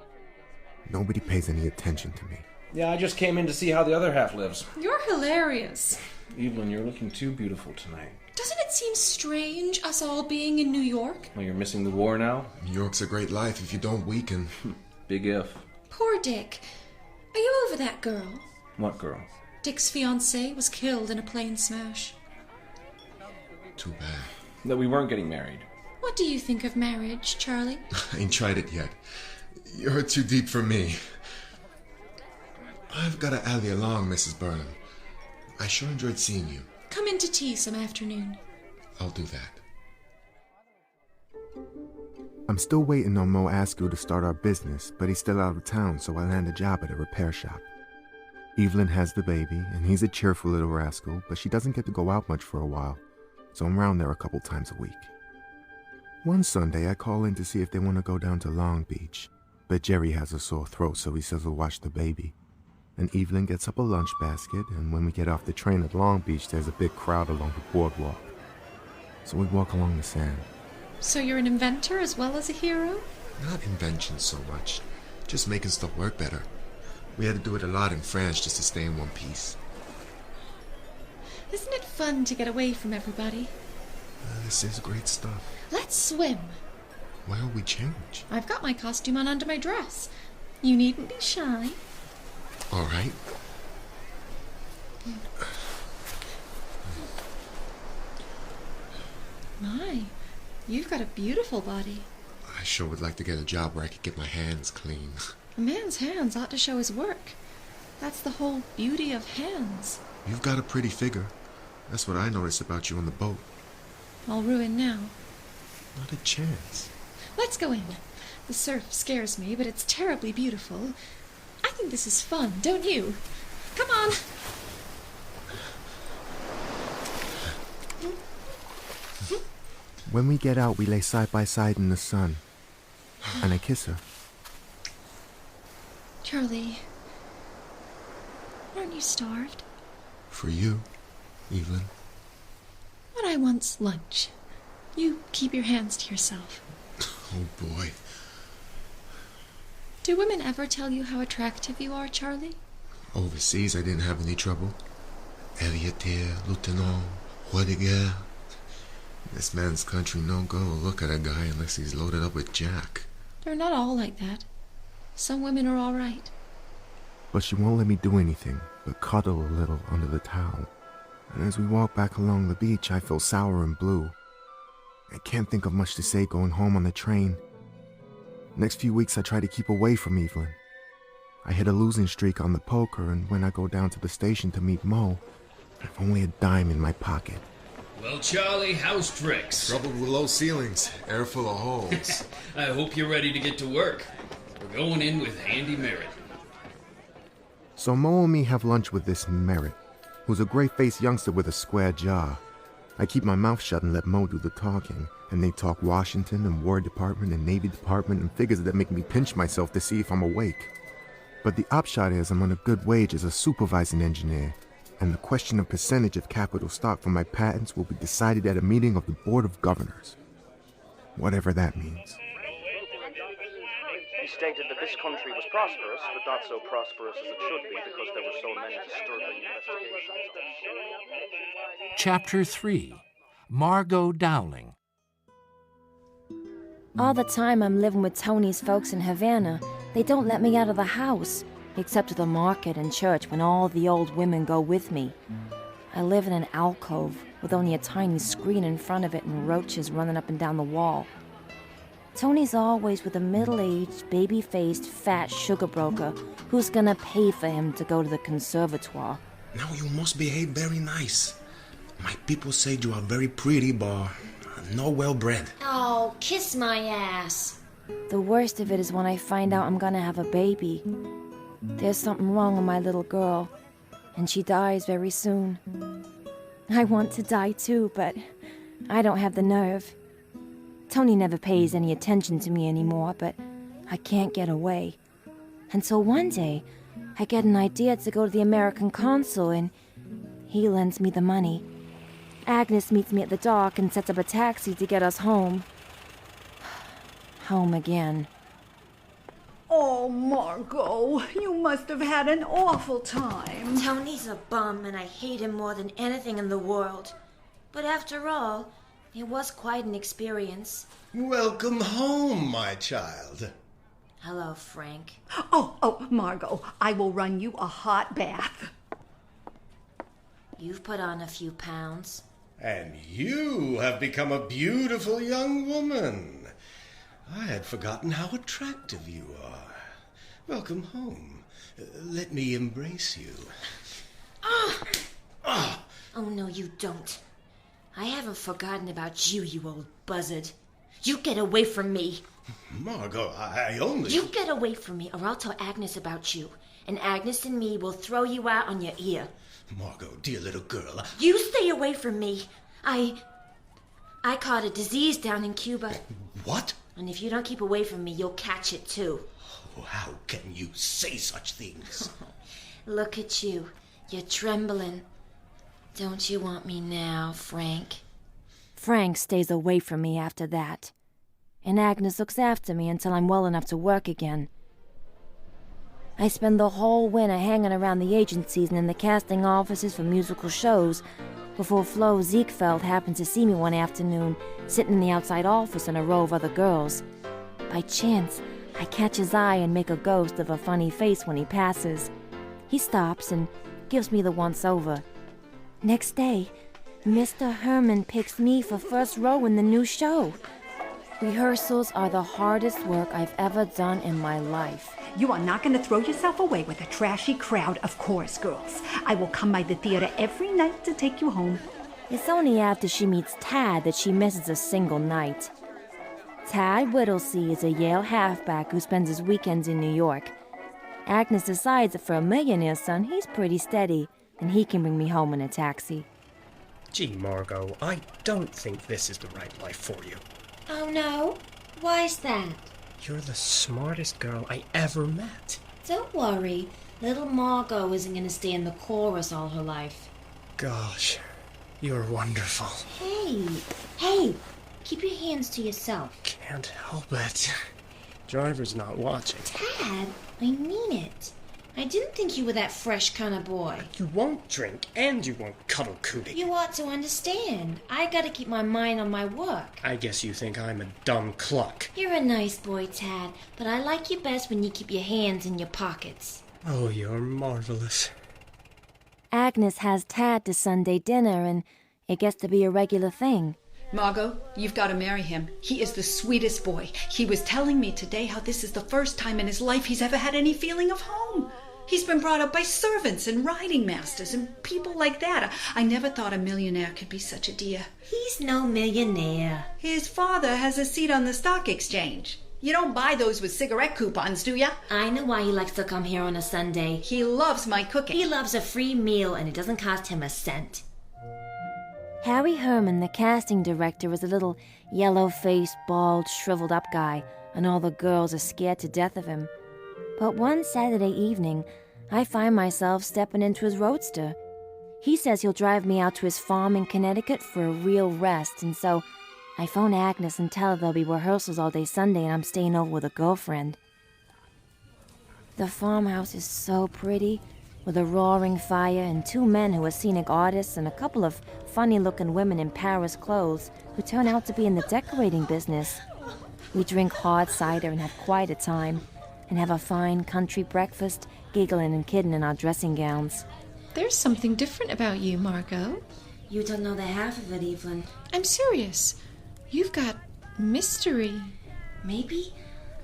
Nobody pays any attention to me. Yeah, I just came in to see how the other half lives. You're hilarious. Eveline, you're looking too beautiful tonight. Doesn't it seem strange, us all being in New York? Well, you're missing the war now? New York's a great life if you don't weaken. Big if. Poor Dick. Are you over that girl? What girl? Dick's fiancée was killed in a plane smash. Too bad. That we weren't getting married. What do you think of marriage, Charlie? I ain't tried it yet. You're too deep for me. I've got to alley along, Mrs. Burnham. I sure enjoyed seeing you. Come in to tea some afternoon. I'll do that. I'm still waiting on Mo Askew to start our business, but he's still out of town, so I land a job at a repair shop. Eveline has the baby, and he's a cheerful little rascal, but she doesn't get to go out much for a while, so I'm around there a couple times a week. One Sunday, I call in to see if they want to go down to Long Beach, but Jerry has a sore throat, so he says he'll watch the baby. And Eveline gets up a lunch basket, and when we get off the train at Long Beach, there's a big crowd along the boardwalk. So we walk along the sand. So you're an inventor as well as a hero? Not invention so much. Just making stuff work better. We had to do it a lot in France just to stay in one piece. Isn't it fun to get away from everybody? This is great stuff. Let's swim. Why'll we change? I've got my costume on under my dress. You needn't be shy. All right. My, you've got a beautiful body. I sure would like to get a job where I could get my hands clean. A man's hands ought to show his work. That's the whole beauty of hands. You've got a pretty figure. That's what I noticed about you on the boat. All ruined now. Not a chance. Let's go in. The surf scares me, but it's terribly beautiful. I think this is fun, don't you? Come on. When we get out, we lay side by side in the sun. And I kiss her. Charlie, aren't you starved? For you, Eveline. What I want's lunch. You keep your hands to yourself. Oh, boy. Do women ever tell you how attractive you are, Charlie? Overseas, I didn't have any trouble. Aviateur, Lieutenant, Roi de Guerre. This man's country no go look at a guy unless he's loaded up with Jack. They're not all like that. Some women are all right. But she won't let me do anything but cuddle a little under the towel. And as we walk back along the beach, I feel sour and blue. I can't think of much to say going home on the train. Next few weeks I try to keep away from Eveline. I hit a losing streak on the poker, and when I go down to the station to meet Mo, I've only a dime in my pocket. Well, Charlie, how's tricks? Trouble with low ceilings, air full of holes. I hope you're ready to get to work. We're going in with Andy Merritt. So Mo and me have lunch with this Merritt, who's a gray-faced youngster with a square jaw. I keep my mouth shut and let Mo do the talking, and they talk Washington and War Department and Navy Department and figures that make me pinch myself to see if I'm awake. But the upshot is I'm on a good wage as a supervising engineer, and the question of percentage of capital stock for my patents will be decided at a meeting of the Board of Governors. Whatever that means. He stated that this country was prosperous, but not so prosperous as it should be because there were so many disturbing investigations. Chapter 3. Margot Dowling. All the time I'm living with Tony's folks in Havana, they don't let me out of the house, except to the market and church when all the old women go with me. I live in an alcove with only a tiny screen in front of it and roaches running up and down the wall. Tony's always with a middle-aged, baby-faced, fat sugar broker who's gonna pay for him to go to the conservatoire. Now you must behave very nice. My people say you are very pretty, but no well-bred. Oh, kiss my ass. The worst of it is when I find out I'm gonna have a baby. There's something wrong with my little girl, and she dies very soon. I want to die too, but I don't have the nerve. Tony never pays any attention to me anymore, but I can't get away. Until one day, I get an idea to go to the American consul, and he lends me the money. Agnes meets me at the dock and sets up a taxi to get us home. Home again. Oh, Margot, you must have had an awful time. Tony's a bum, and I hate him more than anything in the world. But after all, it was quite an experience. Welcome home, my child. Hello, Frank. Oh, Margot, I will run you a hot bath. You've put on a few pounds. And you have become a beautiful young woman. I had forgotten how attractive you are. Welcome home. Let me embrace you. Oh, no, you don't. I haven't forgotten about you, you old buzzard. You get away from me. Margot, I only... You get away from me, or I'll tell Agnes about you. And Agnes and me will throw you out on your ear. Margot, dear little girl... You stay away from me. I caught a disease down in Cuba. What? And if you don't keep away from me, you'll catch it too. Oh, how can you say such things? Look at you. You're trembling. Don't you want me now, Frank? Frank stays away from me after that. And Agnes looks after me until I'm well enough to work again. I spend the whole winter hanging around the agencies and in the casting offices for musical shows before Flo Ziegfeld happened to see me one afternoon sitting in the outside office in a row of other girls. By chance, I catch his eye and make a ghost of a funny face when he passes. He stops and gives me the once-over. Next day, Mr. Herman picks me for first row in the new show. Rehearsals are the hardest work I've ever done in my life. You are not going to throw yourself away with a trashy crowd of chorus girls. I will come by the theater every night to take you home. It's only after she meets Tad that she misses a single night. Tad Whittlesey is a Yale halfback who spends his weekends in New York. Agnes decides that for a millionaire's son, he's pretty steady, and he can bring me home in a taxi. Gee, Margot, I don't think this is the right life for you. Oh, no? Why's that? You're the smartest girl I ever met. Don't worry. Little Margot isn't going to stay in the chorus all her life. Gosh, you're wonderful. Hey, keep your hands to yourself. Can't help it. Driver's not watching. Tad, I mean it. I didn't think you were that fresh kind of boy. You won't drink, and you won't cuddle cootie. You ought to understand. I gotta keep my mind on my work. I guess you think I'm a dumb cluck. You're a nice boy, Tad, but I like you best when you keep your hands in your pockets. Oh, you're marvelous. Agnes has Tad to Sunday dinner, and it gets to be a regular thing. Margot, you've got to marry him. He is the sweetest boy. He was telling me today how this is the first time in his life he's ever had any feeling of home. He's been brought up by servants and riding masters and people like that. I never thought a millionaire could be such a dear. He's no millionaire. His father has a seat on the stock exchange. You don't buy those with cigarette coupons, do ya? I know why he likes to come here on a Sunday. He loves my cooking. He loves a free meal, and it doesn't cost him a cent. Harry Herman, the casting director, is a little yellow-faced, bald, shriveled-up guy, and all the girls are scared to death of him. But one Saturday evening, I find myself stepping into his roadster. He says he'll drive me out to his farm in Connecticut for a real rest, and so I phone Agnes and tell her there'll be rehearsals all day Sunday and I'm staying over with a girlfriend. The farmhouse is so pretty, with a roaring fire and two men who are scenic artists and a couple of funny-looking women in Paris clothes who turn out to be in the decorating business. We drink hard cider and have quite a time, and have a fine country breakfast, giggling and kidding in our dressing gowns. There's something different about you, Margot. You don't know the half of it, Eveline. I'm serious. You've got mystery. Maybe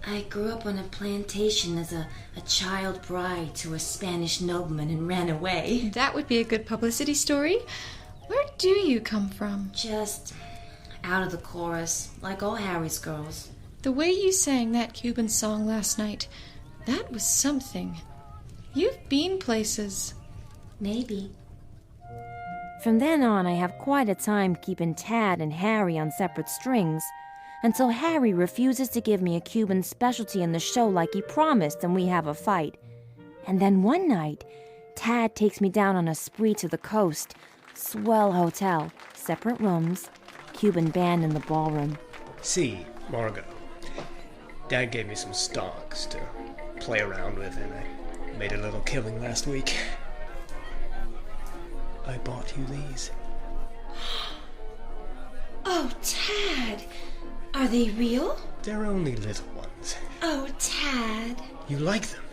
I grew up on a plantation as a child bride to a Spanish nobleman and ran away. That would be a good publicity story. Where do you come from? Just out of the chorus, like all Harry's girls. The way you sang that Cuban song last night, that was something. You've been places. Maybe. From then on, I have quite a time keeping Tad and Harry on separate strings, until Harry refuses to give me a Cuban specialty in the show like he promised, and we have a fight. And then one night, Tad takes me down on a spree to the coast. Swell hotel, separate rooms, Cuban band in the ballroom. See, Margot, Dad gave me some stocks to play around with, and I made a little killing last week. I bought you these. Oh, Tad! Are they real? They're only little ones. Oh, Tad. You like them?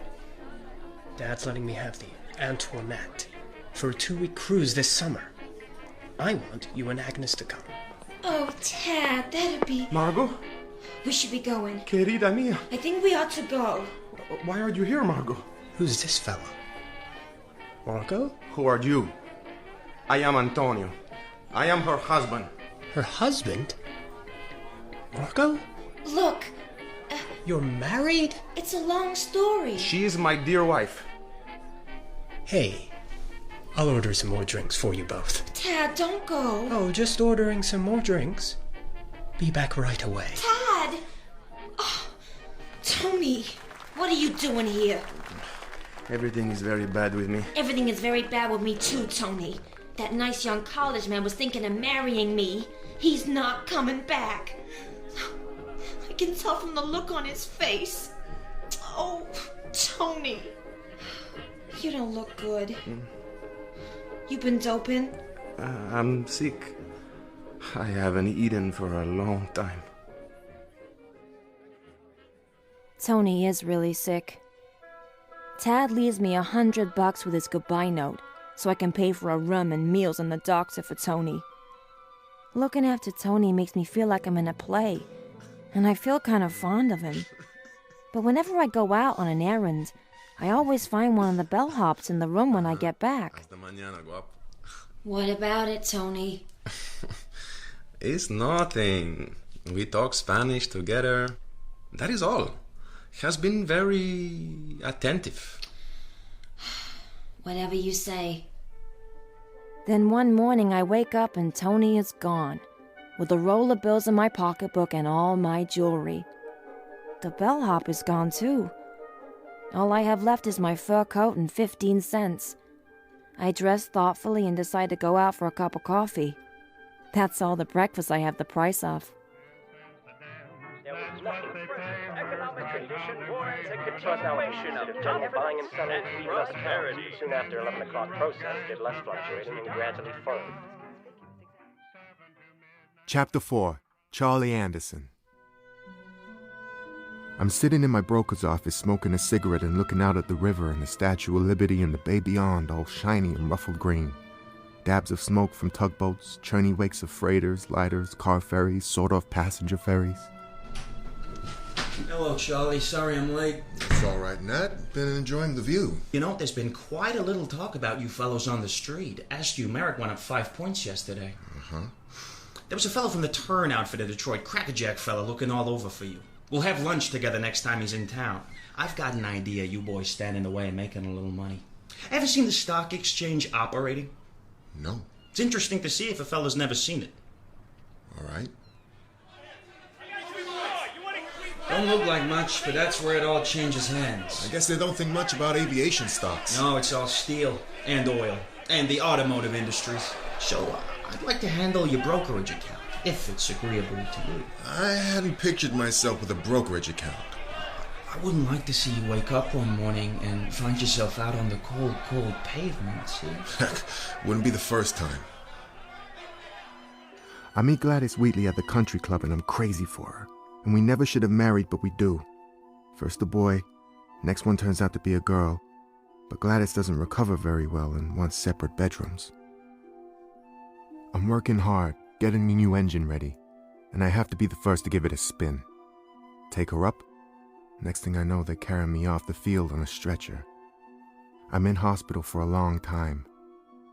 Dad's letting me have the Antoinette for a 2-week cruise this summer. I want you and Agnes to come. Oh, Tad, that'd be... Margot? We should be going. Querida mía. I think we ought to go. Why are you here, Margot? Who's this fella? Margot? Who are you? I am Antonio. I am her husband. Her husband? Margot? Look. You're married? It's a long story. She is my dear wife. Hey, I'll order some more drinks for you both. Tad, don't go. Oh, just ordering some more drinks. Be back right away. Tad! Oh, Tony, what are you doing here? Everything is very bad with me. Everything is very bad with me too, Tony. That nice young college man was thinking of marrying me. He's not coming back. I can tell from the look on his face. Oh, Tony. You don't look good. You been doping? I'm sick. I haven't eaten for a long time. Tony is really sick. Tad leaves me $100 with his goodbye note, so I can pay for a room and meals and the doctor for Tony. Looking after Tony makes me feel like I'm in a play, and I feel kind of fond of him. But whenever I go out on an errand, I always find one of the bellhops in the room when I get back. What about it, Tony? It's nothing. We talk Spanish together. That is all. He has been very attentive. Whatever you say. Then one morning I wake up and Tony is gone, with a roll of bills in my pocketbook and all my jewelry. The bellhop is gone too. All I have left is my fur coat and 15 cents. I dress thoughtfully and decide to go out for a cup of coffee. That's all the breakfast I have the price of. Fluctuation of total buying and selling less apparent soon after 11 o'clock process did less fluctuating and gradually firmed. Chapter 4. Charlie Anderson. I'm sitting in my broker's office smoking a cigarette and looking out at the river and the Statue of Liberty and the bay beyond, all shiny and ruffled green. Dabs of smoke from tugboats, churny wakes of freighters, lighters, car ferries, sawed-off passenger ferries. Hello, Charlie. Sorry I'm late. It's all right, Nat. Been enjoying the view. You know, there's been quite a little talk about you fellows on the street. Asked you, Merrick went up 5 points yesterday. Uh-huh. There was a fellow from the Turn outfit of Detroit, Crackerjack fella, looking all over for you. We'll have lunch together next time he's in town. I've got an idea you boys stand in the way of making a little money. Ever seen the stock exchange operating? No. It's interesting to see if a fella's never seen it. All right. Don't look like much, but that's where it all changes hands. I guess they don't think much about aviation stocks. No, it's all steel and oil and the automotive industries. So I'd like to handle your brokerage account, if it's agreeable to you. I hadn't pictured myself with a brokerage account. I wouldn't like to see you wake up one morning and find yourself out on the cold, cold pavement, see? Heck, wouldn't be the first time. I meet Gladys Wheatley at the country club and I'm crazy for her. And we never should have married, but we do. First a boy, next one turns out to be a girl. But Gladys doesn't recover very well and wants separate bedrooms. I'm working hard, getting a new engine ready, and I have to be the first to give it a spin. Take her up. Next thing I know, they carry me off the field on a stretcher. I'm in hospital for a long time,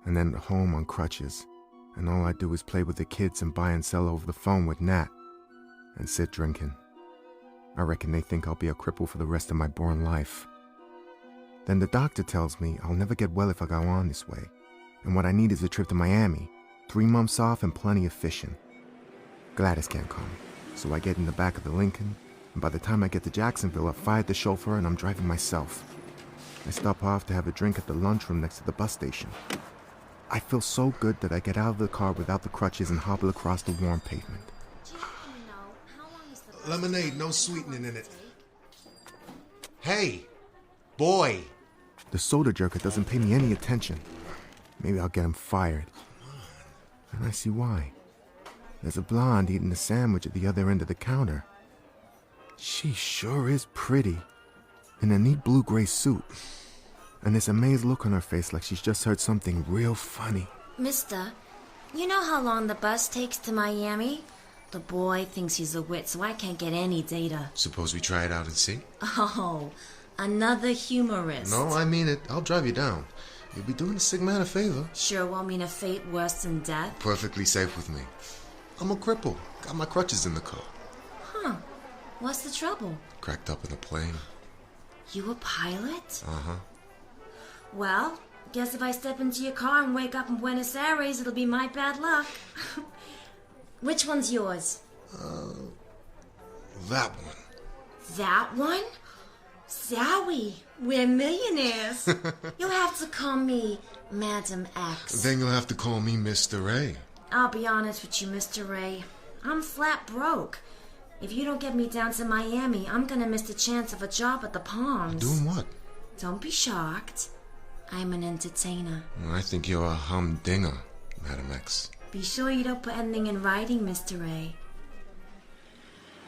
and then at home on crutches, and all I do is play with the kids and buy and sell over the phone with Nat, and sit drinking. I reckon they think I'll be a cripple for the rest of my born life. Then the doctor tells me I'll never get well if I go on this way, and what I need is a trip to Miami, 3 months off and plenty of fishing. Gladys can't come, so I get in the back of the Lincoln, and by the time I get to Jacksonville, I've fired the chauffeur and I'm driving myself. I stop off to have a drink at the lunchroom next to the bus station. I feel so good that I get out of the car without the crutches and hobble across the warm pavement. Lemonade, no sweetening in it. Hey, boy. The soda jerker doesn't pay me any attention. Maybe I'll get him fired. And I see why. There's a blonde eating a sandwich at the other end of the counter. She sure is pretty. In a neat blue-gray suit. And this amazed look on her face like she's just heard something real funny. Mister, you know how long the bus takes to Miami? The boy thinks he's a wit, so I can't get any data. Suppose we try it out and see? Oh, another humorist. No, I mean it. I'll drive you down. You'll be doing a sick man a favor. Sure won't mean a fate worse than death? Perfectly safe with me. I'm a cripple. Got my crutches in the car. Huh. What's the trouble? Cracked up in a plane. You a pilot? Uh-huh. Well, guess if I step into your car and wake up in Buenos Aires, it'll be my bad luck. Which one's yours? That one. That one? Zowie, we're millionaires. You'll have to call me Madam X. Then you'll have to call me Mr. A. I'll be honest with you, Mr. Ray. I'm flat broke. If you don't get me down to Miami, I'm gonna miss the chance of a job at the Palms. Doing what? Don't be shocked. I'm an entertainer. I think you're a humdinger, Madam X. Be sure you don't put anything in writing, Mr. Ray.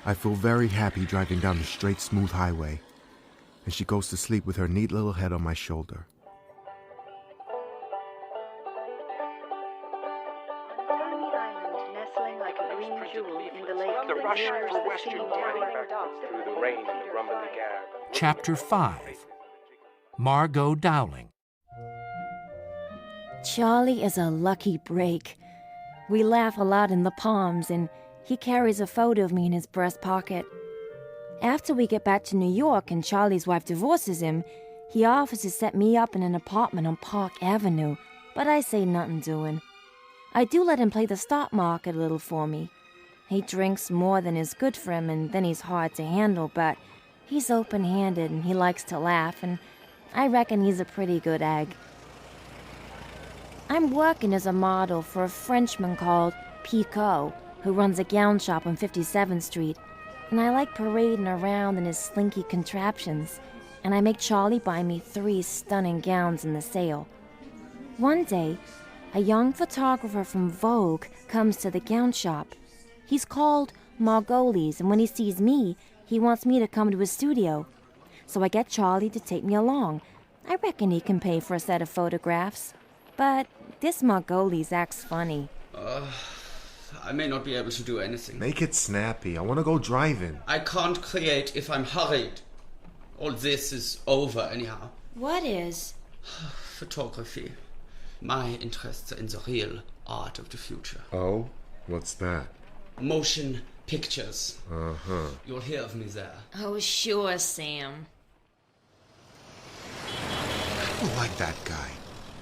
I feel very happy driving down the straight, smooth highway, and she goes to sleep with her neat little head on my shoulder. On a tiny island green jewel in the lake. The rush for Western Through the rain and the rumbly gap. Chapter 5. Margot Dowling. Charlie is a lucky break. We laugh a lot in the Palms, and he carries a photo of me in his breast pocket. After we get back to New York and Charlie's wife divorces him, he offers to set me up in an apartment on Park Avenue, but I say nothing doing. I do let him play the stock market a little for me. He drinks more than is good for him, and then he's hard to handle, but he's open-handed and he likes to laugh, and I reckon he's a pretty good egg. I'm working as a model for a Frenchman called Picot, who runs a gown shop on 57th Street, and I like parading around in his slinky contraptions, and I make Charlie buy me 3 stunning gowns in the sale. One day, a young photographer from Vogue comes to the gown shop. He's called Margolis, and when he sees me, he wants me to come to his studio. So I get Charlie to take me along. I reckon he can pay for a set of photographs. But this Margolis acts funny. I may not be able to do anything. Make it snappy. I want to go driving. I can't create if I'm hurried. All this is over anyhow. What is? Photography. My interests are in the real art of the future. Oh? What's that? Motion pictures. Uh-huh. You'll hear of me there. Oh, sure, Sam. I don't like that guy.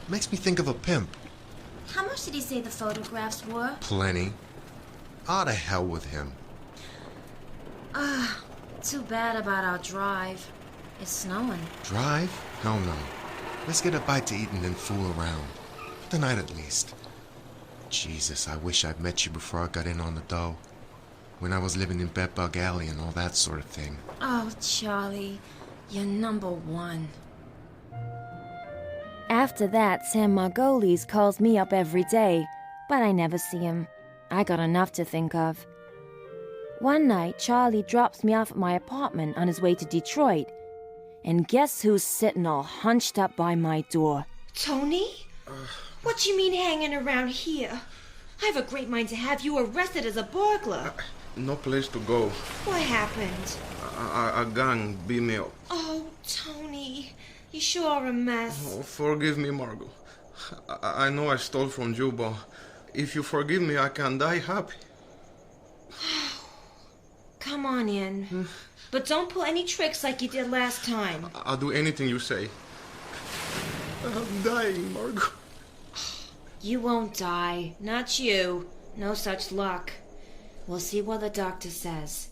Makes me think of a pimp. How much did he say the photographs were? Plenty. To hell with him. Too bad about our drive. It's snowing. Drive? No. Let's get a bite to eat and then fool around. For tonight at least. Jesus, I wish I'd met you before I got in on the dough. When I was living in Bedbug Alley and all that sort of thing. Oh, Charlie, you're number one. After that, Sam Margolis calls me up every day, but I never see him. I got enough to think of. One night, Charlie drops me off at my apartment on his way to Detroit. And guess who's sitting all hunched up by my door? Tony? What do you mean hanging around here? I have a great mind to have you arrested as a burglar. No place to go. What happened? A gang beat me up. Oh, Tony. You sure are a mess. Oh, forgive me, Margot. I know I stole from you, but if you forgive me, I can die happy. Come on in. But don't pull any tricks like you did last time. I'll do anything you say. I'm dying, Margot. You won't die. Not you. No such luck. We'll see what the doctor says.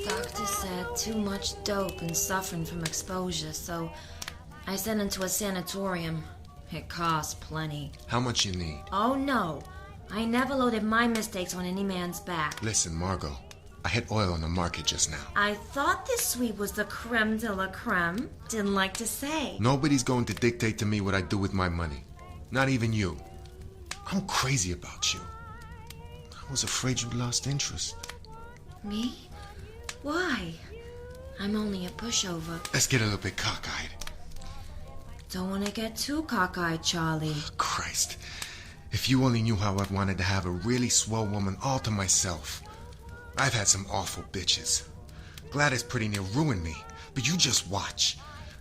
Doctor said too much dope and suffering from exposure, so I sent him to a sanatorium. It costs plenty. How much you need? Oh, no. I never loaded my mistakes on any man's back. Listen, Margot. I hit oil on the market just now. I thought this suite was the creme de la creme. Didn't like to say. Nobody's going to dictate to me what I do with my money. Not even you. I'm crazy about you. I was afraid you lost interest. Me? Why? I'm only a pushover. Let's get a little bit cockeyed. Don't want to get too cockeyed, Charlie. Christ. If you only knew how I've wanted to have a really swell woman all to myself. I've had some awful bitches. Gladys pretty near ruined me, but you just watch.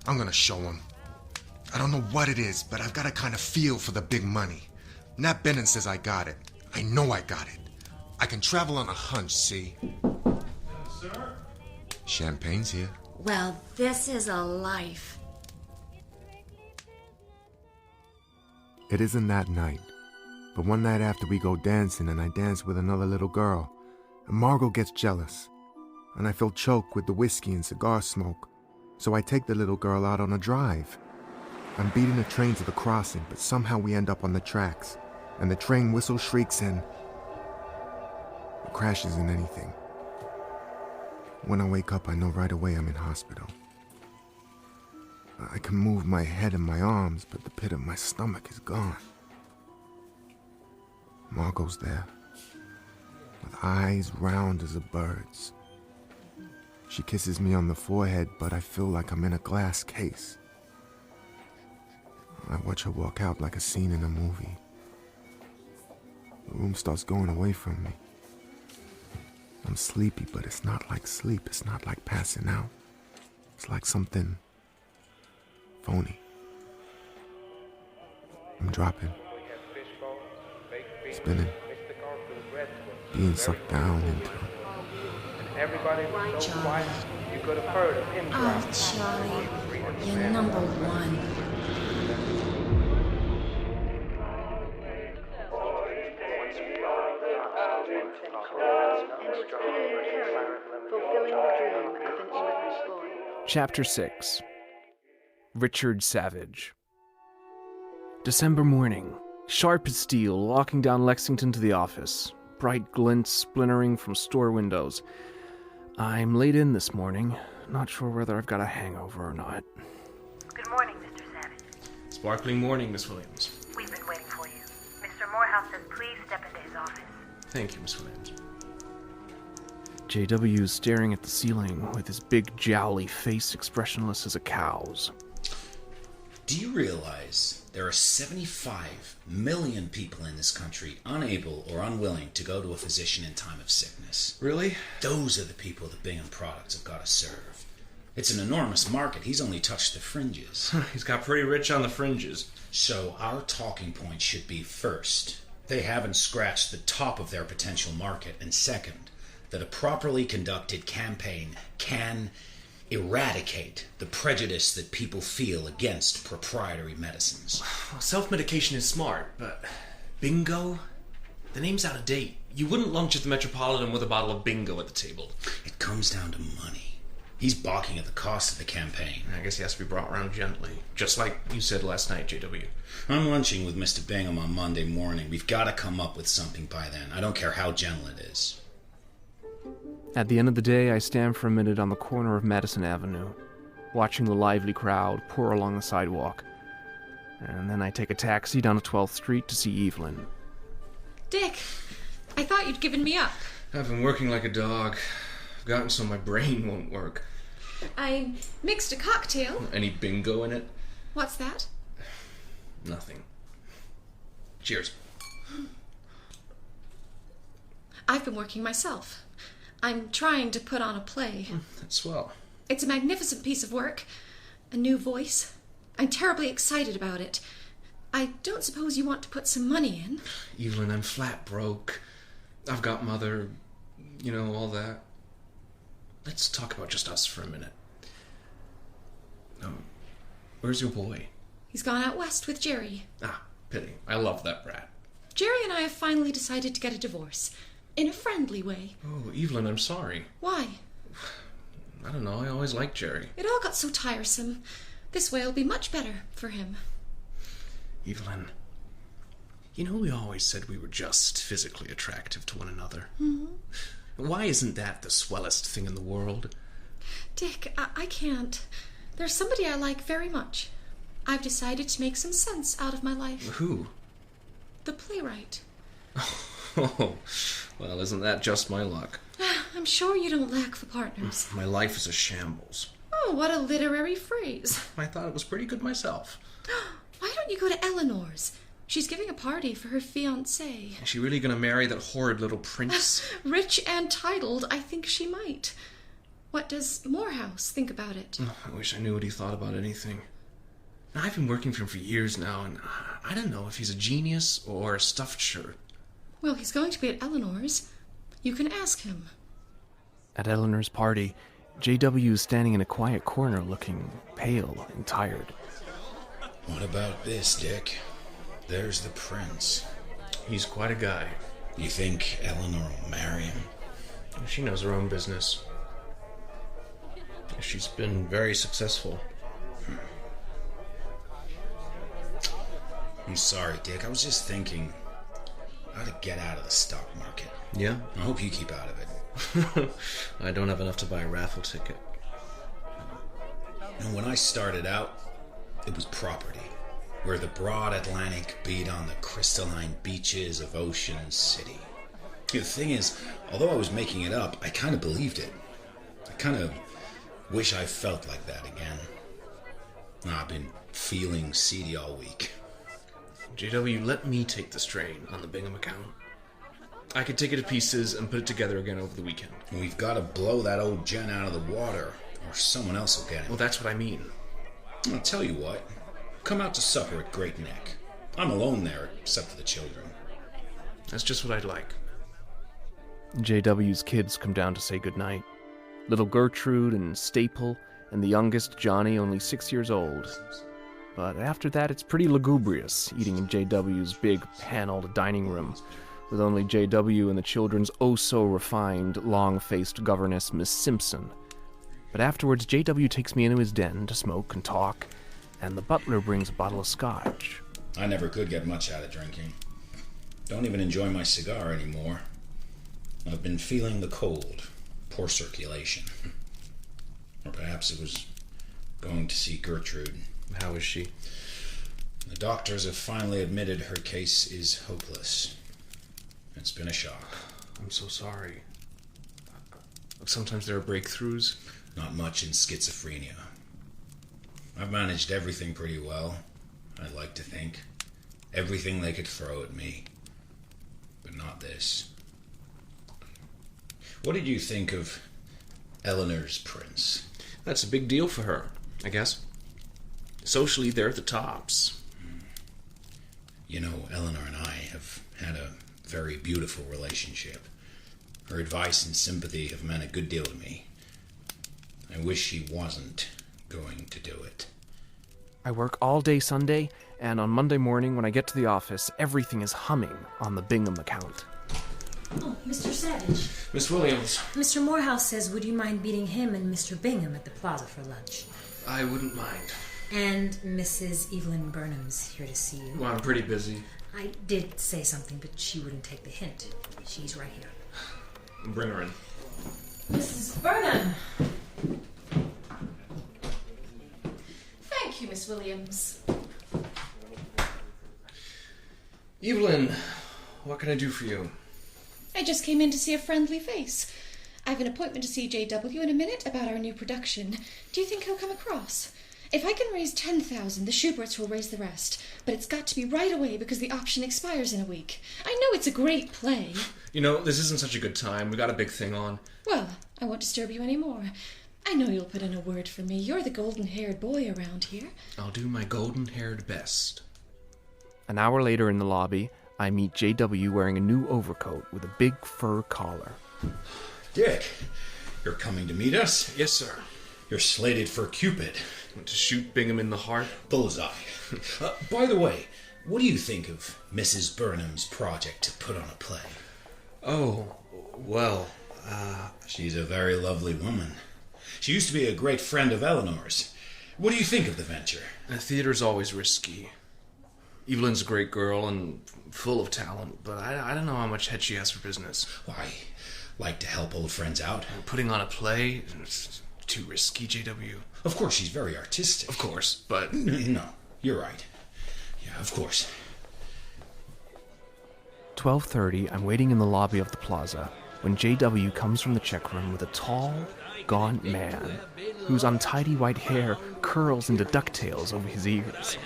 I'm gonna show him. I don't know what it is, but I've got a kind of feel for the big money. Nat Bennett says I got it. I know I got it. I can travel on a hunch, see? Sir? Champagne's here. Well, this is a life. It isn't that night, but one night after we go dancing and I dance with another little girl, and Margot gets jealous, and I feel choked with the whiskey and cigar smoke, so I take the little girl out on a drive. I'm beating the train to the crossing, but somehow we end up on the tracks, and the train whistle shrieks and it crashes in anything. When I wake up, I know right away I'm in hospital. I can move my head and my arms, but the pit of my stomach is gone. Margot's there, with eyes round as a bird's. She kisses me on the forehead, but I feel like I'm in a glass case. I watch her walk out like a scene in a movie. The room starts going away from me. I'm sleepy, but it's not like sleep. It's not like passing out. It's like something phony. I'm dropping, spinning, being sucked down into it. Everybody was so quiet, you could have heard a pin drop. Oh, Charlie, you're number one. Chapter 6. Richard Savage. December morning. Sharp as steel, walking down Lexington to the office. Bright glints splintering from store windows. I'm late in this morning. Not sure whether I've got a hangover or not. Good morning, Mr. Savage. Sparkling morning, Miss Williams. We've been waiting for you. Mr. Moorehouse says please step into his office. Thank you, Miss Williams. J.W. is staring at the ceiling with his big jowly face expressionless as a cow's. Do you realize there are 75 million people in this country unable or unwilling to go to a physician in time of sickness? Really? Those are the people that Bingham Products have got to serve. It's an enormous market. He's only touched the fringes. He's got pretty rich on the fringes. So our talking point should be, first, they haven't scratched the top of their potential market, and second, that a properly conducted campaign can eradicate the prejudice that people feel against proprietary medicines. Self-medication is smart, but bingo? The name's out of date. You wouldn't lunch at the Metropolitan with a bottle of bingo at the table. It comes down to money. He's balking at the cost of the campaign. I guess he has to be brought around gently. Just like you said last night, J.W. I'm lunching with Mr. Bingham on Monday morning. We've got to come up with something by then. I don't care how gentle it is. At the end of the day, I stand for a minute on the corner of Madison Avenue, watching the lively crowd pour along the sidewalk. And then I take a taxi down to 12th Street to see Eveline. Dick, I thought you'd given me up. I've been working like a dog. I've gotten so my brain won't work. I mixed a cocktail. Any bingo in it? What's that? Nothing. Cheers. I've been working myself. I'm trying to put on a play. That's swell. It's a magnificent piece of work. A new voice. I'm terribly excited about it. I don't suppose you want to put some money in? Eveline, I'm flat broke. I've got mother, all that. Let's talk about just us for a minute. Where's your boy? He's gone out west with Jerry. Ah, pity. I love that brat. Jerry and I have finally decided to get a divorce. In a friendly way. Oh, Eveline, I'm sorry. Why? I don't know. I always liked Jerry. It all got so tiresome. This way will be much better for him. Eveline, we always said we were just physically attractive to one another. Mm-hmm. Why isn't that the swellest thing in the world? Dick, I can't. There's somebody I like very much. I've decided to make some sense out of my life. Who? The playwright. Oh, well, isn't that just my luck? I'm sure you don't lack for partners. My life is a shambles. Oh, what a literary phrase. I thought it was pretty good myself. Why don't you go to Eleanor's? She's giving a party for her fiancé. Is she really going to marry that horrid little prince? Rich and titled, I think she might. What does Moorehouse think about it? Oh, I wish I knew what he thought about anything. I've been working for him for years now, and I don't know if he's a genius or a stuffed shirt. Well, he's going to be at Eleanor's. You can ask him. At Eleanor's party, J.W. is standing in a quiet corner looking pale and tired. What about this, Dick? There's the prince. He's quite a guy. You think Eleanor will marry him? She knows her own business. She's been very successful. I'm sorry, Dick. I was just thinking how to get out of the stock market. Yeah? I hope you keep out of it. I don't have enough to buy a raffle ticket. When I started out, it was property, where the broad Atlantic beat on the crystalline beaches of Ocean City. The thing is, although I was making it up, I kind of believed it. I kind of wish I felt like that again. I've been feeling seedy all week. JW, let me take the strain on the Bingham account. I could take it to pieces and put it together again over the weekend. We've got to blow that old Jen out of the water, or someone else will get it. Well, that's what I mean. I'll tell you what. Come out to supper at Great Neck. I'm alone there, except for the children. That's just what I'd like. JW's kids come down to say goodnight. Little Gertrude and Staple, and the youngest, Johnny, only 6 years old. But after that, it's pretty lugubrious, eating in JW's big, paneled dining room, with only JW and the children's oh-so-refined, long-faced governess, Miss Simpson. But afterwards, JW takes me into his den to smoke and talk, and the butler brings a bottle of scotch. I never could get much out of drinking. Don't even enjoy my cigar anymore. I've been feeling the cold, poor circulation. Or perhaps it was going to see Gertrude. How is she? The doctors have finally admitted her case is hopeless. It's been a shock. I'm so sorry. Sometimes there are breakthroughs. Not much in schizophrenia. I've managed everything pretty well, I'd like to think. Everything they could throw at me. But not this. What did you think of Eleanor's prince? That's a big deal for her, I guess. Socially, they're at the tops. You know, Eleanor and I have had a very beautiful relationship. Her advice and sympathy have meant a good deal to me. I wish she wasn't going to do it. I work all day Sunday, and on Monday morning when I get to the office, everything is humming on the Bingham account. Oh, Mr. Savage. Miss Williams. Mr. Moorehouse says, would you mind meeting him and Mr. Bingham at the plaza for lunch? I wouldn't mind. And Mrs. Eveline Burnham's here to see you. Well, I'm pretty busy. I did say something, but she wouldn't take the hint. She's right here. Bring her in. Mrs. Burnham! Thank you, Miss Williams. Eveline, what can I do for you? I just came in to see a friendly face. I have an appointment to see JW in a minute about our new production. Do you think he'll come across? If I can raise 10,000, the Schuberts will raise the rest. But it's got to be right away because the auction expires in a week. I know it's a great play. You know, this isn't such a good time. We got a big thing on. Well, I won't disturb you any more. I know you'll put in a word for me. You're the golden-haired boy around here. I'll do my golden-haired best. An hour later in the lobby, I meet JW wearing a new overcoat with a big fur collar. Dick, you're coming to meet us? Yes, sir. You're slated for Cupid. To shoot Bingham in the heart? Bullseye. By the way, what do you think of Mrs. Burnham's project to put on a play? Oh, well, She's a very lovely woman. She used to be a great friend of Eleanor's. What do you think of the venture? Theater's always risky. Eveline's a great girl and full of talent, but I don't know how much head she has for business. Why, like to help old friends out? Putting on a play, it's too risky, JW. Of course, she's very artistic. Of course, but... No, you're right. Yeah, of course. 12:30, I'm waiting in the lobby of the plaza when JW comes from the check room with a tall, gaunt man whose untidy white hair curls into ducktails over his ears.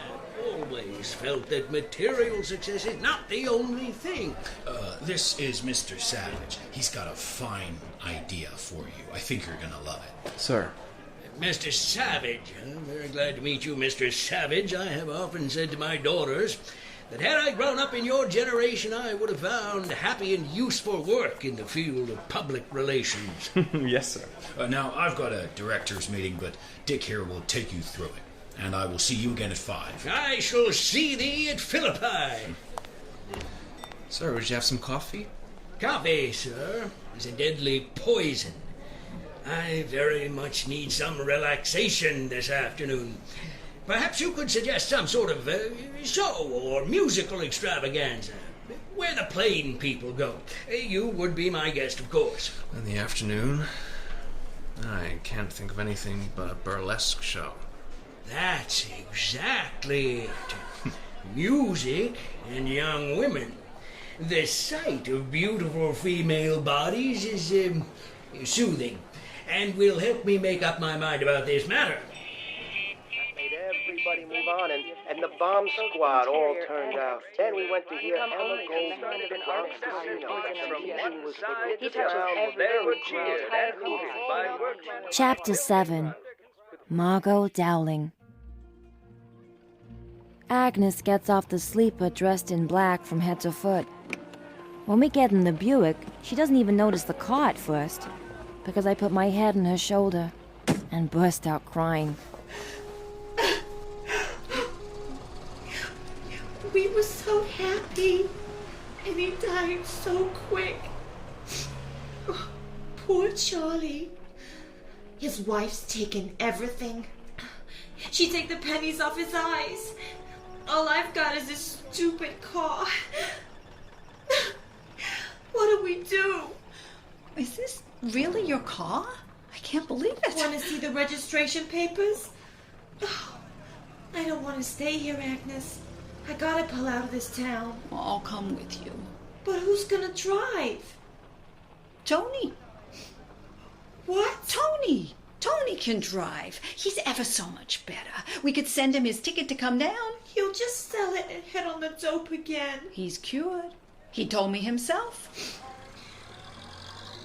Always felt that material success is not the only thing. This is Mr. Savage. He's got a fine idea for you. I think you're gonna love it. Sir. Mr. Savage. I'm very glad to meet you, Mr. Savage. I have often said to my daughters that had I grown up in your generation, I would have found happy and useful work in the field of public relations. Yes, sir. Now, I've got a director's meeting, but Dick here will take you through it. And I will see you again at 5. I shall see thee at Philippi. Sir, would you have some coffee? Coffee, sir, is a deadly poison. I very much need some relaxation this afternoon. Perhaps you could suggest some sort of show or musical extravaganza, where the plain people go. You would be my guest, of course. In the afternoon? I can't think of anything but a burlesque show. That's exactly it. Music and young women. The sight of beautiful female bodies is soothing, and will help me make up my mind about this matter. That made everybody move on, and and the bomb squad all turned out. Then we went to hear Emma Goldman at the Bronx Casino. She was He touches every entire Chapter 7. Margot Dowling. Agnes gets off the sleeper dressed in black from head to foot. When we get in the Buick, she doesn't even notice the car at first, because I put my head on her shoulder and burst out crying. We were so happy, and he died so quick. Oh, poor Charlie. His wife's taken everything. She take the pennies off his eyes. All I've got is this stupid car. What do we do? Is this really your car? I can't believe it. Want to see the registration papers? Oh, I don't want to stay here, Agnes. I gotta pull out of this town. Well, I'll come with you. But who's gonna drive? Tony. What? Tony. Tony can drive. He's ever so much better. We could send him his ticket to come down. He'll just sell it and hit on the dope again. He's cured. He told me himself.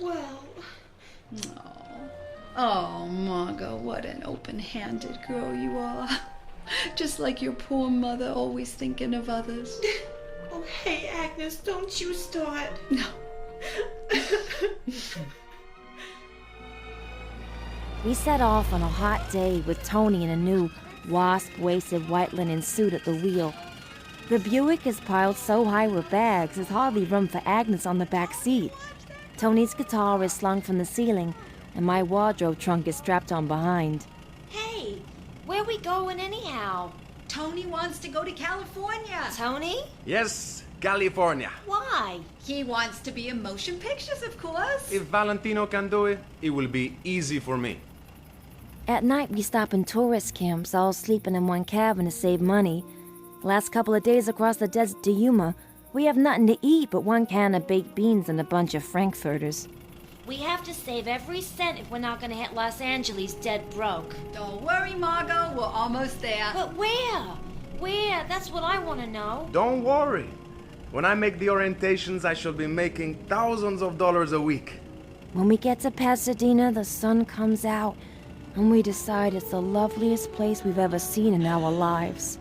Well... Oh, Margot, what an open-handed girl you are. Just like your poor mother, always thinking of others. Oh, hey, Agnes, don't you start. No. We set off on a hot day with Tony in a new wasp-waisted white linen suit at the wheel. The Buick is piled so high with bags, there's hardly room for Agnes on the back seat. Tony's guitar is slung from the ceiling, and my wardrobe trunk is strapped on behind. Hey, where we going anyhow? Tony wants to go to California. Tony? Yes, California. Why? He wants to be in motion pictures, of course. If Valentino can do it, it will be easy for me. At night, we stop in tourist camps, all sleeping in one cabin to save money. The last couple of days across the desert to Yuma, we have nothing to eat but one can of baked beans and a bunch of frankfurters. We have to save every cent if we're not gonna hit Los Angeles dead broke. Don't worry, Margot, we're almost there. But where? Where? That's what I want to know. Don't worry. When I make the orientations, I shall be making thousands of dollars a week. When we get to Pasadena, the sun comes out, and we decide it's the loveliest place we've ever seen in our lives.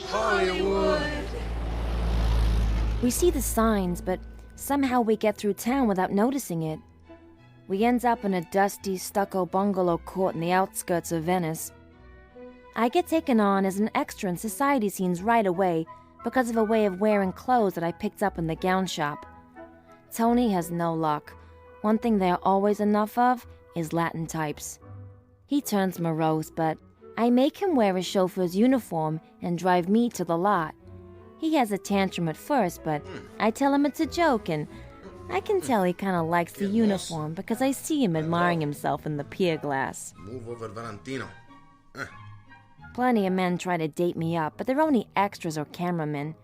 Hollywood! We see the signs, but somehow we get through town without noticing it. We end up in a dusty, stucco bungalow court in the outskirts of Venice. I get taken on as an extra in society scenes right away because of a way of wearing clothes that I picked up in the gown shop. Tony has no luck. One thing there are always enough of is Latin types. He turns morose, but I make him wear his chauffeur's uniform and drive me to the lot. He has a tantrum at first, but I tell him it's a joke, and I can tell he kind of likes the uniform because I see him admiring himself in the pier glass. Move over, Valentino. Plenty of men try to date me up, but they're only extras or cameramen.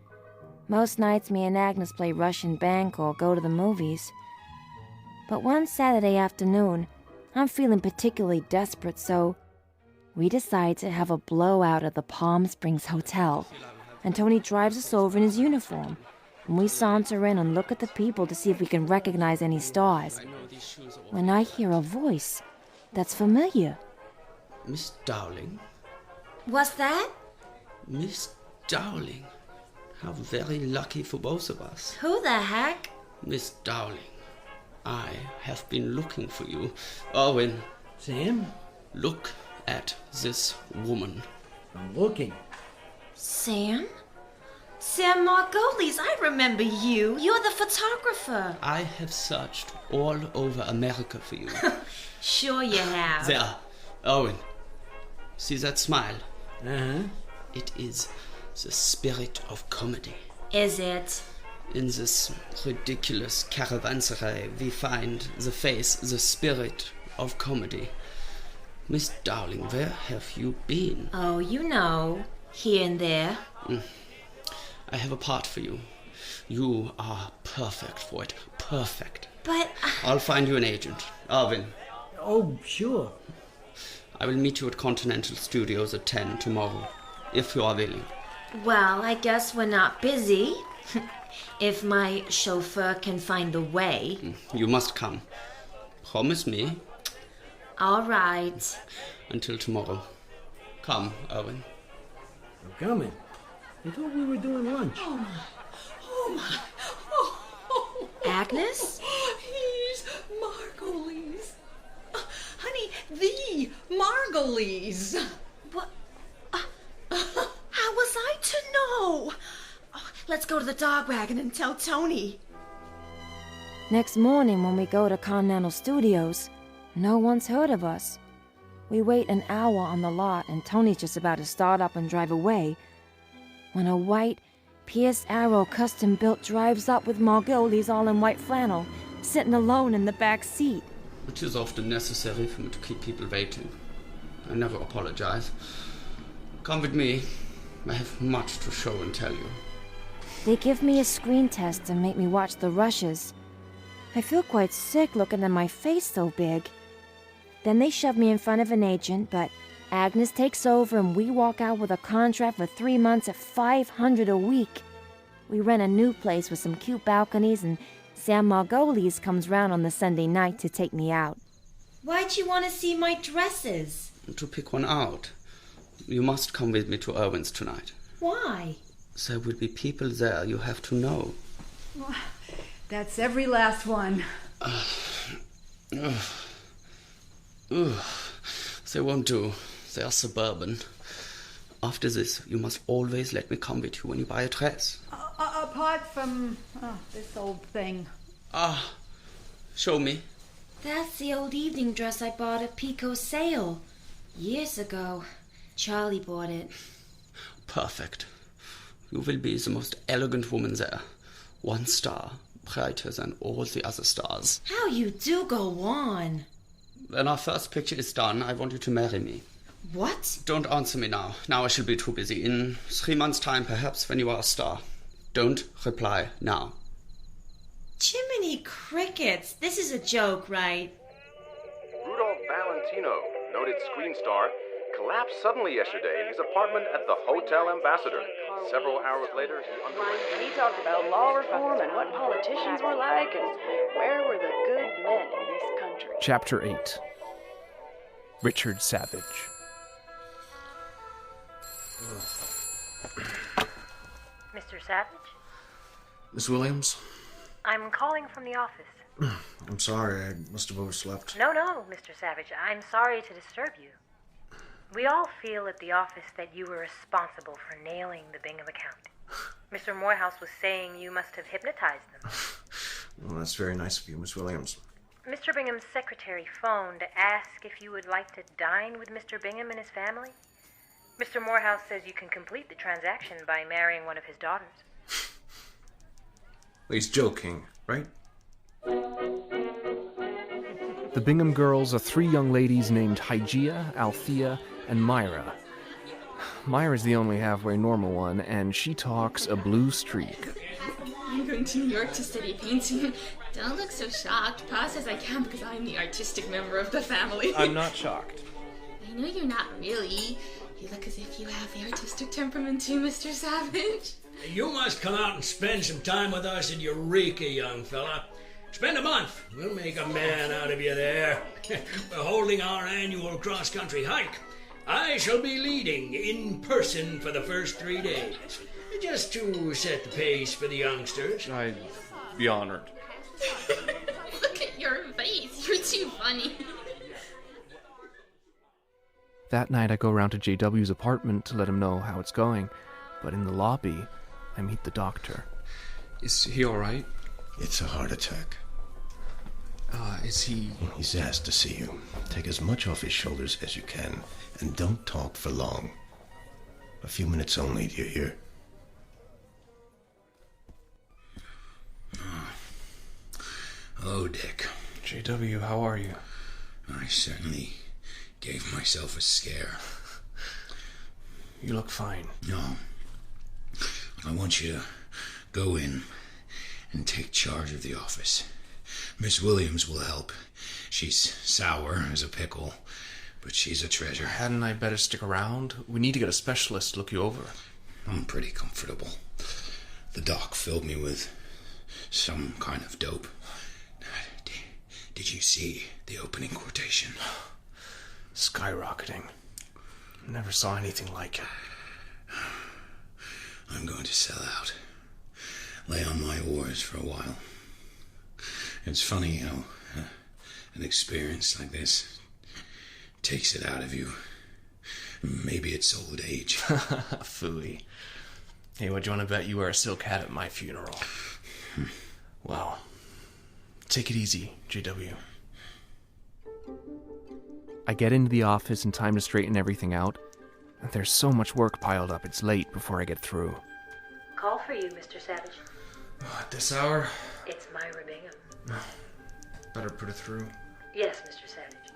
Most nights me and Agnes play Russian bank or go to the movies. But one Saturday afternoon, I'm feeling particularly desperate, so we decide to have a blowout at the Palm Springs Hotel, and Tony drives us over in his uniform, and we saunter in and look at the people to see if we can recognize any stars. When I hear a voice that's familiar. Miss Dowling? What's that? Miss Dowling. How very lucky for both of us. Who the heck? Miss Dowling, I have been looking for you. Owen. Sam? Look at this woman. I'm looking. Sam? Sam Margolis, I remember you. You're the photographer. I have searched all over America for you. Sure you have. There. Owen. See that smile? Uh-huh. It is the spirit of comedy. Is it? In this ridiculous caravanserai, we find the face, the spirit of comedy. Miss Dowling, where have you been? Oh, you know, here and there. I have a part for you. You are perfect for it. Perfect. But... I'll find you an agent. Arvin. Oh, sure. I will meet you at Continental Studios at 10 tomorrow, if you are willing. Well, I guess we're not busy. If my chauffeur can find the way. You must come. Promise me. All right. Until tomorrow. Come, Erwin. I'm coming. I thought we were doing lunch. Oh, my. Oh, my. Oh. Agnes? He's Margolyes. Honey, the Margolyes. What? How was I to know? Oh, let's go to the dog wagon and tell Tony. Next morning when we go to Continental Studios, no one's heard of us. We wait an hour on the lot and Tony's just about to start up and drive away when a white Pierce Arrow custom-built drives up with Margolyes all in white flannel, sitting alone in the back seat. It is often necessary for me to keep people waiting. I never apologize. Come with me. I have much to show and tell you. They give me a screen test and make me watch the rushes. I feel quite sick looking at my face so big. Then they shove me in front of an agent, but Agnes takes over and we walk out with a contract for 3 months at $500 a week. We rent a new place with some cute balconies and Sam Margolyes comes round on the Sunday night to take me out. Why'd you want to see my dresses? To pick one out. You must come with me to Erwin's tonight. Why? There will be people there you have to know. That's every last one. They won't do. They are suburban. After this, you must always let me come with you when you buy a dress. Apart from this old thing. Show me. That's the old evening dress I bought at Pico's sale. Years ago. Charlie bought it. Perfect. You will be the most elegant woman there. 1 star, brighter than all the other stars. How you do go on. When our first picture is done, I want you to marry me. What? Don't answer me now. Now I shall be too busy. In 3 months' time, perhaps, when you are a star. Don't reply now. Jiminy crickets. This is a joke, right? Rudolph Valentino, noted screen star, collapsed suddenly yesterday in his apartment at the Hotel Ambassador. Several hours later, he talked about law reform and what politicians were like and where were the good men in this country. Chapter 8. Richard Savage. Mr. Savage? Miss Williams? I'm calling from the office. I'm sorry, I must have overslept. No, Mr. Savage. I'm sorry to disturb you. We all feel at the office that you were responsible for nailing the Bingham account. Mr. Moorehouse was saying you must have hypnotized them. Well, that's very nice of you, Miss Williams. Mr. Bingham's secretary phoned to ask if you would like to dine with Mr. Bingham and his family. Mr. Moorehouse says you can complete the transaction by marrying one of his daughters. He's joking, right? The Bingham girls are 3 young ladies named Hygeia, Althea, and Myra. Myra's the only halfway normal one, and she talks a blue streak. I'm going to New York to study painting. Don't look so shocked. Pa says I can because I'm the artistic member of the family. I'm not shocked. I know you're not really. You look as if you have the artistic temperament too, Mr. Savage. You must come out and spend some time with us in Eureka, young fella. Spend a month. We'll make a man out of you there. We're holding our annual cross-country hike. I shall be leading in person for the first 3 days, just to set the pace for the youngsters. I'd be honored. Look at your face. You're too funny. That night I go around to JW's apartment to let him know how it's going, but in the lobby, I meet the doctor. Is he alright? It's a heart attack. Is he... He's asked to see you. Take as much off his shoulders as you can, and don't talk for long. A few minutes only, do you hear? Oh, Dick. JW, how are you? I certainly gave myself a scare. You look fine. No. I want you to go in and take charge of the office. Miss Williams will help. She's sour as a pickle, but she's a treasure. Hadn't I better stick around? We need to get a specialist to look you over. I'm pretty comfortable. The doc filled me with some kind of dope. Did you see the opening quotation? Skyrocketing. Never saw anything like it. I'm going to sell out. Lay on my oars for a while. It's funny how an experience like this takes it out of you. Maybe it's old age. Phooey. Hey, what do you want to bet you wear a silk hat at my funeral? Well, take it easy, JW. I get into the office in time to straighten everything out. There's so much work piled up, it's late before I get through. Call for you, Mr. Savage. At this hour? It's Myra Bingham. Better put it through. Yes, Mr. Savage.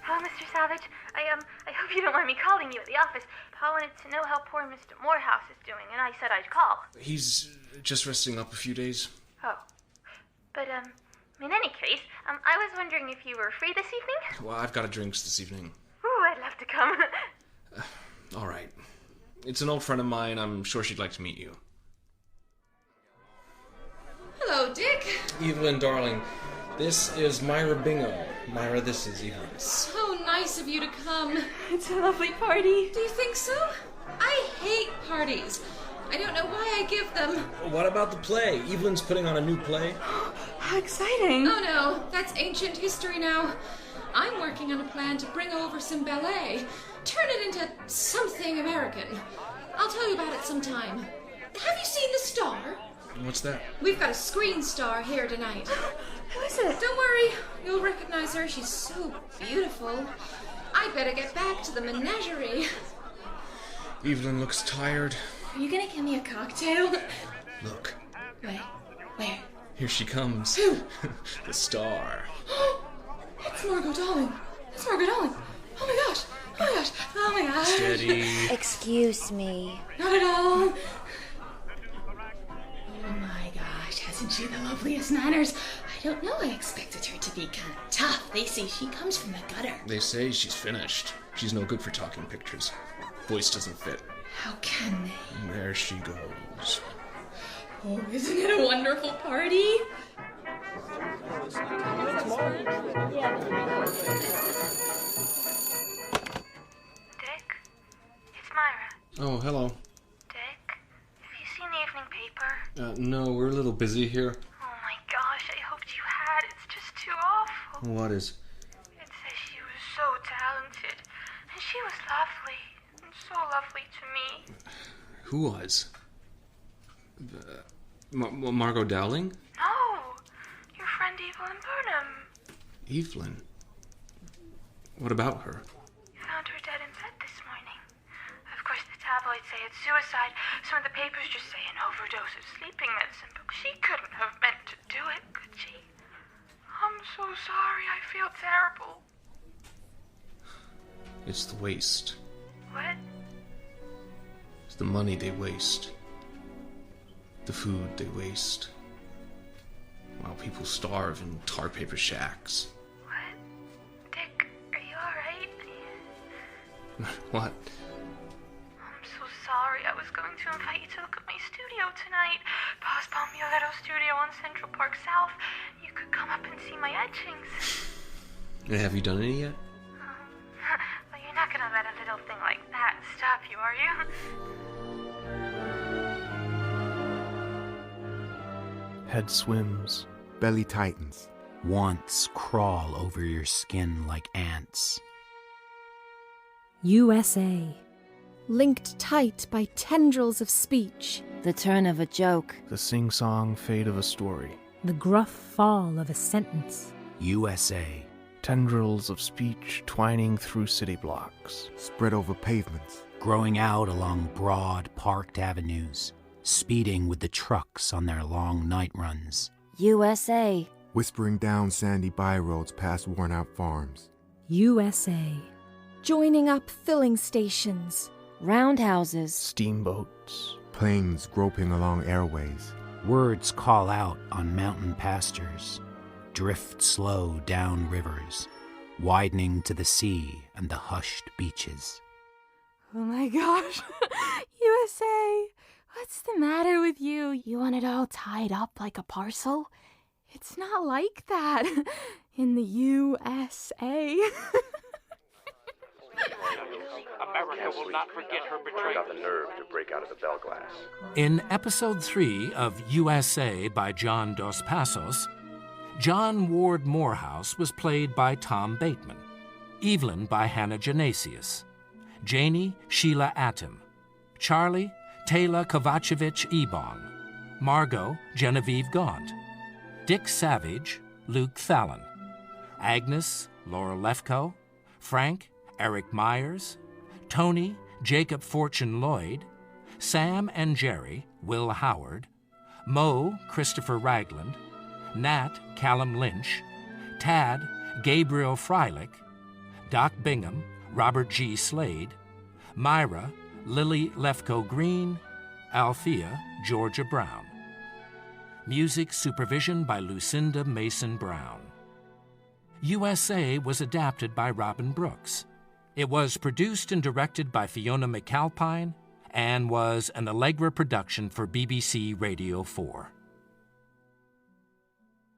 Hello, Mr. Savage. I hope you don't mind me calling you at the office. Pa wanted to know how poor Mr. Moorehouse is doing, and I said I'd call. He's just resting up a few days. Oh. But, in any case, I was wondering if you were free this evening? Well, I've got a drinks this evening. Ooh, I'd love to come. All right. It's an old friend of mine. I'm sure she'd like to meet you. Hello, Dick. Eveline, darling. This is Myra Bingham. Myra, this is Eveline. So nice of you to come. It's a lovely party. Do you think so? I hate parties. I don't know why I give them. What about the play? Eveline's putting on a new play. How exciting. Oh no, that's ancient history now. I'm working on a plan to bring over some ballet. Turn it into something American. I'll tell you about it sometime. Have you seen The Star? What's that? We've got a screen star here tonight. Who is it? Don't worry, you'll recognize her. She's so beautiful. I'd better get back to the menagerie. Eveline looks tired. Are you gonna give me a cocktail? Look. Where? Here she comes. Who? The star. It's Margot Darling. It's Margot Darling. Oh my gosh. Oh my gosh. Oh my gosh. Steady. Excuse me. Not at all. Oh my gosh, hasn't she the loveliest manners? I don't know, I expected her to be kind of tough. They say she comes from the gutter. They say she's finished. She's no good for talking pictures. Voice doesn't fit. How can they? And there she goes. Oh, isn't it a wonderful party? Dick, it's Myra. Oh, hello. Dick, have you seen the evening paper? No, we're a little busy here. Oh my gosh, I hoped you had. It's just too awful. What is? It says she was so talented, and she was lovely, and so lovely to me. Who was? Margot Dowling? No, your friend Eveline Burnham. Eveline? What about her? Found her dead in bed this morning. Of course, the tabloids say it's suicide. Some of the papers just say an overdose of sleeping medicine, but she couldn't have meant to do it, could she? I'm so sorry. I feel terrible. It's the waste. What? It's the money they waste. The food they waste. While people starve in tar paper shacks. What? Dick, are you alright? What? I'm so sorry. I was going to invite you to look at my studio tonight. Pa's bought me a little studio on Central Park South. You could come up and see my etchings. Have you done any yet? Well, you're not gonna let a little thing like that stop you, are you? Head swims. Belly tightens. Wants crawl over your skin like ants. USA. Linked tight by tendrils of speech. The turn of a joke. The sing-song fade of a story. The gruff fall of a sentence. USA. Tendrils of speech twining through city blocks. Spread over pavements. Growing out along broad, parked avenues. Speeding with the trucks on their long night runs. USA. Whispering down sandy byroads past worn-out farms. USA. Joining up filling stations. Roundhouses. Steamboats. Planes groping along airways. Words call out on mountain pastures. Drift slow down rivers. Widening to the sea and the hushed beaches. Oh my gosh. USA, what's the matter with you? You want it all tied up like a parcel? It's not like that in the USA. America will not forget her betrayal. Got the nerve to break out of the bell glass. In episode 3 of USA by John Dos Passos, John Ward Moorehouse was played by Tom Bateman, Eveline by Hannah Janasius, Janey Sheila Atom, Charlie Taylor Kovacevic Ebong, Margot Genevieve Gaunt, Dick Savage Luke Thallon, Agnes Laura Lefko, Frank Eric Myers, Tony Jacob Fortune Lloyd, Sam and Jerry Will Howard, Mo Christopher Ragland, Nat Callum Lynch, Tad Gabriel Freilich, Doc Bingham Robert G. Slade, Myra Lily Lefko Green, Althea Georgia Brown. Music supervision by Lucinda Mason Brown. USA was adapted by Robin Brooks. It was produced and directed by Fiona McAlpine and was an Allegra production for BBC Radio 4.